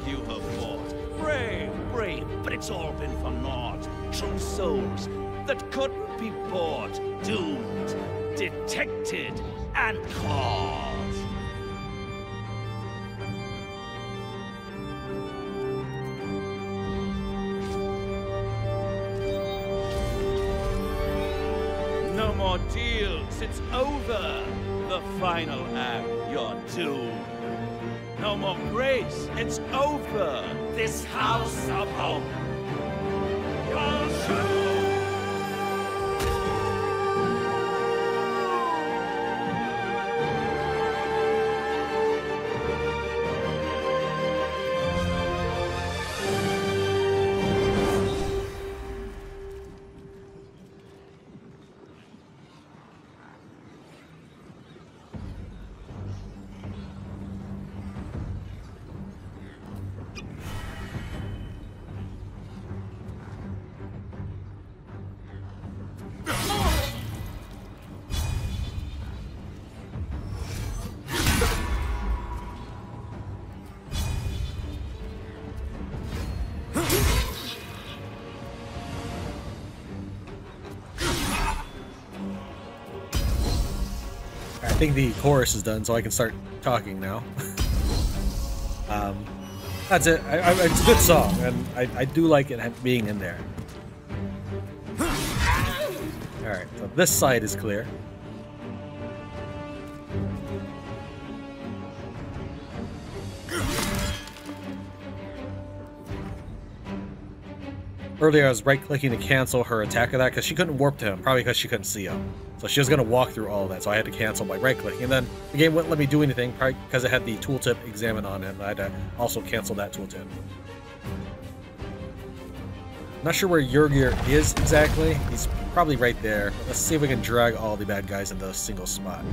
You have fought. Brave, but it's all been for naught. True souls that couldn't be bought, doomed, detected, and caught. ordeal sits over the final act. You're doomed. No more grace. It's over. This house of hope. You're I think the chorus is done, so I can start talking now. That's it. It's a good song, and I do like it being in there. Alright, so this side is clear. Earlier I was right-clicking to cancel her attack of that because she couldn't warp to him, probably because she couldn't see him. So she was going to walk through all of that, so I had to cancel by right-clicking. And then the game wouldn't let me do anything, probably because it had the tooltip examine on it, and I had to also cancel that tooltip. Not sure where Yurgir is exactly. He's probably right there. Let's see if we can drag all the bad guys into a single spot.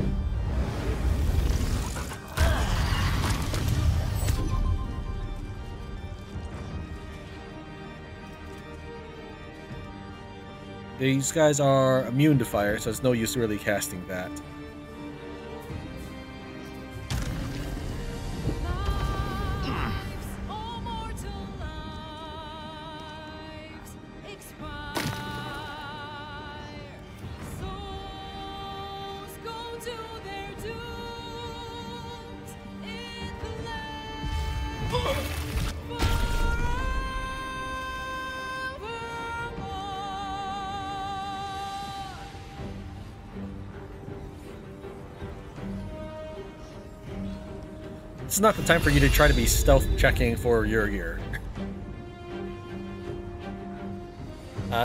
These guys are immune to fire, so it's no use really casting that. It's not the time for you to try to be stealth checking for your gear.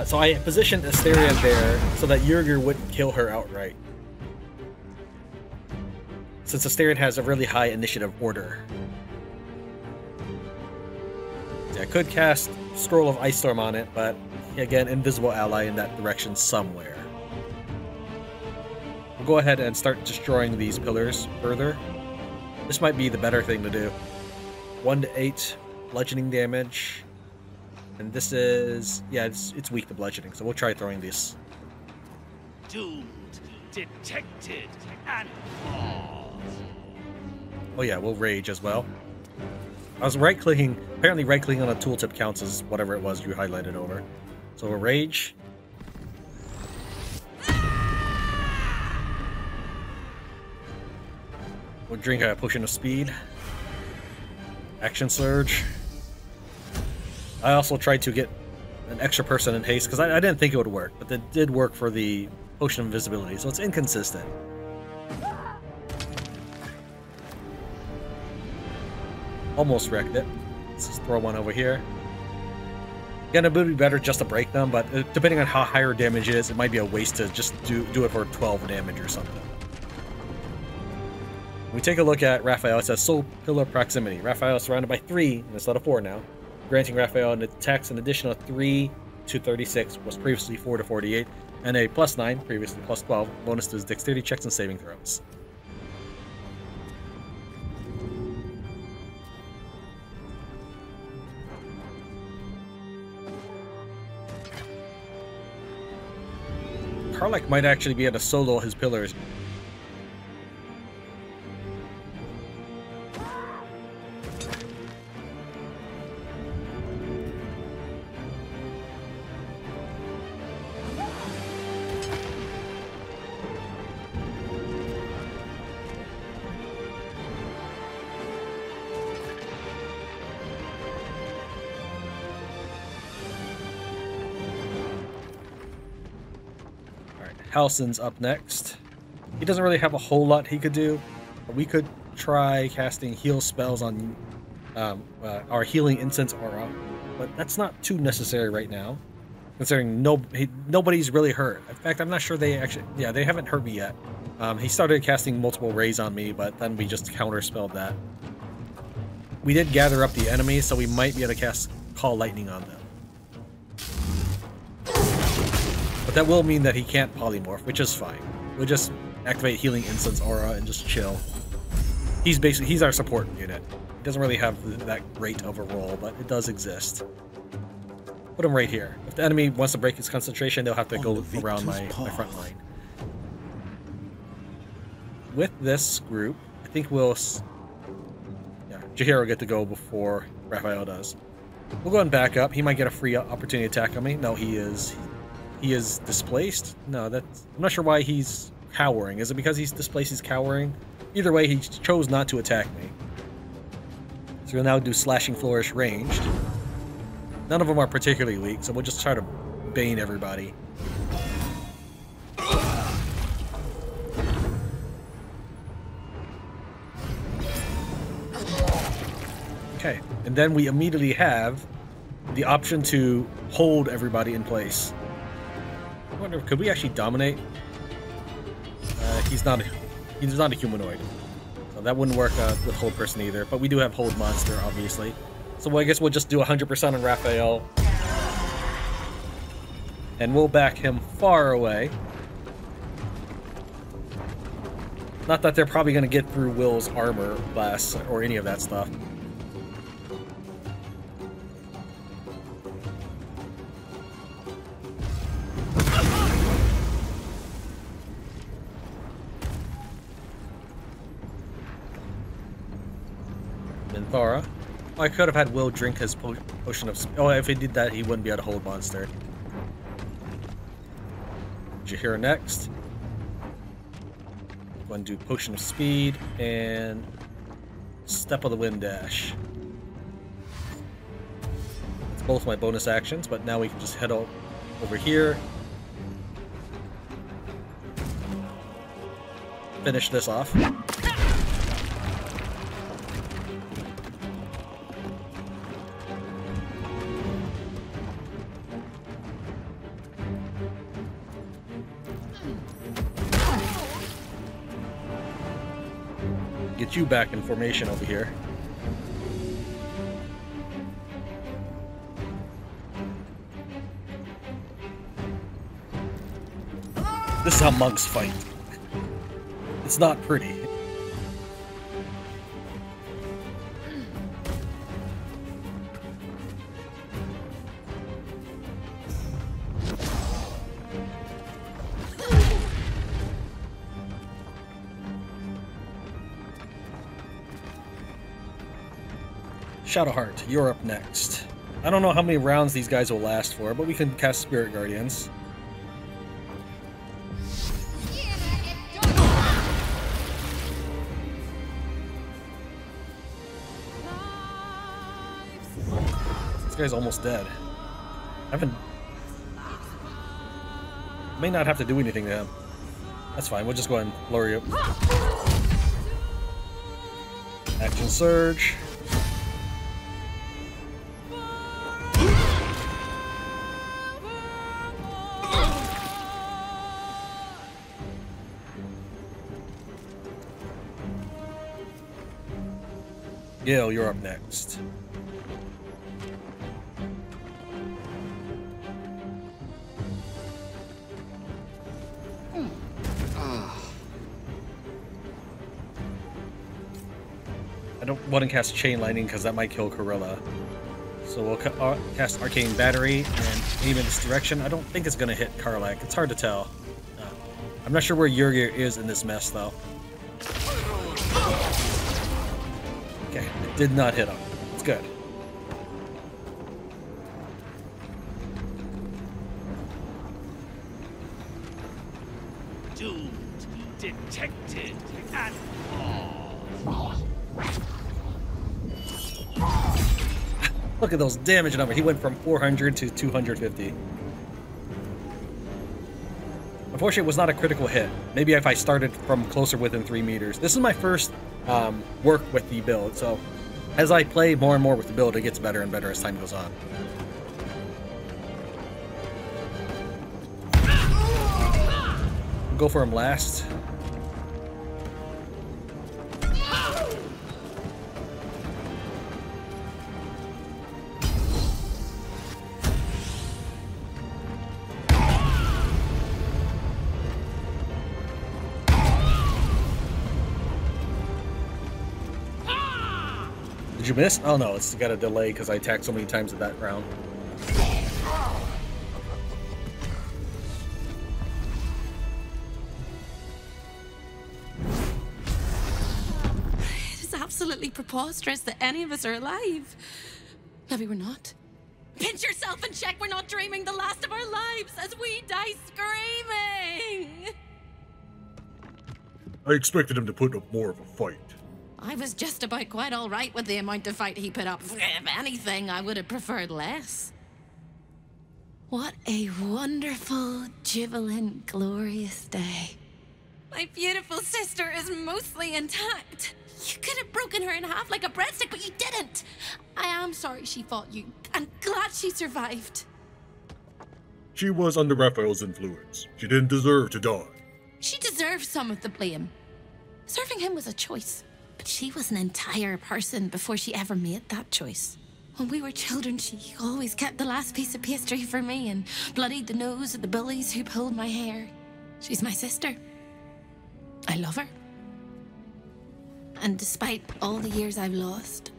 So I positioned Astarion there so that Yurgir wouldn't kill her outright, since Astarion has a really high initiative order. See, I could cast Scroll of Ice Storm on it, but again, invisible ally in that direction somewhere. We'll go ahead and start destroying these pillars further. This might be the better thing to do. 1 to 8 bludgeoning damage. And this is... yeah, it's weak to bludgeoning, so we'll try throwing these. Doomed, detected, and paused. Oh yeah, we'll rage as well. I was right-clicking... apparently right-clicking on a tooltip counts as whatever it was you highlighted over. So we'll rage. We'll drink a potion of speed. Action surge. I also tried to get an extra person in haste because I didn't think it would work, but it did work for the potion of invisibility, so it's inconsistent. Almost wrecked it. Let's just throw one over here. Again, it would be better just to break them, but depending on how high her damage is, it might be a waste to just do it for 12 damage or something. We take a look at Raphael. It says Soul Pillar Proximity. Raphael is surrounded by 3 instead of 4 now, granting Raphael an attacks an additional 3 to 36, was previously 4 to 48, and a +9, previously +12, bonus to his dexterity checks and saving throws. Karlach might actually be able to solo his pillars. Halsin's up next. He doesn't really have a whole lot he could do. We could try casting heal spells on our healing incense aura, but that's not too necessary right now, considering nobody's really hurt. In fact, I'm not sure they haven't hurt me yet. He started casting multiple rays on me, but then we just counterspelled that. We did gather up the enemies, so we might be able to cast Call Lightning on them. But that will mean that he can't polymorph, which is fine. We'll just activate Healing Incense Aura and just chill. He's our support unit. He doesn't really have that great of a role, but it does exist. Put him right here. If the enemy wants to break his concentration, they'll have to go around my front line. With this group, I think we'll... Yeah, Jaheir will get to go before Raphael does. We'll go and back up. He might get a free opportunity attack on me. No, he is displaced? No, I'm not sure why he's cowering. Is it because he's displaced he's cowering? Either way, he chose not to attack me. So we'll now do Slashing Flourish ranged. None of them are particularly weak, so we'll just try to bane everybody. Okay, and then we immediately have the option to hold everybody in place. I wonder, could we actually dominate? He's not a humanoid, so that wouldn't work with hold person either. But we do have hold monster, obviously. So I guess we'll just do 100% on Raphael, and we'll back him far away. Not that they're probably going to get through Will's armor class or any of that stuff. Thora. Oh, I could have had Will drink his potion of... Oh, if he did that, he wouldn't be able to hold monster. Jaheir next. Go and do potion of speed and step of the wind dash. It's both my bonus actions, but now we can just head over here. Finish this off. Get you back in formation over here. This is how monks fight. It's not pretty. Shadowheart, you're up next. I don't know how many rounds these guys will last for, but we can cast Spirit Guardians. This guy's almost dead. May not have to do anything to him. That's fine, we'll just go ahead and lower you up. Action Surge. Gil, you're up next. I don't want to cast Chain Lightning because that might kill Corilla. So we'll cast Arcane Battery and aim in this direction. I don't think it's going to hit Karlach. It's hard to tell. I'm not sure where Yurgir is in this mess, though. Okay, it did not hit him. It's good. Doomed, detected, and Look at those damage numbers. He went from 400 to 250. Unfortunately, it was not a critical hit. Maybe if I started from closer within 3 meters. This is my first work with the build, so as I play more and more with the build, it gets better and better as time goes on. Go for him last. Did you miss? Oh no, it's got a delay because I attacked so many times at that round. It is absolutely preposterous that any of us are alive. Maybe we're not. Pinch yourself and check we're not dreaming the last of our lives as we die screaming. I expected him to put up more of a fight. I was just about quite all right with the amount of fight he put up. If anything, I would have preferred less. What a wonderful, jubilant, glorious day. My beautiful sister is mostly intact. You could have broken her in half like a breadstick, but you didn't. I am sorry she fought you. I'm glad she survived. She was under Raphael's influence. She didn't deserve to die. She deserves some of the blame. Serving him was a choice. But she was an entire person before she ever made that choice. When we were children, she always kept the last piece of pastry for me and bloodied the nose of the bullies who pulled my hair. She's my sister. I love her. And despite all the years I've lost,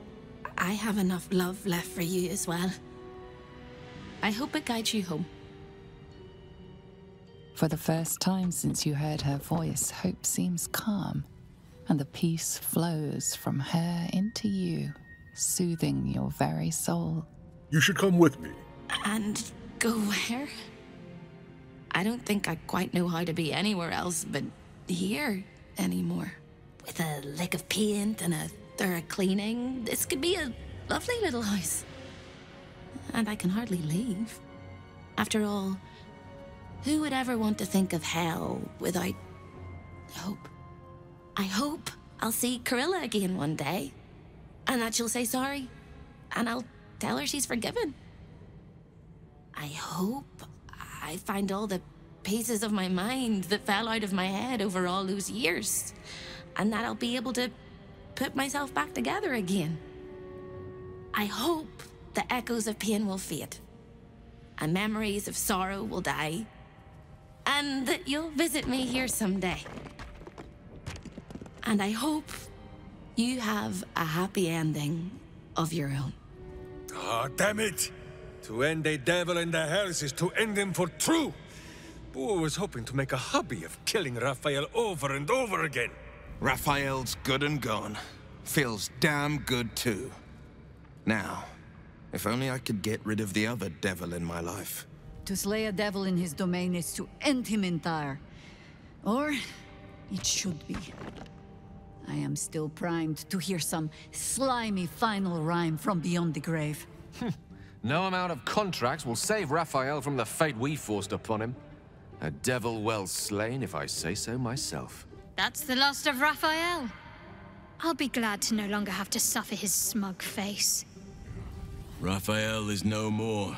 I have enough love left for you as well. I hope it guides you home. For the first time since you heard her voice, Hope seems calm. And the peace flows from her into you, soothing your very soul. You should come with me. And go where? I don't think I quite know how to be anywhere else but here anymore. With a lick of paint and a thorough cleaning, this could be a lovely little house. And I can hardly leave. After all, who would ever want to think of hell without hope? I hope I'll see Corilla again one day, and that she'll say sorry, and I'll tell her she's forgiven. I hope I find all the pieces of my mind that fell out of my head over all those years, and that I'll be able to put myself back together again. I hope the echoes of pain will fade, and memories of sorrow will die, and that you'll visit me here someday. And I hope you have a happy ending of your own. Ah, damn it! To end a devil in the hells is to end him for true. Boo was hoping to make a hobby of killing Raphael over and over again. Raphael's good and gone. Feels damn good too. Now, if only I could get rid of the other devil in my life. To slay a devil in his domain is to end him entire. Or it should be. I am still primed to hear some slimy final rhyme from beyond the grave. No amount of contracts will save Raphael from the fate we forced upon him. A devil well slain, if I say so myself. That's the last of Raphael. I'll be glad to no longer have to suffer his smug face. Raphael is no more.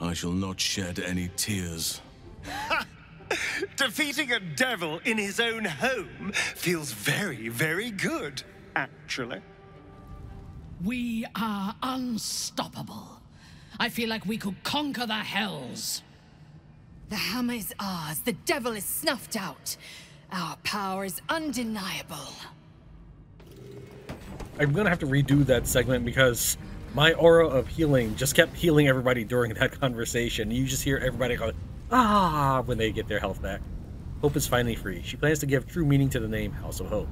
I shall not shed any tears. Defeating a devil in his own home feels very, very good, actually. We are unstoppable. I feel like we could conquer the hells. The hammer is ours. The devil is snuffed out. Our power is undeniable. I'm gonna have to redo that segment because my aura of healing just kept healing everybody during that conversation. You just hear everybody go, ah, when they get their health back. Hope is finally free. She plans to give true meaning to the name House of Hope.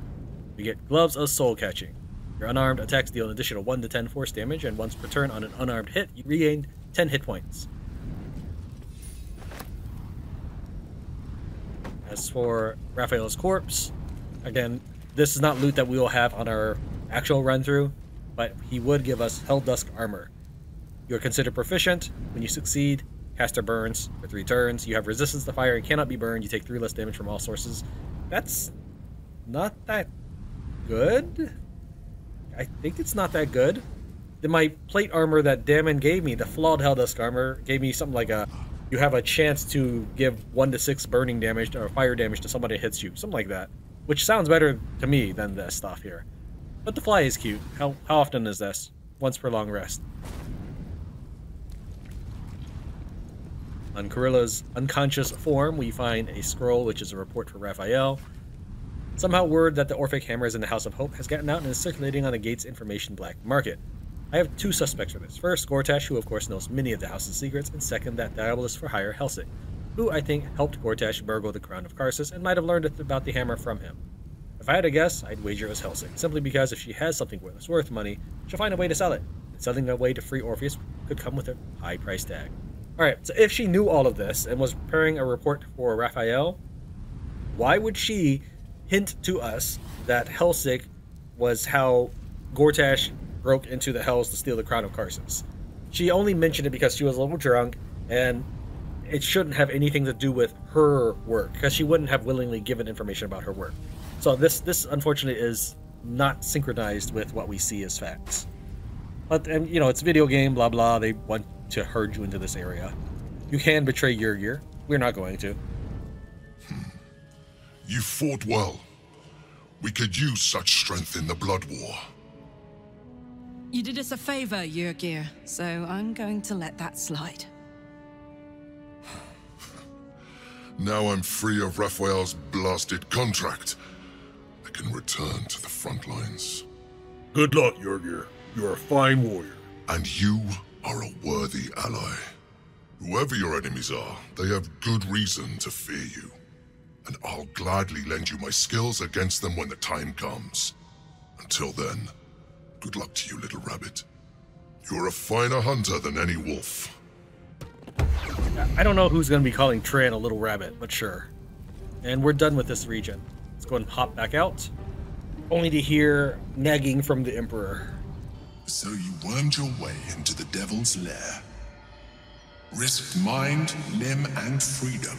You get Gloves of Soul Catching. Your unarmed attacks deal an additional 1 to 10 force damage, and once per turn on an unarmed hit, you regain 10 hit points. As for Raphael's corpse, again, this is not loot that we will have on our actual run-through, but he would give us Hell Dusk armor. You are considered proficient when you succeed Caster burns for 3 turns. You have resistance to fire and cannot be burned. You take 3 less damage from all sources. That's not that good. I think it's not that good. Then my plate armor that Damon gave me, the flawed Helldusk armor, gave me something like you have a chance to give 1 to 6 burning damage or fire damage to somebody that hits you. Something like that. Which sounds better to me than this stuff here. But the fly is cute. How often is this? Once per long rest. On Corilla's unconscious form, we find a scroll, which is a report for Raphael. Somehow word that the Orphic Hammer is in the House of Hope has gotten out and is circulating on the gate's information black market. I have 2 suspects for this. First, Gortash, who of course knows many of the house's secrets, and second, that diabolist for hire Helsing, who I think helped Gortash burgle the crown of Karsus and might have learned about the hammer from him. If I had to guess, I'd wager it was Helsing, simply because if she has something that's worth money, she'll find a way to sell it, and selling a way to free Orpheus could come with a high price tag. Alright, so if she knew all of this and was preparing a report for Raphael, why would she hint to us that Helsing was how Gortash broke into the Hells to steal the crown of Karsus? She only mentioned it because she was a little drunk, and it shouldn't have anything to do with her work, because she wouldn't have willingly given information about her work. So this unfortunately is not synchronized with what we see as facts. But, and you know, it's a video game, blah blah, they want to herd you into this area. You can betray Yrgir. We're not going to. You fought well. We could use such strength in the Blood War. You did us a favor, Yrgir, so I'm going to let that slide. Now I'm free of Raphael's blasted contract. I can return to the front lines. Good luck, Yrgir. You're a fine warrior. And you are a worthy ally. Whoever your enemies are, they have good reason to fear you. And I'll gladly lend you my skills against them when the time comes. Until then, good luck to you, little rabbit. You're a finer hunter than any wolf. I don't know who's going to be calling Tran a little rabbit, but sure. And we're done with this region. Let's go and hop back out, only to hear nagging from the Emperor. So you wormed your way into the Devil's Lair, risked mind, limb, and freedom,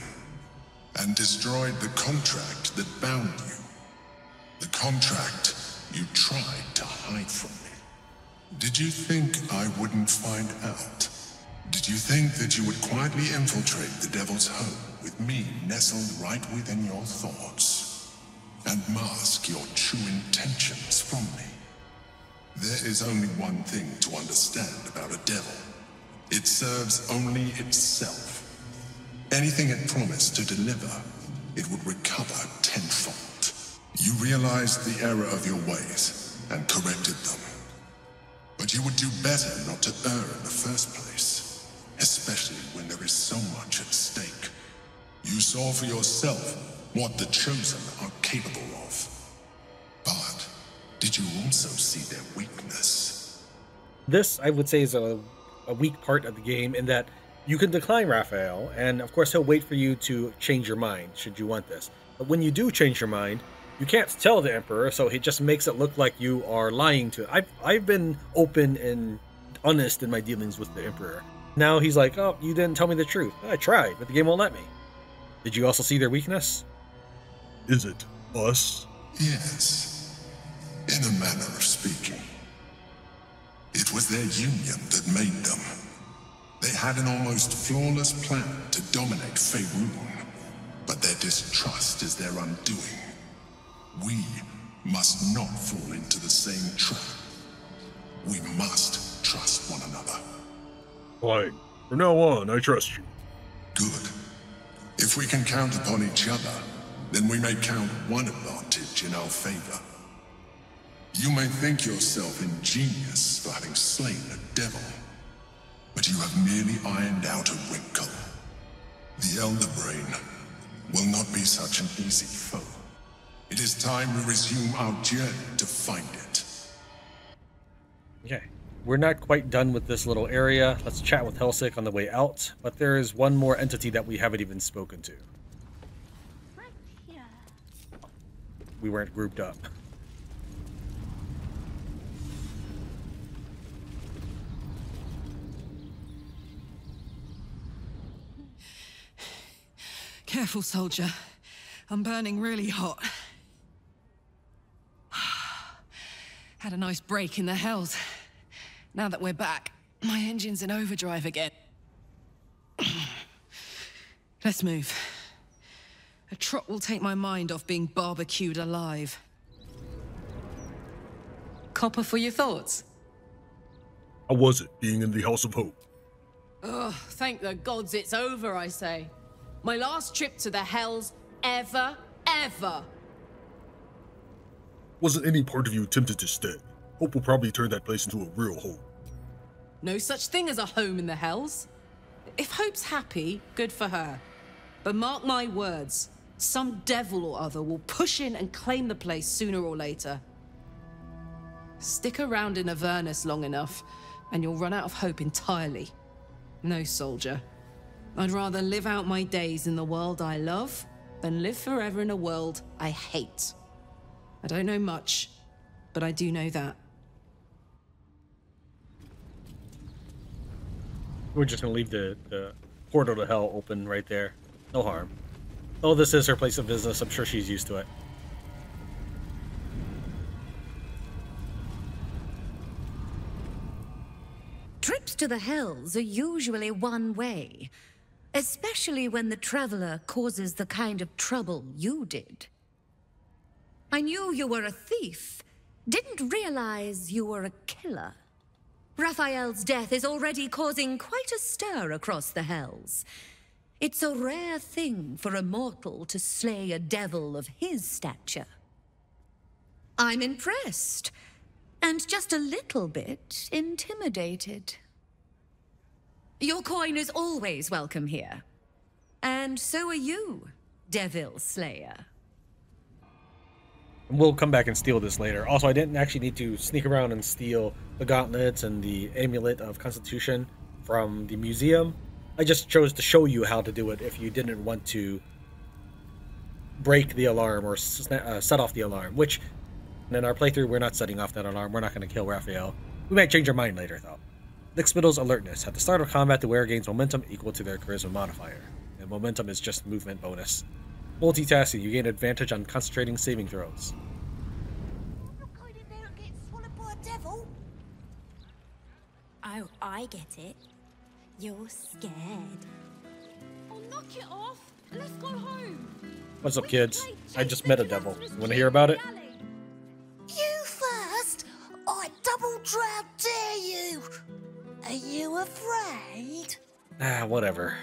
and destroyed the contract that bound you. The contract you tried to hide from me. Did you think I wouldn't find out? Did you think that you would quietly infiltrate the Devil's home with me nestled right within your thoughts, and mask your true intentions from me? There is only one thing to understand about a devil. It serves only itself. Anything it promised to deliver, it would recover tenfold. You realized the error of your ways and corrected them. But you would do better not to err in the first place, especially when there is so much at stake. You saw for yourself what the Chosen are capable of. But did you also see their weakness? This, I would say, is a weak part of the game in that you can decline Raphael, and of course he'll wait for you to change your mind, should you want this. But when you do change your mind, you can't tell the Emperor, so he just makes it look like you are lying to it. I've been open and honest in my dealings with the Emperor. Now he's like, oh, you didn't tell me the truth. I tried, but the game won't let me. Did you also see their weakness? Is it us? Yes, in a manner of speaking. It was their union that made them. They had an almost flawless plan to dominate Faerun, but their distrust is their undoing. We must not fall into the same trap. We must trust one another. Fine. From now on, I trust you. Good. If we can count upon each other, then we may count one advantage in our favor. You may think yourself ingenious for having slain a devil, but you have merely ironed out a wrinkle. The Elder Brain will not be such an easy foe. It is time we resume our journey to find it. Okay, we're not quite done with this little area. Let's chat with Helsing on the way out, but there is one more entity that we haven't even spoken to. We weren't grouped up. Careful, soldier. I'm burning really hot. Had a nice break in the hells. Now that we're back, my engine's in overdrive again. Let's move. A trot will take my mind off being barbecued alive. Copper for your thoughts? How was it, being in the House of Hope? Ugh, thank the gods it's over, I say. My last trip to the hells ever. Wasn't any part of you tempted to stay? Hope will probably turn that place into a real home. No such thing as a home in the hells. If Hope's happy, good for her. But mark my words, some devil or other will push in and claim the place sooner or later. Stick around in Avernus long enough, and you'll run out of hope entirely. No, soldier. I'd rather live out my days in the world I love than live forever in a world I hate. I don't know much, but I do know that. We're just gonna leave the portal to hell open right there. No harm. Oh, this is her place of business. I'm sure she's used to it. Trips to the hells are usually one way, especially when the traveler causes the kind of trouble you did. I knew you were a thief, didn't realize you were a killer. Raphael's death is already causing quite a stir across the hells. It's a rare thing for a mortal to slay a devil of his stature. I'm impressed, and just a little bit intimidated. Your coin is always welcome here. And so are you, Devil Slayer. We'll come back and steal this later. Also, I didn't actually need to sneak around and steal the gauntlets and the amulet of Constitution from the museum. I just chose to show you how to do it if you didn't want to break the alarm or set off the alarm, which in our playthrough, we're not setting off that alarm. We're not going to kill Raphael. We might change our mind later, though. Lickspittle's alertness. At the start of combat, the wearer gains momentum equal to their charisma modifier, and momentum is just movement bonus. Multitasking. You gain advantage on concentrating saving throws. Oh, I get it. You're scared. Oh, knock it off. Let's go home. What's up, kids? I just met a devil. You want to hear about it? You first? I double drown dare you. Are you afraid? Ah, whatever.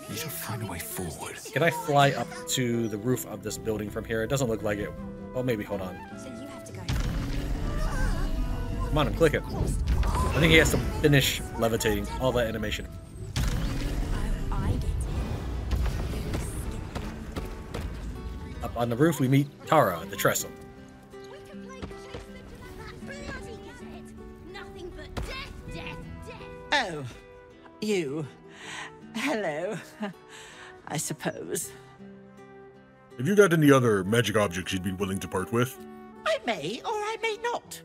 You need to find a way forward. Can I fly up to the roof of this building from here? It doesn't look like it. Oh, maybe. Hold on. So you have to go. Come on, I'm clicking. I think he has to finish levitating all that animation. I get it. Up on the roof, we meet Tara, the Tressym. Nothing but death. Oh, you. Hello, I suppose. Have you got any other magic objects you'd be willing to part with? I may or I may not.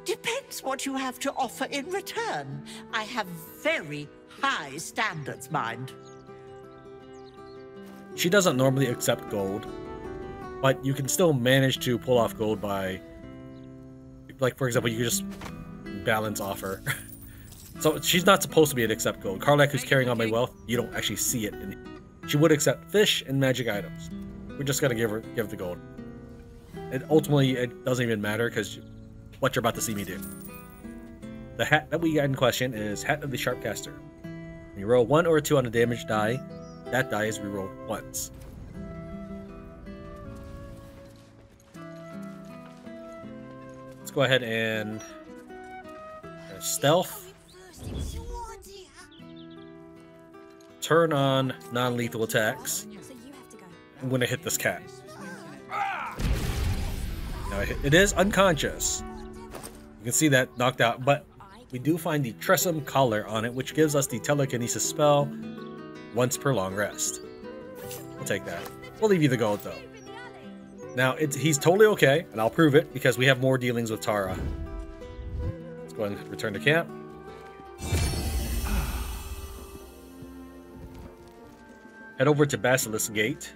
Depends what you have to offer in return. I have very high standards, mind. She doesn't normally accept gold, but you can still manage to pull off gold by, like, for example, you can just balance offer. So she's not supposed to be an accept gold. Karlach, who's carrying all my wealth, you don't actually see it. She would accept fish and magic items. We're just gonna give the gold. And ultimately, it doesn't even matter because what you're about to see me do. The hat that we got in question is Hat of the Sharpcaster. When you roll 1 or 2 on a damage die, that die is rerolled once. Let's go ahead and stealth. Turn on non-lethal attacks. I'm gonna hit this cat. Now it is unconscious. You can see that knocked out, but we do find the Tressym collar on it, which gives us the telekinesis spell once per long rest. We'll take that. We'll leave you the gold though. Now he's totally okay, and I'll prove it because we have more dealings with Tara. Let's go ahead and return to camp. head over to Basilisk Gate.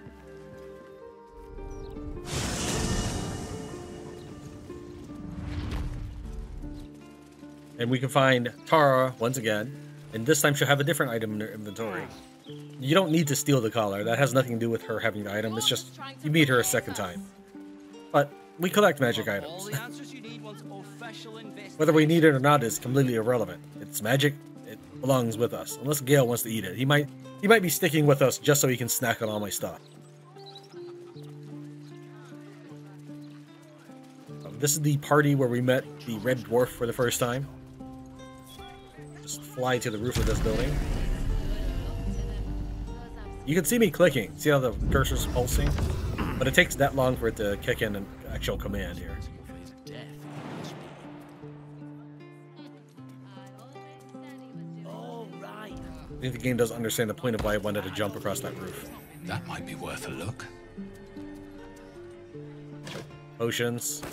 And we can find Tara once again, and this time she'll have a different item in her inventory. You don't need to steal the collar. That has nothing to do with her having the item. It's just you meet her a second time. But we collect magic items. Whether we need it or not is completely irrelevant. It's magic. It belongs with us. Unless Gale wants to eat it. He might be sticking with us just so he can snack on all my stuff. This is the party where we met the Red Dwarf for the first time. Just fly to the roof of this building. You can see me clicking. See how the cursor's pulsing? But it takes that long for it to kick in an actual command here. I think the game doesn't understand the point of why I wanted to jump across that roof. That might be worth a look. Potions.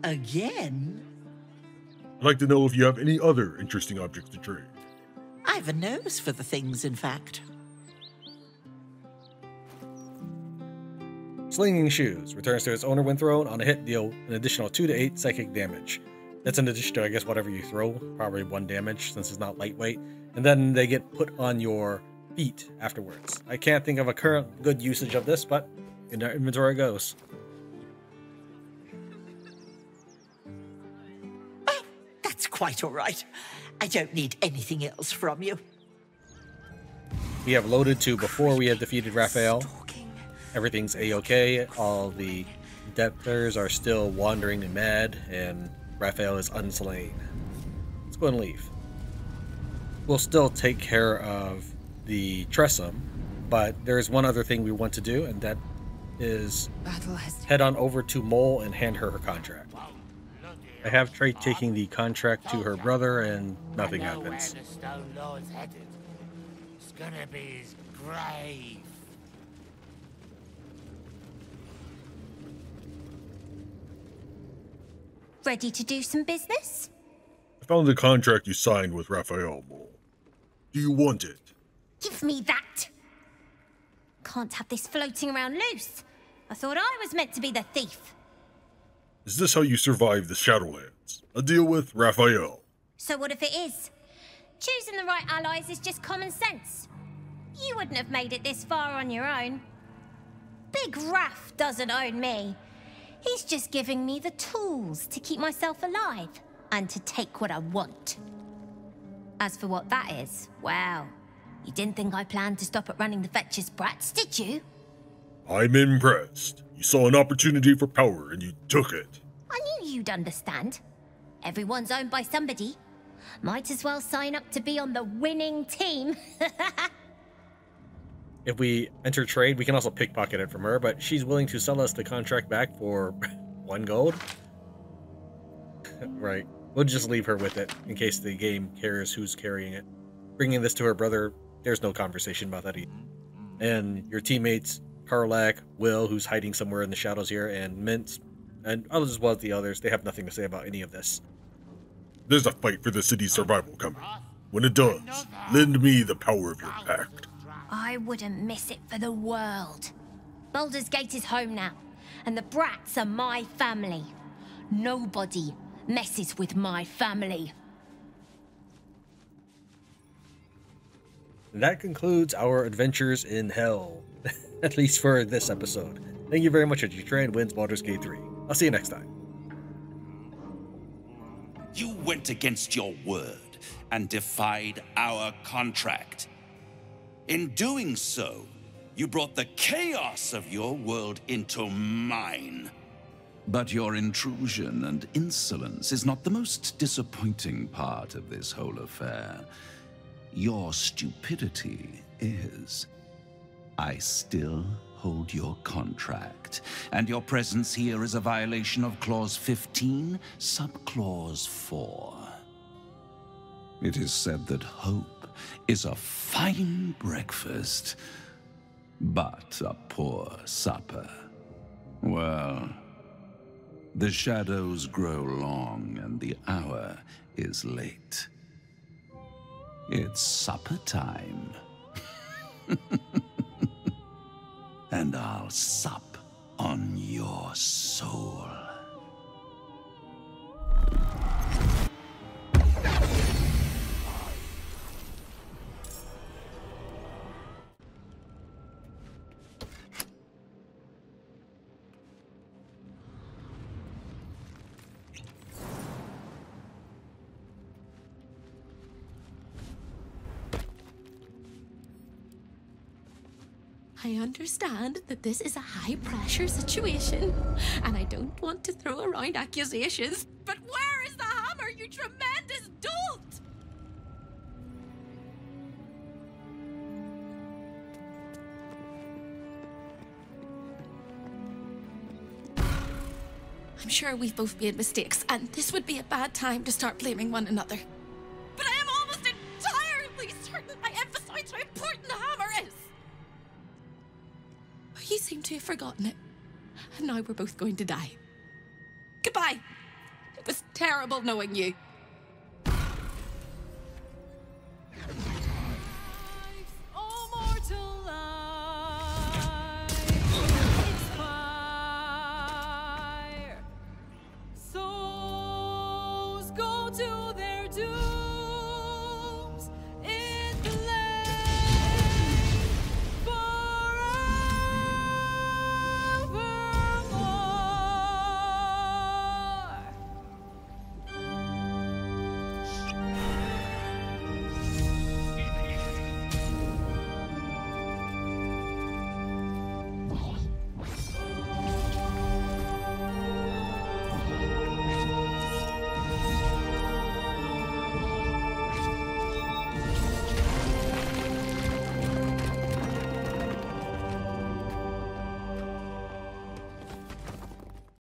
Again? I'd like to know if you have any other interesting objects to trade. I've a nose for the things, in fact. Slinging Shoes returns to its owner when thrown. On a hit, deal an additional 2 to 8 psychic damage. That's in addition to, I guess, whatever you throw. Probably 1 damage, since it's not lightweight. And then they get put on your feet afterwards. I can't think of a current good usage of this, but in our inventory goes. Oh, that's quite all right. I don't need anything else from you. We have loaded to before we have defeated Raphael. Everything's a-okay. All the debtors are still wandering and mad, and Raphael is unslain. Let's go and leave. We'll still take care of the Tressym, but there's one other thing we want to do, and that is head on over to Mole and hand her contract. I have tried taking the contract to her brother, and nothing happens. It's gonna be his grave. Ready to do some business? I found the contract you signed with Raphael, Mole. Do you want it? Give me that! Can't have this floating around loose. I thought I was meant to be the thief. Is this how you survive the Shadowlands? A deal with Raphael? So what if it is? Choosing the right allies is just common sense. You wouldn't have made it this far on your own. Big Raph doesn't own me. He's just giving me the tools to keep myself alive and to take what I want. As for what that is, well, you didn't think I planned to stop at running the Fetcher's brats, did you? I'm impressed. You saw an opportunity for power and you took it. I knew you'd understand. Everyone's owned by somebody. Might as well sign up to be on the winning team. If we enter trade, we can also pickpocket it from her, but she's willing to sell us the contract back for 1 gold. Right. We'll just leave her with it, in case the game cares who's carrying it. Bringing this to her brother, there's no conversation about that either. And your teammates, Karlak, Will, who's hiding somewhere in the shadows here, and Mintz, and as well as the others, they have nothing to say about any of this. There's a fight for the city's survival coming. When it does, lend me the power of your pact. I wouldn't miss it for the world. Baldur's Gate is home now, and the brats are my family. Nobody messes with my family. And that concludes our adventures in Hell, at least for this episode. Thank you very much, Tran wins Baldur's Gate 3. I'll see you next time. You went against your word and defied our contract. In doing so, you brought the chaos of your world into mine. But your intrusion and insolence is not the most disappointing part of this whole affair. Your stupidity is. I still hold your contract, and your presence here is a violation of Clause 15, Subclause 4. It is said that hope is a fine breakfast, but a poor supper. Well, the shadows grow long and the hour is late. It's supper time. And I'll sup on your soul. I understand that this is a high-pressure situation, and I don't want to throw around accusations, but where is the hammer, you tremendous dolt? I'm sure we've both made mistakes, and this would be a bad time to start blaming one another. But I am almost entirely certain I emphasized how important the hammer is! You seem to have forgotten it, and now we're both going to die. Goodbye! It was terrible knowing you.